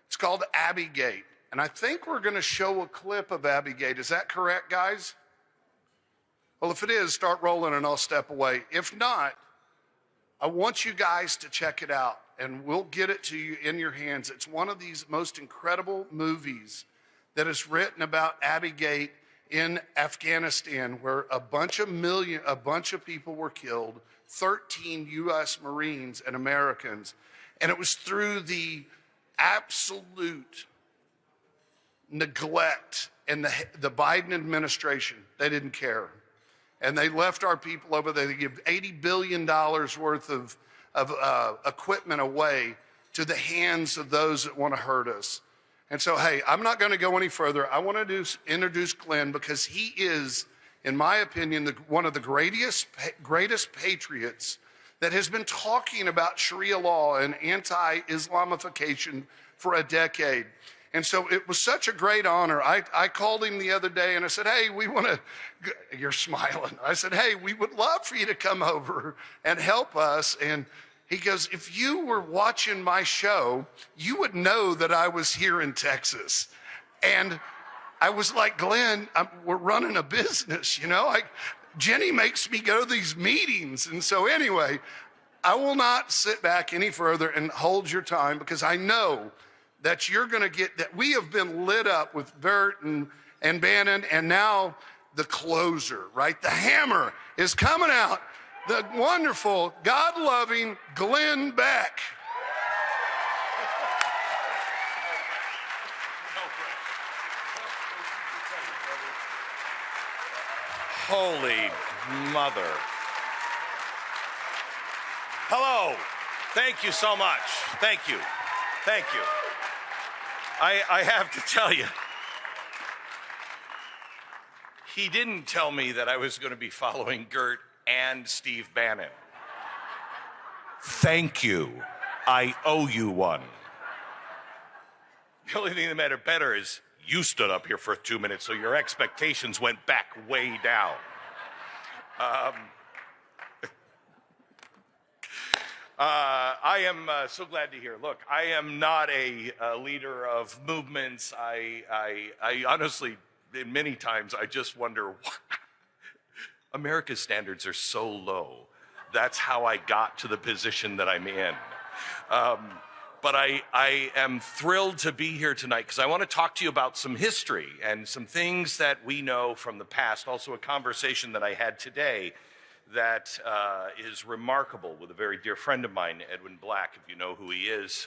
It's called Abbygate. And I think we're going to show a clip of Abbygate. Is that correct, guys? Well, if it is, start rolling and I'll step away. If not, I want you guys to check it out. And we'll get it to you in your hands. It's one of these most incredible movies that is written about Abbygate in Afghanistan, where a bunch of people were killed, 13 U.S. Marines and Americans. And it was through the absolute neglect and the Biden administration. They didn't care. And they left our people over there. They give $80 billion worth of equipment away to the hands of those that want to hurt us. And so, hey, I'm not going to go any further. I want to introduce Glenn because he is, in my opinion, one of the greatest patriots that has been talking about Sharia law and anti-Islamification for a decade. And so it was such a great honor. I called him the other day and I said, hey, we want to, you're smiling. I said, hey, we would love for you to come over and help us. And he goes, if you were watching my show, you would know that I was here in Texas. And I was like, Glenn, we're running a business, you know? Jenny makes me go to these meetings. And so anyway, I will not sit back any further and hold your time because I know that you're going to get that. We have been lit up with Geert and Bannon, and now the closer, right? The hammer is coming out. The wonderful, God-loving Glenn Beck. Holy mother. Hello. Thank you so much. Thank you. Thank you. I have to tell you, he didn't tell me that I was going to be following Geert and Steve Bannon. Thank you. I owe you one. The only thing that mattered better is you stood up here for 2 minutes, so your expectations went back way down. I am so glad to hear. Look, I am not a leader of movements. I honestly, many times, I just wonder, why America's standards are so low. That's how I got to the position that I'm in. But I am thrilled to be here tonight because I want to talk to you about some history and some things that we know from the past. Also a conversation that I had today that is remarkable with a very dear friend of mine, Edwin Black, if you know who he is.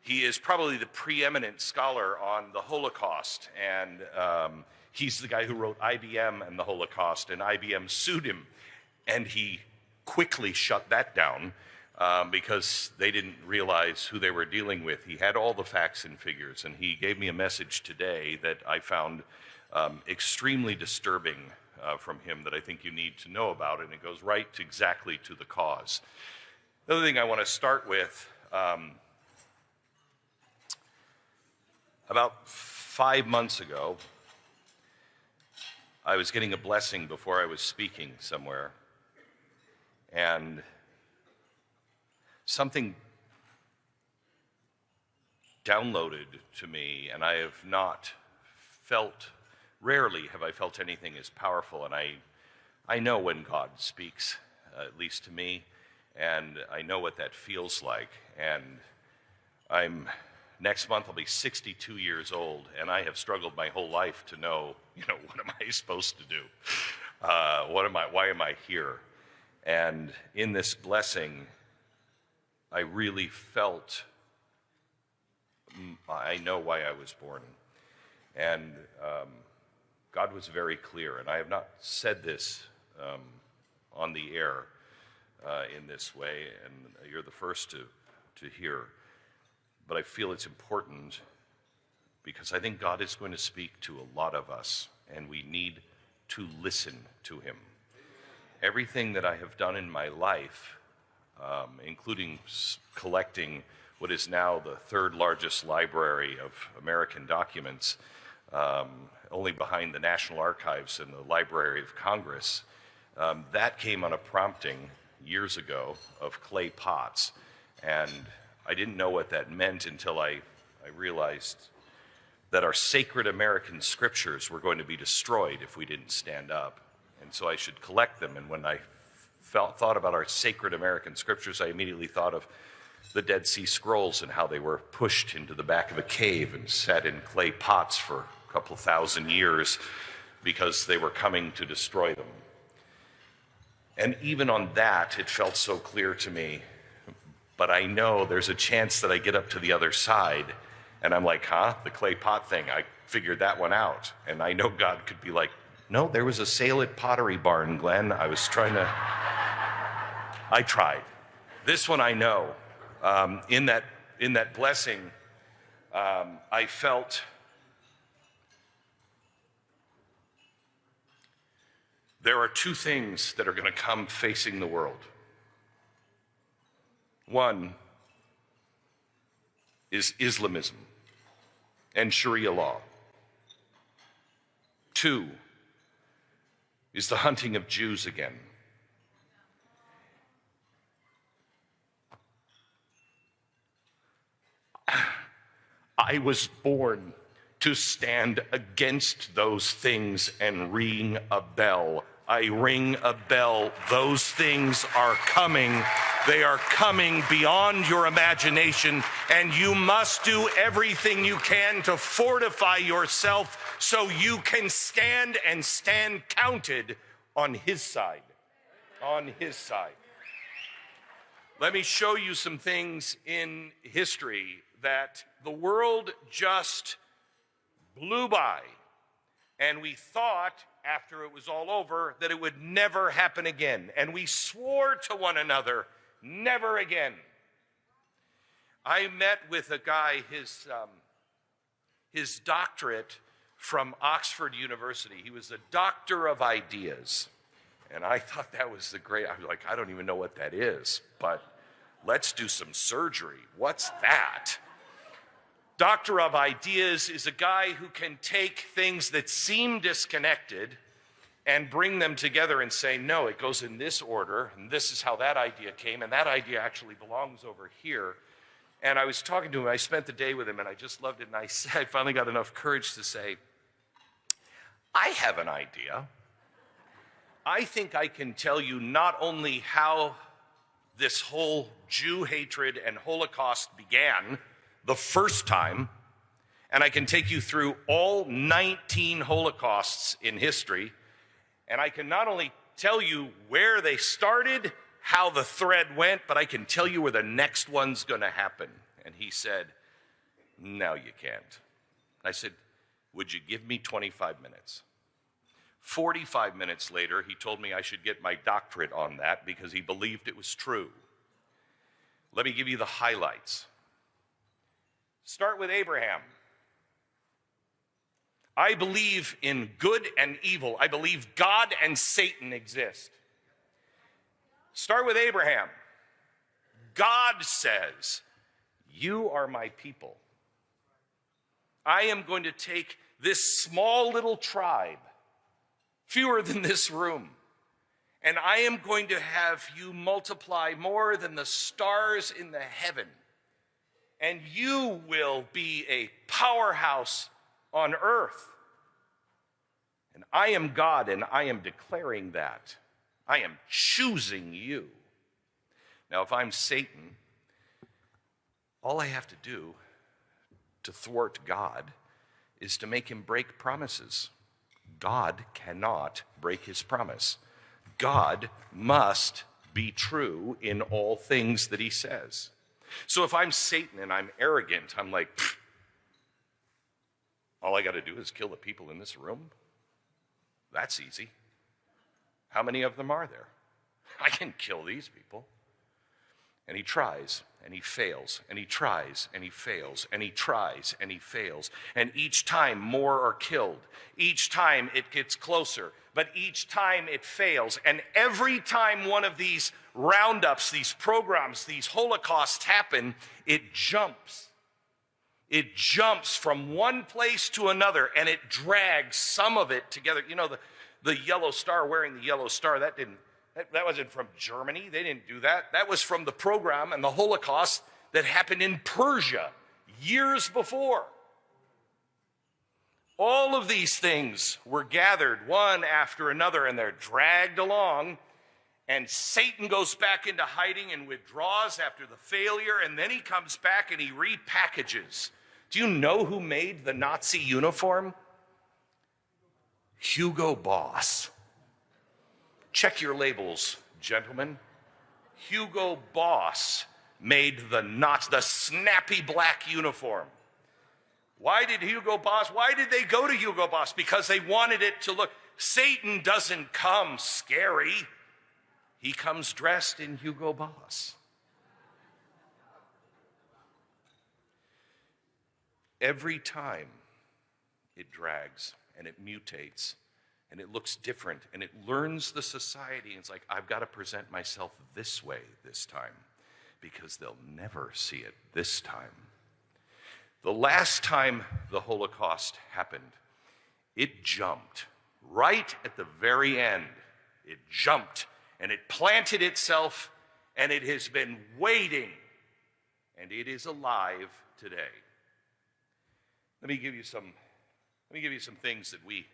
He is probably the preeminent scholar on the Holocaust, and he's the guy who wrote IBM and the Holocaust, and IBM sued him, and he quickly shut that down because they didn't realize who they were dealing with. He had all the facts and figures, and he gave me a message today that I found extremely disturbing from him that I think you need to know about, and it goes right to exactly to the cause. The other thing I want to start with, about 5 months ago, I was getting a blessing before I was speaking somewhere, and something downloaded to me, and I have not felt, rarely have I felt anything as powerful, and I know when God speaks, at least to me, and I know what that feels like, and next month I'll be 62 years old, and I have struggled my whole life to know, what am I supposed to do? Why am I here? And in this blessing, I really felt, I know why I was born. And God was very clear, and I have not said this on the air in this way, and you're the first to hear, but I feel it's important because I think God is going to speak to a lot of us, and we need to listen to him. Everything that I have done in my life, including collecting what is now the third largest library of American documents, only behind the National Archives and the Library of Congress, that came on a prompting years ago of clay pots. And I didn't know what that meant until I realized that our sacred American scriptures were going to be destroyed if we didn't stand up. And so I should collect them. And when I thought about our sacred American scriptures, I immediately thought of the Dead Sea Scrolls and how they were pushed into the back of a cave and set in clay pots for a couple thousand years because they were coming to destroy them. And even on that, it felt so clear to me. But I know there's a chance that I get up to the other side and I'm like, the clay pot thing, I figured that one out. And I know God could be like, no, there was a sale at Pottery Barn, Glenn. I tried. This one I know, in that blessing, I felt there are two things that are going to come facing the world. One is Islamism and Sharia law. Two is the hunting of Jews again. I was born to stand against those things and ring a bell. I ring a bell. Those things are coming. They are coming beyond your imagination, and you must do everything you can to fortify yourself so you can stand and stand counted on his side. On his side. Let me show you some things in history that the world just blew by, and we thought after it was all over that it would never happen again, and we swore to one another, never again. I met with a guy, his doctorate from Oxford University. He was a doctor of ideas, and I thought that was the great. I was like, I don't even know what that is, but let's do some surgery. What's that? Doctor of ideas is a guy who can take things that seem disconnected and bring them together and say, no, it goes in this order, and this is how that idea came, and that idea actually belongs over here. And I was talking to him, I spent the day with him, and I just loved it, and I finally got enough courage to say, I have an idea. I think I can tell you not only how this whole Jew hatred and Holocaust began the first time, and I can take you through all 19 Holocausts in history, and I can not only tell you where they started, how the thread went, but I can tell you where the next one's gonna happen. And he said, no, you can't. I said, would you give me 25 minutes? 45 minutes later, he told me I should get my doctorate on that because he believed it was true. Let me give you the highlights. Start with Abraham. I believe in good and evil. I believe God and Satan exist. Start with Abraham. God says, you are my people. I am going to take this small little tribe, fewer than this room, and I am going to have you multiply more than the stars in the heaven. And you will be a powerhouse on earth. And I am God, and I am declaring that. I am choosing you. Now, if I'm Satan, all I have to do to thwart God is to make him break promises. God cannot break his promise. God must be true in all things that he says. So if I'm Satan and I'm arrogant, I'm like, all I got to do is kill the people in this room? That's easy. How many of them are there? I can kill these people. And he tries, and he fails, and he tries, and he fails, and he tries, and he fails. And each time more are killed. Each time it gets closer, but each time it fails. And every time one of these roundups, these programs, these holocausts happen, it jumps. It jumps from one place to another, and it drags some of it together. You know, the yellow star, wearing the yellow star, that wasn't from Germany. They didn't do that. That was from the program and the Holocaust that happened in Persia years before. All of these things were gathered one after another, and they're dragged along, and Satan goes back into hiding and withdraws after the failure, and then he comes back and he repackages. Do you know who made the Nazi uniform? Hugo Boss. Check your labels, gentlemen. Hugo Boss made the snappy black uniform. Why did they go to Hugo Boss? Because they wanted it to look. Satan doesn't come scary. He comes dressed in Hugo Boss. every time it drags and it mutates and it looks different and it learns the society. And it's like, I've got to present myself this way this time because they'll never see it this time. The last time the Holocaust happened, it jumped right at the very end. It jumped and it planted itself and it has been waiting and it is alive today. Let me give you some things that we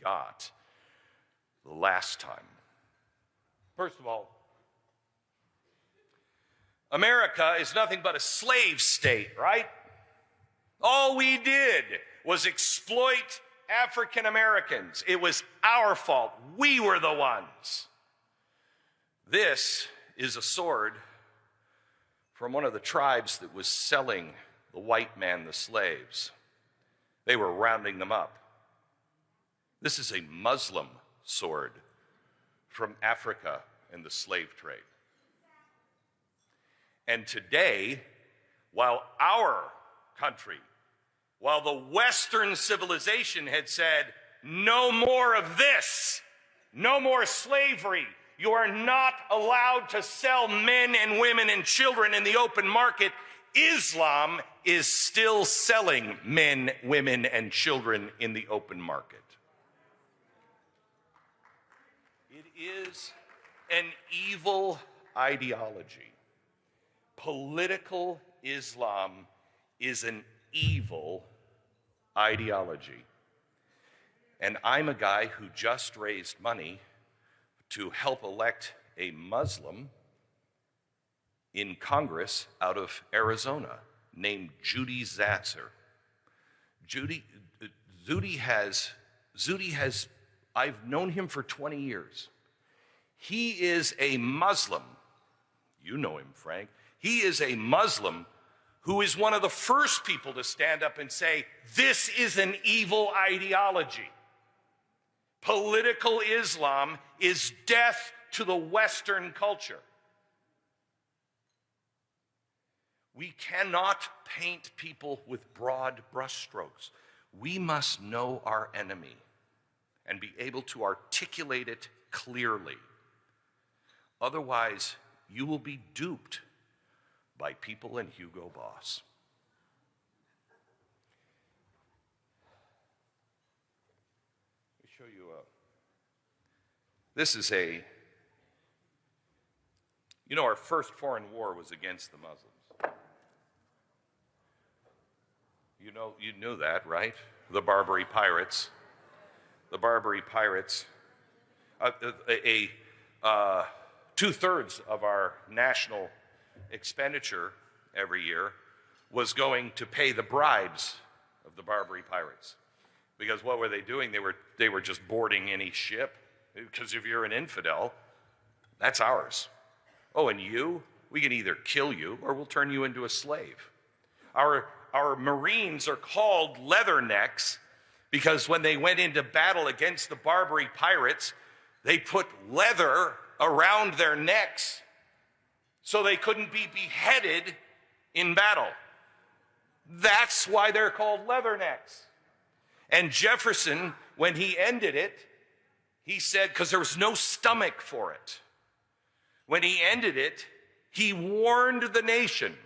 got the last time. First of all, America is nothing but a slave state, right? All we did was exploit African Americans. It was our fault. We were the ones. This is a sword from one of the tribes that was selling the white man the slaves. They were rounding them up. This is a Muslim sword from Africa and the slave trade. And today, while our country, while the Western civilization had said, no more of this, no more slavery, you are not allowed to sell men and women and children in the open market, Islam is still selling men, women, and children in the open market. It is an evil ideology. Political Islam is an evil ideology. And I'm a guy who just raised money to help elect a Muslim in Congress out of Arizona named Judy Zatzer. Judy has, I've known him for 20 years. He is a Muslim. You know him, Frank. He is a Muslim who is one of the first people to stand up and say, this is an evil ideology. Political Islam is death to the Western culture. We cannot paint people with broad brushstrokes. We must know our enemy and be able to articulate it clearly. Otherwise, you will be duped by people in Hugo Boss. Let me show you this is our first foreign war was against the Muslims. You knew that, right? The Barbary Pirates. The Barbary Pirates. 2/3 of our national expenditure every year was going to pay the bribes of the Barbary Pirates. Because what were they doing? They were just boarding any ship. Because if you're an infidel, that's ours. Oh, and we can either kill you or we'll turn you into a slave. Our Marines are called leathernecks because when they went into battle against the Barbary pirates, they put leather around their necks so they couldn't be beheaded in battle. That's why they're called leathernecks. And Jefferson, when he ended it, he said, because there was no stomach for it. When he ended it, he warned the nation,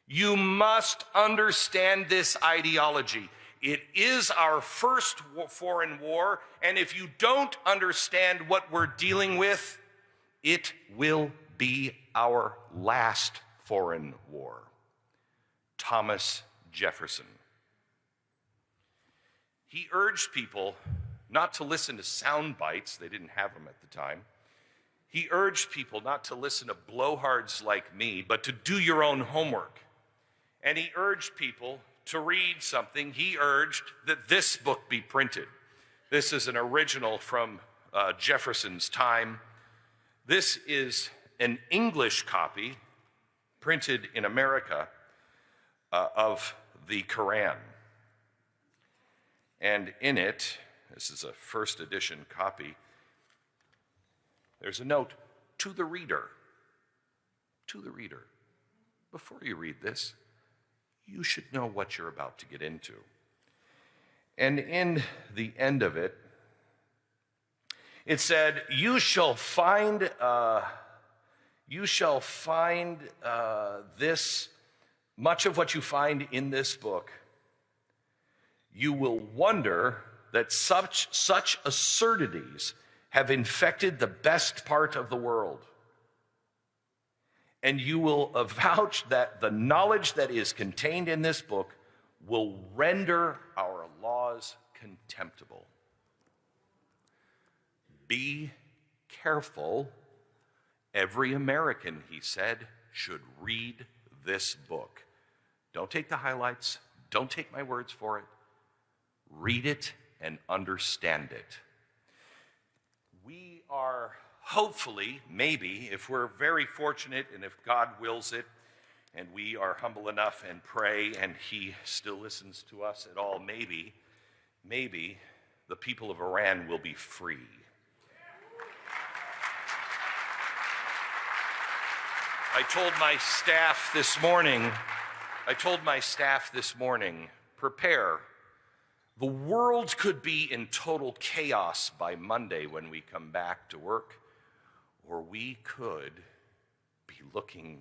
you must understand this ideology. It is our first foreign war, and if you don't understand what we're dealing with, it will be our last foreign war. Thomas Jefferson. He urged people not to listen to sound bites, they didn't have them at the time. He urged people not to listen to blowhards like me, but to do your own homework. And he urged people to read something. He urged that this book be printed. This is an original from Jefferson's time. This is an English copy printed in America of the Quran. And in it, this is a first edition copy, there's a note to the reader. To the reader. Before you read this, you should know what you're about to get into. And in the end of it, it said, you shall find this, much of what you find in this book. You will wonder that such absurdities have infected the best part of the world. And you will avouch that the knowledge that is contained in this book will render our laws contemptible. Be careful. Every American, he said, should read this book. Don't take the highlights. Don't take my words for it. Read it and understand it. We are hopefully, maybe, if we're very fortunate and if God wills it, and we are humble enough and pray and he still listens to us at all, maybe the people of Iran will be free. I told my staff this morning, prepare. The world could be in total chaos by Monday when we come back to work, or we could be looking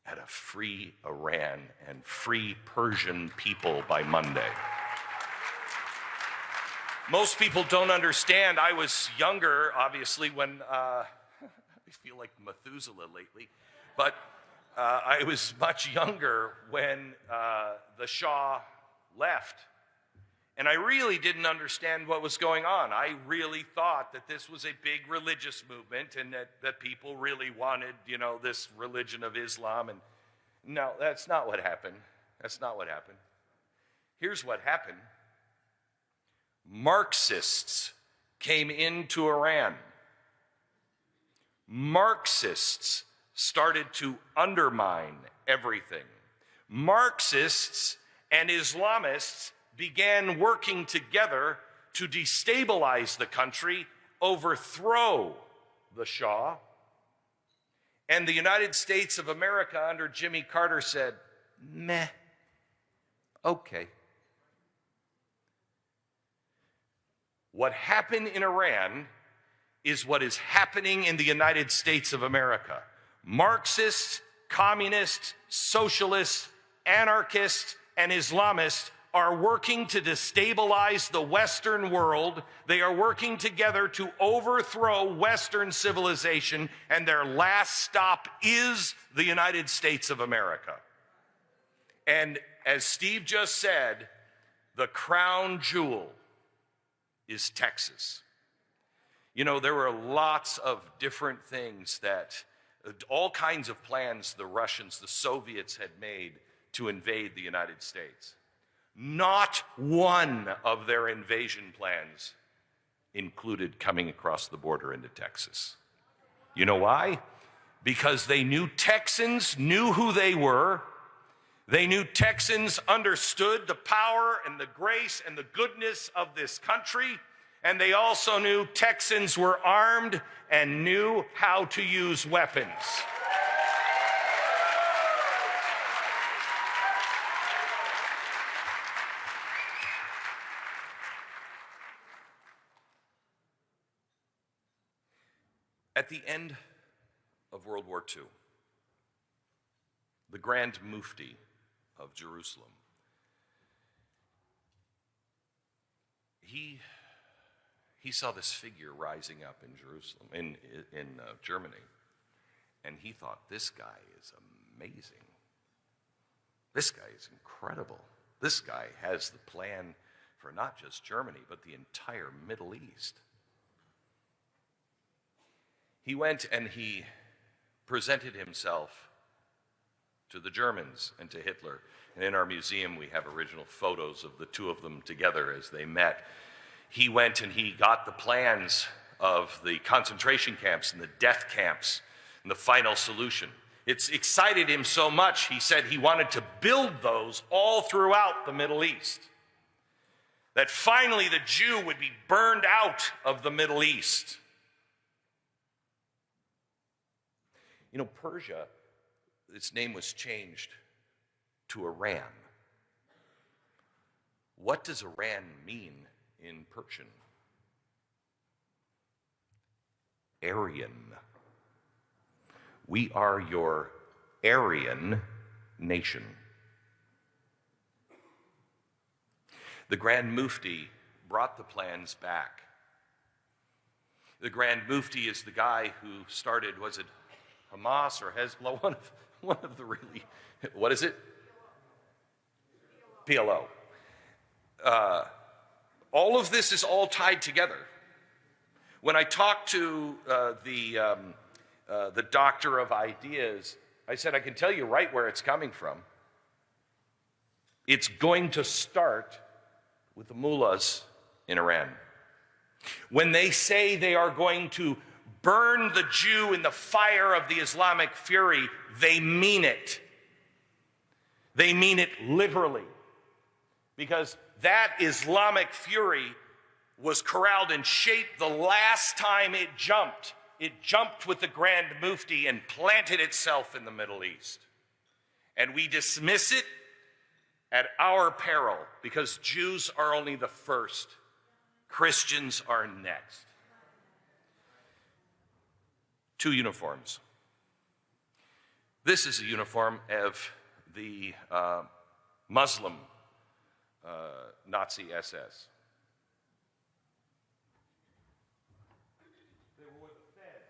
at a free Iran and free Persian people by Monday. Most people don't understand. I was younger, obviously, when I feel like Methuselah lately, but I was much younger when the Shah left. And I really didn't understand what was going on. I really thought that this was a big religious movement and that people really wanted, this religion of Islam. And no, that's not what happened. That's not what happened. Here's what happened. Marxists came into Iran. Marxists started to undermine everything. Marxists and Islamists began working together to destabilize the country, overthrow the Shah. And the United States of America under Jimmy Carter said, meh, okay. What happened in Iran is what is happening in the United States of America. Marxists, communists, socialists, anarchists, and Islamists are working to destabilize the Western world. They are working together to overthrow Western civilization, and their last stop is the United States of America. And as Steve just said, the crown jewel is Texas. There were lots of different things all kinds of plans the Russians, the Soviets had made to invade the United States. Not one of their invasion plans included coming across the border into Texas. You know why? Because they knew Texans knew who they were. They knew Texans understood the power and the grace and the goodness of this country. And they also knew Texans were armed and knew how to use weapons. At the end of World War II, the Grand Mufti of Jerusalem, he saw this figure rising up in Jerusalem, in Germany, and he thought, this guy is amazing. This guy is incredible. This guy has the plan for not just Germany, but the entire Middle East. He went and he presented himself to the Germans and to Hitler. And in our museum, we have original photos of the two of them together as they met. He went and he got the plans of the concentration camps and the death camps and the final solution. It's excited him so much, he said he wanted to build those all throughout the Middle East. That finally the Jew would be burned out of the Middle East. Persia, its name was changed to Iran. What does Iran mean in Persian? Aryan. We are your Aryan nation. The Grand Mufti brought the plans back. The Grand Mufti is the guy who started, was it Hamas or Hezbollah? One of the really, what is it? PLO. All of this is all tied together. When I talked to the doctor of ideas, I said, I can tell you right where it's coming from. It's going to start with the mullahs in Iran. When they say they are going to burn the Jew in the fire of the Islamic fury, they mean it. They mean it literally. Because that Islamic fury was corralled and shaped the last time it jumped. It jumped with the Grand Mufti and planted itself in the Middle East. And we dismiss it at our peril, because Jews are only the first. Christians are next. 2 uniforms. This is a uniform of the Muslim Nazi SS. They wore the fez.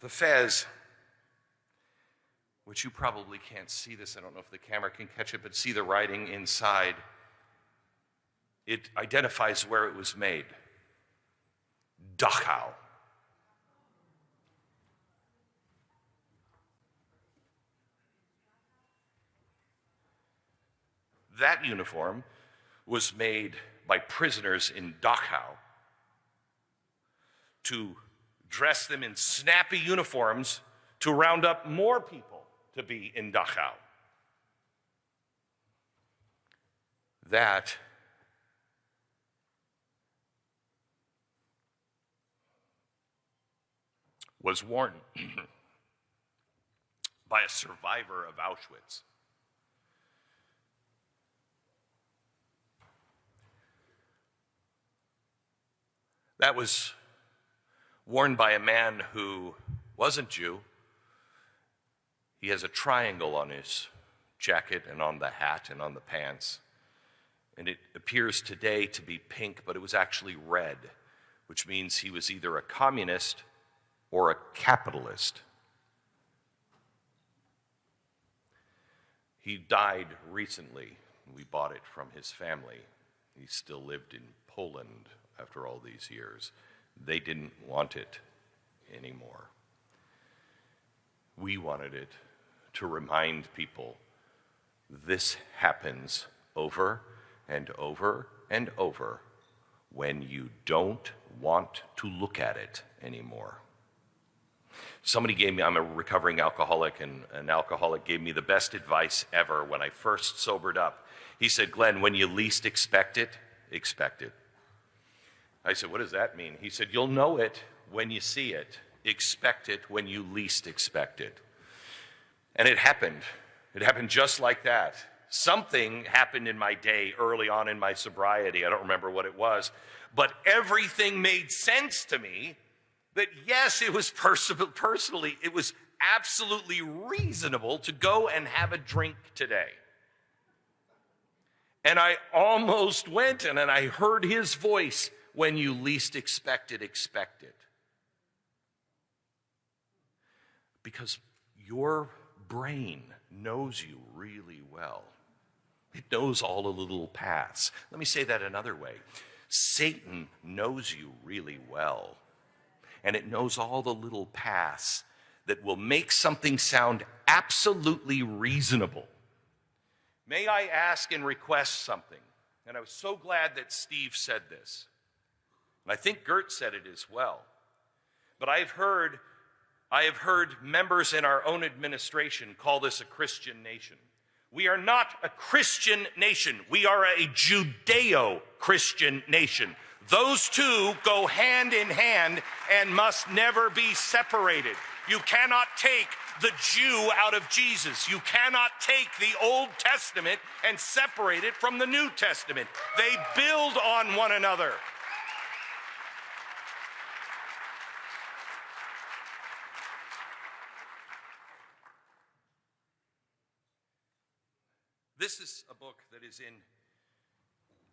The fez, which you probably can't see this, I don't know if the camera can catch it, but see the writing inside. It identifies where it was made. Dachau. That uniform was made by prisoners in Dachau to dress them in snappy uniforms to round up more people to be in Dachau. That was worn by a survivor of Auschwitz. That was worn by a man who wasn't Jew. He has a triangle on his jacket and on the hat and on the pants. And it appears today to be pink, but it was actually red, which means he was either a communist or a capitalist. He died recently. We bought it from his family. He still lived in Poland after all these years. They didn't want it anymore. We wanted it to remind people this happens over and over and over when you don't want to look at it anymore. Somebody gave me, I'm a recovering alcoholic, and an alcoholic gave me the best advice ever when I first sobered up. He said, Glenn, when you least expect it, expect it. I said, what does that mean? He said, you'll know it when you see it. Expect it when you least expect it. And it happened. It happened just like that. Something happened in my day early on in my sobriety. I don't remember what it was. But everything made sense to me that, yes, it was personally, it was absolutely reasonable to go and have a drink today. And I almost went, and then I heard his voice, when you least expect it, expect it. Because your brain knows you really well. It knows all the little paths. Let me say that another way. Satan knows you really well. And it knows all the little paths that will make something sound absolutely reasonable. May I ask and request something? And I was so glad that Steve said this. And I think Geert said it as well. But I have heard members in our own administration call this a Christian nation. We are not a Christian nation. We are a Judeo-Christian nation. Those two go hand in hand and must never be separated. You cannot take the Jew out of Jesus. You cannot take the Old Testament and separate it from the New Testament. They build on one another. This is a book that is in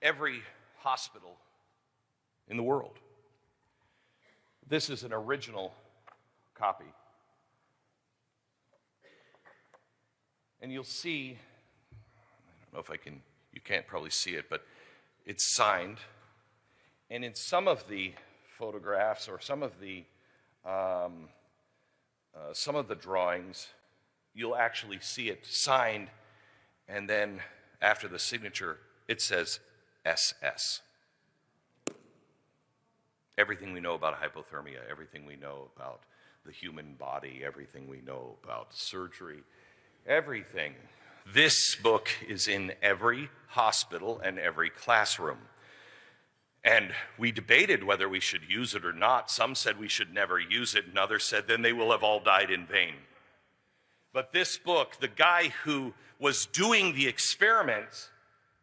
every hospital in the world. This is an original copy. And you'll see, I don't know if you can't probably see it, but it's signed. And in some of the photographs or some of the drawings, you'll actually see it signed, and then after the signature, it says SS. Everything we know about hypothermia, everything we know about the human body, everything we know about surgery, everything. This book is in every hospital and every classroom. And we debated whether we should use it or not. Some said we should never use it, and others said then they will have all died in vain. But this book, the guy who was doing the experiments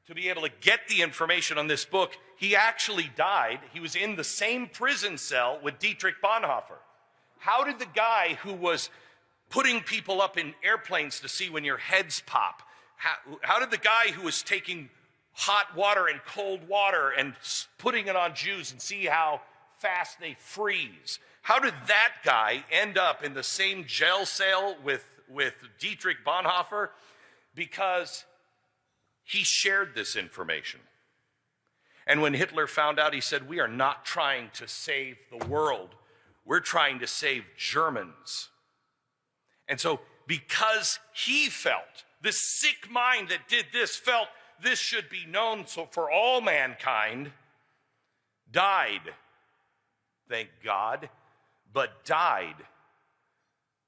to be able to get the information on this book, he actually died. He was in the same prison cell with Dietrich Bonhoeffer. How did the guy who was putting people up in airplanes to see when your heads pop, how did the guy who was taking hot water and cold water and putting it on Jews and see how fast they freeze, how did that guy end up in the same jail cell with Dietrich Bonhoeffer? Because he shared this information. And when Hitler found out, he said, we are not trying to save the world. We're trying to save Germans. And so because he felt, this sick mind that did this felt this should be known so for all mankind, died, thank God, but died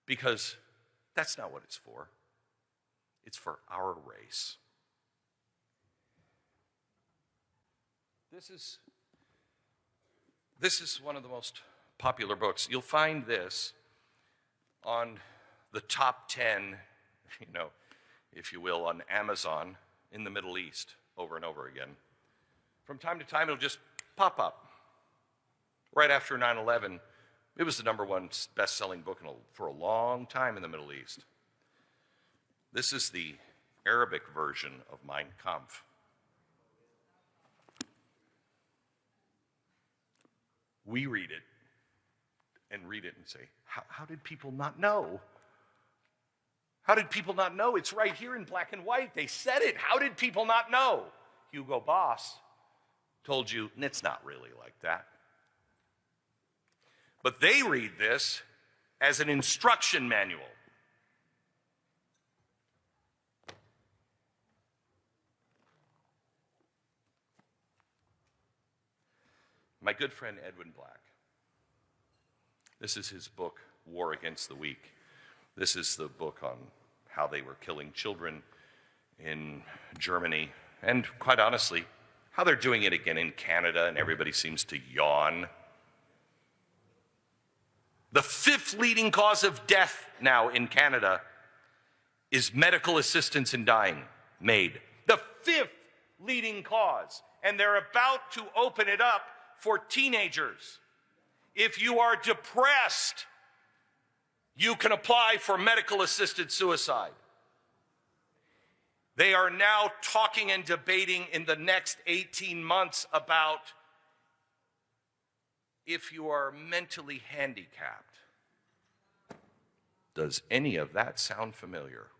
because that's not what it's for. It's for our race. This is one of the most popular books. You'll find this on the top 10, if you will, on Amazon in the Middle East over and over again. From time to time, it'll just pop up. Right after 9/11, it was the #1 best-selling book for a long time in the Middle East. This is the Arabic version of Mein Kampf. We read it and say, how did people not know? How did people not know? It's right here in black and white. They said it. How did people not know? Hugo Boss told you, and it's not really like that. But they read this as an instruction manual. My good friend Edwin Black, this is his book, War Against the Weak. This is the book on how they were killing children in Germany, and quite honestly, how they're doing it again in Canada, and everybody seems to yawn. The 5th leading cause of death now in Canada is medical assistance in dying, MAID. The 5th leading cause, and they're about to open it up for teenagers. If you are depressed, you can apply for medical assisted suicide. They are now talking and debating in the next 18 months about if you are mentally handicapped. Does any of that sound familiar?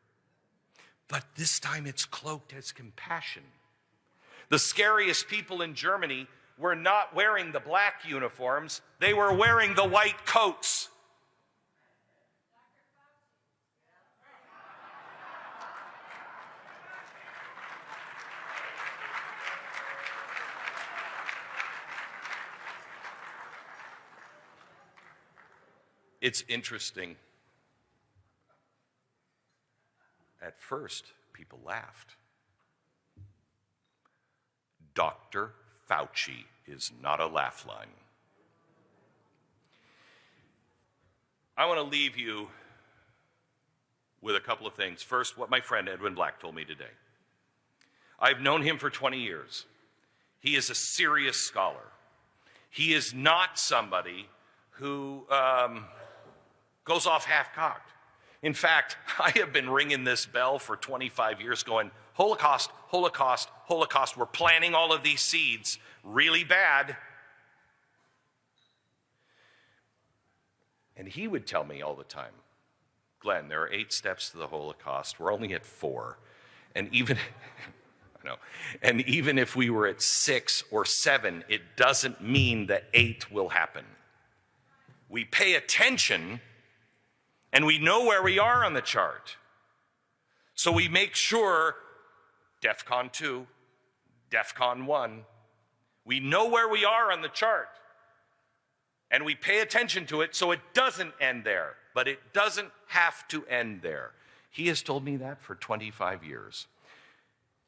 But this time it's cloaked as compassion. The scariest people in Germany were not wearing the black uniforms, they were wearing the white coats. It's interesting. At first, people laughed. Dr. Fauci is not a laugh line. I want to leave you with a couple of things. First, what my friend Edwin Black told me today. I've known him for 20 years. He is a serious scholar. He is not somebody who goes off half-cocked. In fact, I have been ringing this bell for 25 years going, Holocaust, Holocaust, Holocaust. We're planting all of these seeds really bad. And he would tell me all the time, Glenn, there are 8 steps to the Holocaust. We're only at 4. And even, I know, and even if we were at 6 or 7, it doesn't mean that 8 will happen. We pay attention and we know where we are on the chart. So we make sure DEFCON 2, DEFCON 1, we know where we are on the chart. And we pay attention to it so it doesn't end there. But it doesn't have to end there. He has told me that for 25 years.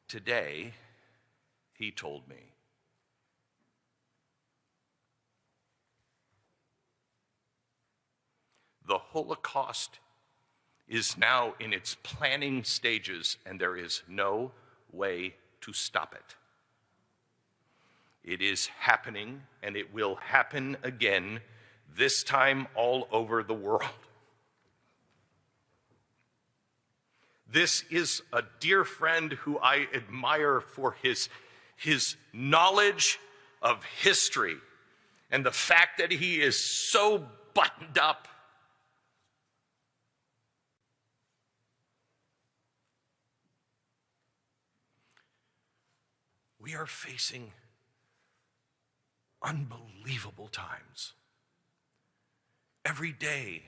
Today, he told me, the Holocaust is now in its planning stages, and there is no way to stop it. It is happening, and it will happen again, this time all over the world. This is a dear friend who I admire for his knowledge of history and the fact that he is so buttoned up. We are facing unbelievable times. Every day,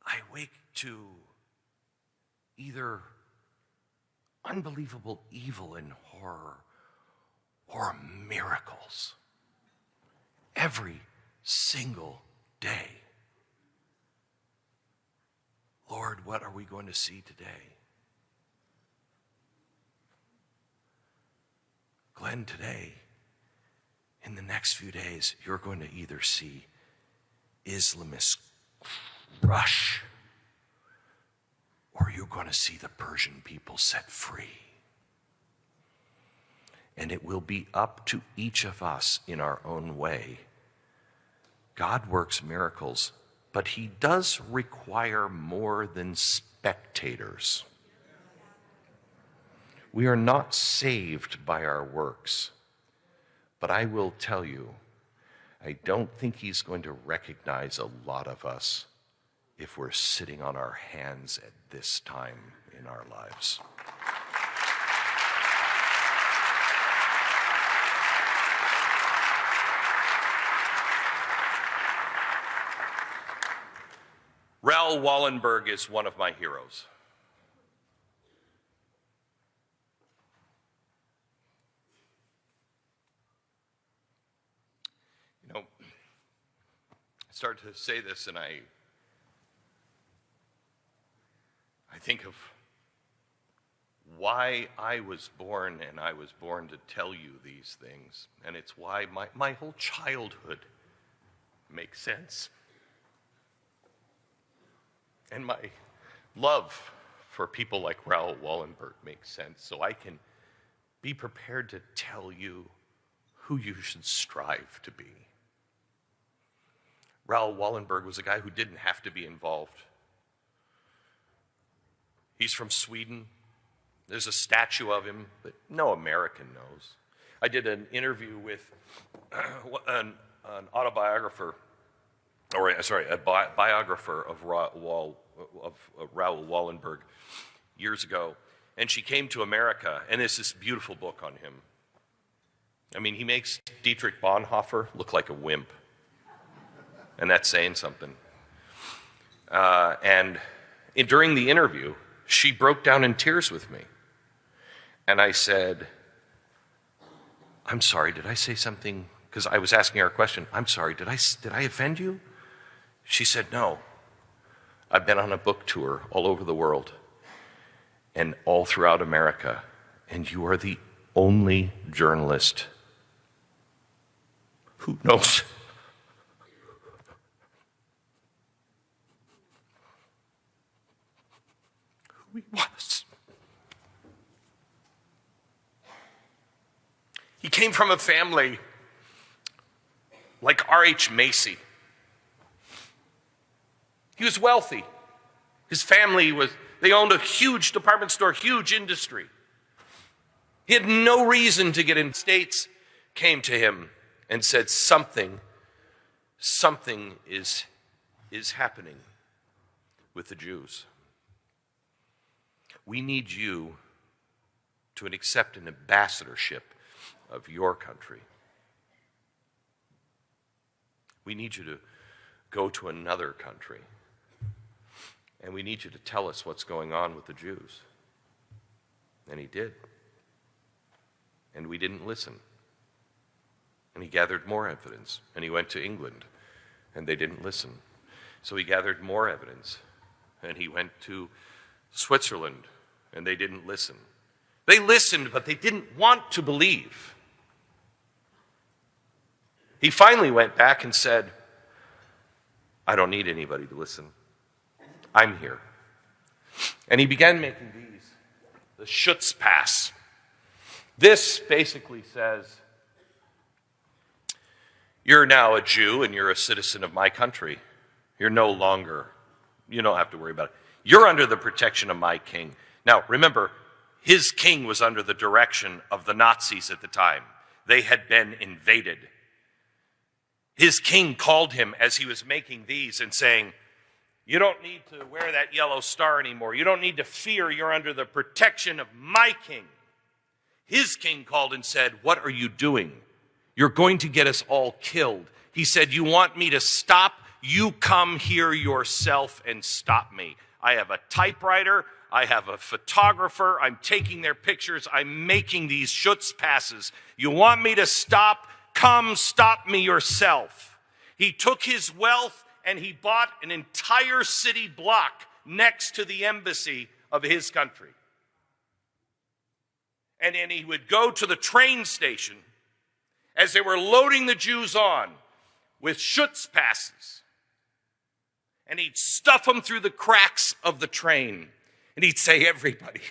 I wake to either unbelievable evil and horror or miracles. Every single day. Lord, what are we going to see today? Glenn, today, in the next few days, you're going to either see Islamists crush, or you're going to see the Persian people set free. And it will be up to each of us in our own way. God works miracles, but he does require more than spectators. We are not saved by our works. But I will tell you, I don't think he's going to recognize a lot of us if we're sitting on our hands at this time in our lives. Raoul Wallenberg is one of my heroes. You know, I start to say this and I think of why I was born, and I was born to tell you these things, and it's why my whole childhood makes sense. And my love for people like Raoul Wallenberg makes sense, so I can be prepared to tell you who you should strive to be. Raoul Wallenberg was a guy who didn't have to be involved. He's from Sweden. There's a statue of him that no American knows. I did an interview with an autobiographer, a biographer of Raoul Wallenberg years ago, and she came to America, and there's this beautiful book on him. I mean, he makes Dietrich Bonhoeffer look like a wimp, and that's saying something. During the interview, she broke down in tears with me, and I said, "I'm sorry, did I say something?" Because I was asking her a question. "I'm sorry, did I offend you?" She said, "No. I've been on a book tour all over the world and all throughout America, and you are the only journalist who knows who he was. He came from a family like R.H. Macy. He was wealthy. His family they owned a huge department store, huge industry. He had no reason to get in. States came to him and said, something is happening with the Jews. We need you to accept an ambassadorship of your country. We need you to go to another country. And we need you to tell us what's going on with the Jews. And he did. And we didn't listen. And he gathered more evidence. And he went to England. And they didn't listen. So he gathered more evidence. And he went to Switzerland. And they didn't listen. They listened, but they didn't want to believe. He finally went back and said, I don't need anybody to listen. I'm here. And he began making the Schutzpass. This basically says, you're now a Jew and you're a citizen of my country. You're no longer, you don't have to worry about it. You're under the protection of my king. Now, remember, his king was under the direction of the Nazis at the time. They had been invaded. His king called him as he was making these and saying, you don't need to wear that yellow star anymore. You don't need to fear. You're under the protection of my king. His king called and said, what are you doing? You're going to get us all killed. He said, you want me to stop? You come here yourself and stop me. I have a typewriter. I have a photographer. I'm taking their pictures. I'm making these Schutzpasses. You want me to stop? Come stop me yourself. He took his wealth and he bought an entire city block next to the embassy of his country. And then he would go to the train station as they were loading the Jews on with Schutzpasses. And he'd stuff them through the cracks of the train. And he'd say, everybody,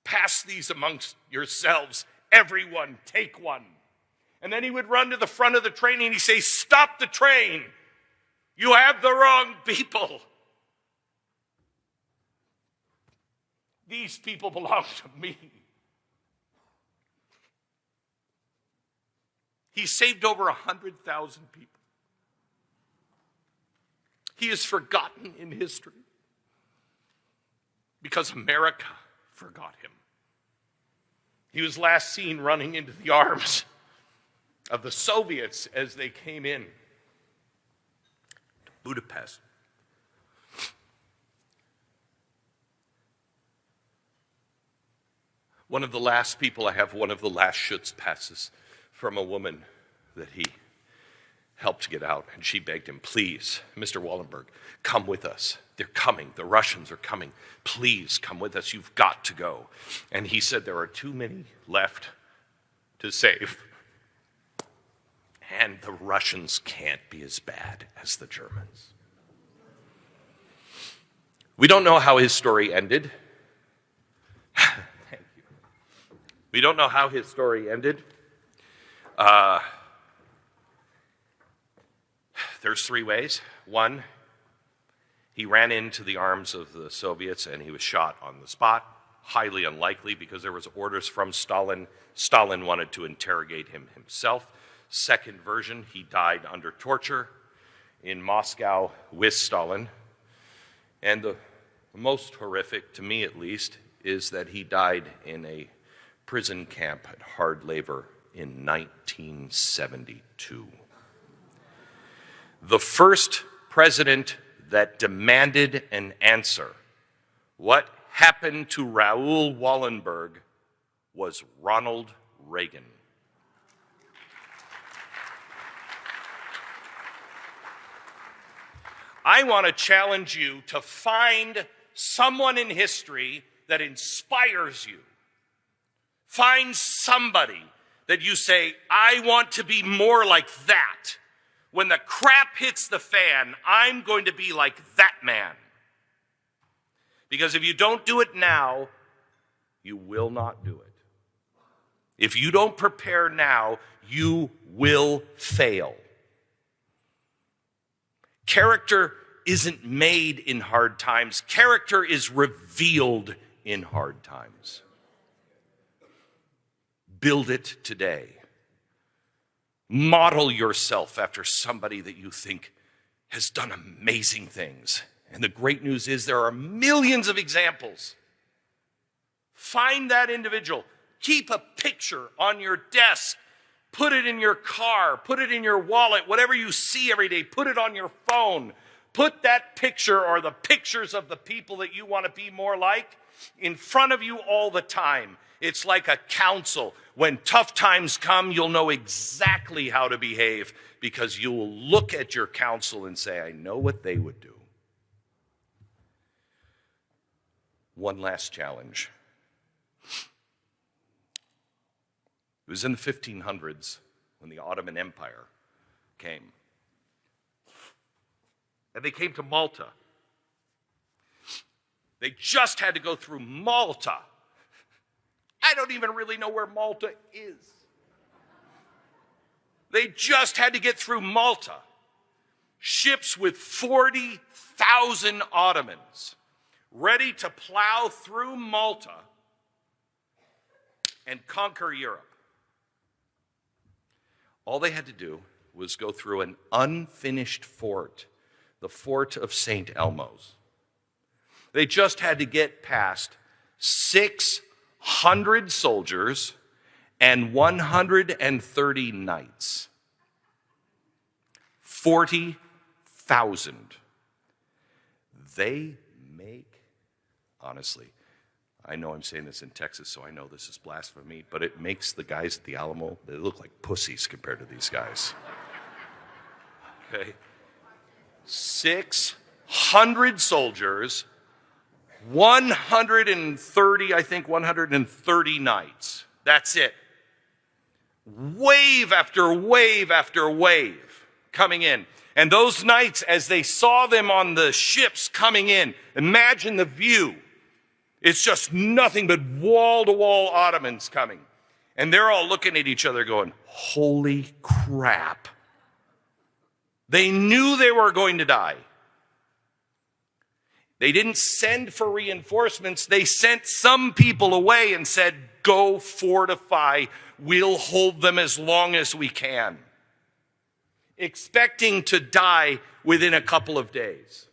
pass these amongst yourselves. Everyone, take one. And then he would run to the front of the train and he'd say, stop the train. You have the wrong people. These people belong to me. He saved over 100,000 people. He is forgotten in history because America forgot him. He was last seen running into the arms of the Soviets as they came in to Budapest. One of the last people, I have one of the last Schutzpasses from a woman that he helped get out, and she begged him, please, Mr. Wallenberg, come with us. They're coming. The Russians are coming. Please come with us. You've got to go. And he said, there are too many left to save. And the Russians can't be as bad as the Germans. We don't know how his story ended. Thank you. We don't know how his story ended. There's three ways. One, he ran into the arms of the Soviets and he was shot on the spot. Highly unlikely because there was orders from Stalin. Stalin wanted to interrogate him himself. Second version, he died under torture in Moscow with Stalin. And the most horrific, to me at least, is that he died in a prison camp at hard labor in 1972. The first president that demanded an answer, what happened to Raoul Wallenberg, was Ronald Reagan. I want to challenge you to find someone in history that inspires you. Find somebody that you say, I want to be more like that. When the crap hits the fan, I'm going to be like that man. Because if you don't do it now, you will not do it. If you don't prepare now, you will fail. Character isn't made in hard times. Character is revealed in hard times. Build it today. Model yourself after somebody that you think has done amazing things. And the great news is there are millions of examples. Find that individual. Keep a picture on your desk. Put it in your car. Put it in your wallet. Whatever you see every day, put it on your phone. Put that picture or the pictures of the people that you want to be more like in front of you all the time. It's like a counsel. When tough times come, you'll know exactly how to behave because you will look at your counsel and say, I know what they would do. One last challenge. It was in the 1500s when the Ottoman Empire came. And they came to Malta. They just had to go through Malta. I don't even really know where Malta is. They just had to get through Malta. Ships with 40,000 Ottomans ready to plow through Malta and conquer Europe. All they had to do was go through an unfinished fort, the fort of St. Elmo's. They just had to get past 600 soldiers and 130 knights. 40,000. They make, honestly, I know I'm saying this in Texas, so I know this is blasphemy, but it makes the guys at the Alamo, they look like pussies compared to these guys. Okay? 600 soldiers, 130 knights. That's it. Wave after wave after wave coming in. And those knights, as they saw them on the ships coming in, imagine the view. It's just nothing but wall-to-wall Ottomans coming. And they're all looking at each other going, holy crap. They knew they were going to die. They didn't send for reinforcements. They sent some people away and said, go fortify. We'll hold them as long as we can. Expecting to die within a couple of days.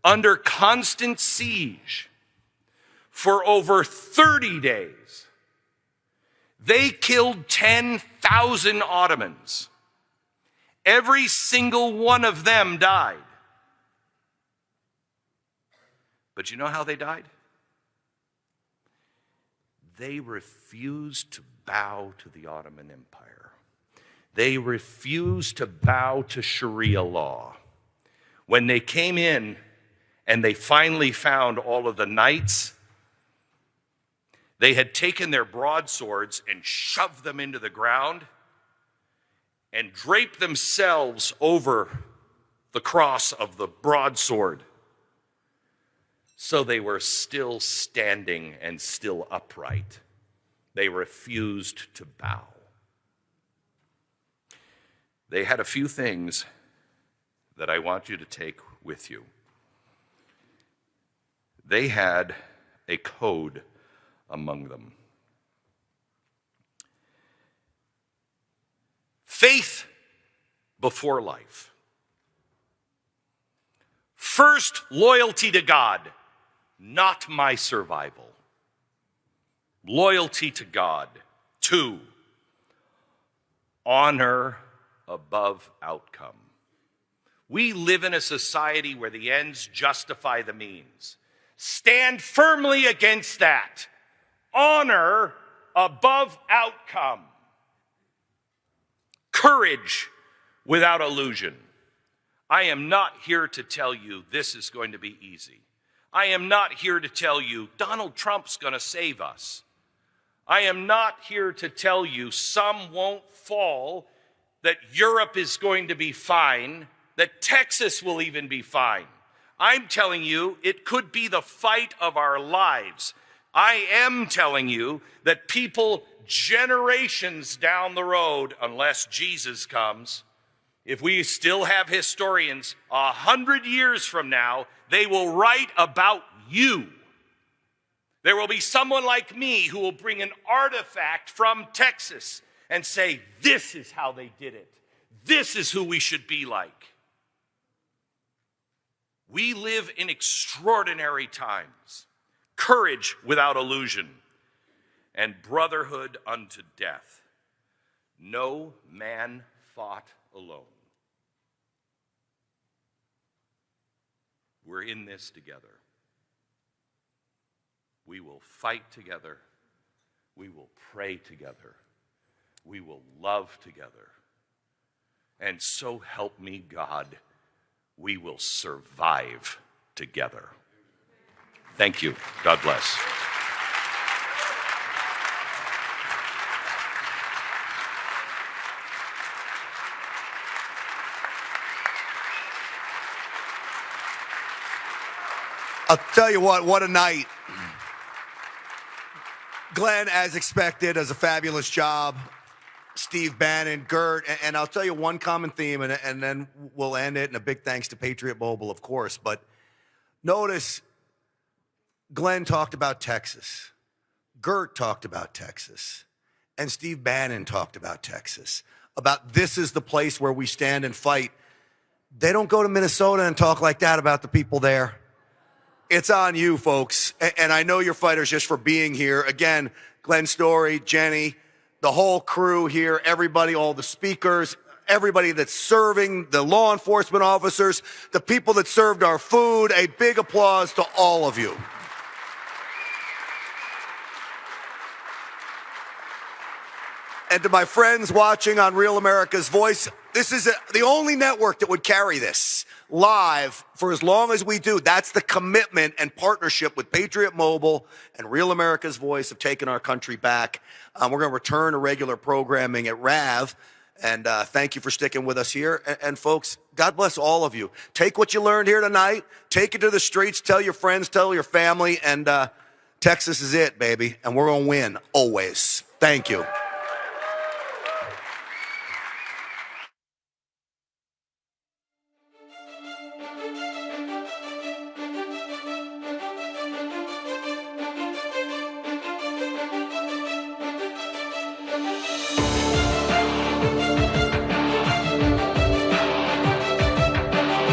Under constant siege for over 30 days, they killed 10,000 Ottomans. Every single one of them died. But you know how they died? They refused to bow to the Ottoman Empire. They refused to bow to Sharia law. When they came in and they finally found all of the knights, they had taken their broadswords and shoved them into the ground and draped themselves over the cross of the broadsword. So they were still standing and still upright. They refused to bow. They had a few things that I want you to take with you. They had a code among them. Faith before life. First, loyalty to God, not my survival. Loyalty to God. 2, honor above outcome. We live in a society where the ends justify the means. Stand firmly against that. Honor above outcome. Courage without illusion. I am not here to tell you this is going to be easy. I am not here to tell you Donald Trump's going to save us. I am not here to tell you some won't fall, that Europe is going to be fine, that Texas will even be fine. I'm telling you, it could be the fight of our lives. I am telling you that people generations down the road, unless Jesus comes, if we still have historians, 100 years from now, they will write about you. There will be someone like me who will bring an artifact from Texas and say, this is how they did it. This is who we should be like. We live in extraordinary times, courage without illusion, and brotherhood unto death. No man fought alone. We're in this together. We will fight together. We will pray together. We will love together. And so help me God, we will survive together. Thank you. God bless. I'll tell you what a night. Glenn, as expected, does a fabulous job. Steve Bannon, Geert, and I'll tell you one common theme, and then we'll end it, and a big thanks to Patriot Mobile, of course. But notice Glenn talked about Texas. Geert talked about Texas. And Steve Bannon talked about Texas. About this is the place where we stand and fight. They don't go to Minnesota and talk like that about the people there. It's on you, folks. And I know you're fighters just for being here. Again, Glenn Story, Jenny, the whole crew here, everybody, all the speakers, everybody that's serving, the law enforcement officers, the people that served our food, a big applause to all of you. And to my friends watching on Real America's Voice, this is the only network that would carry this live for as long as we do. That's the commitment and partnership with Patriot Mobile and Real America's Voice of taking our country back. We're going to return to regular programming at RAV. And thank you for sticking with us here. And folks, God bless all of you. Take what you learned here tonight. Take it to the streets. Tell your friends. Tell your family. And Texas is it, baby. And we're going to win always. Thank you.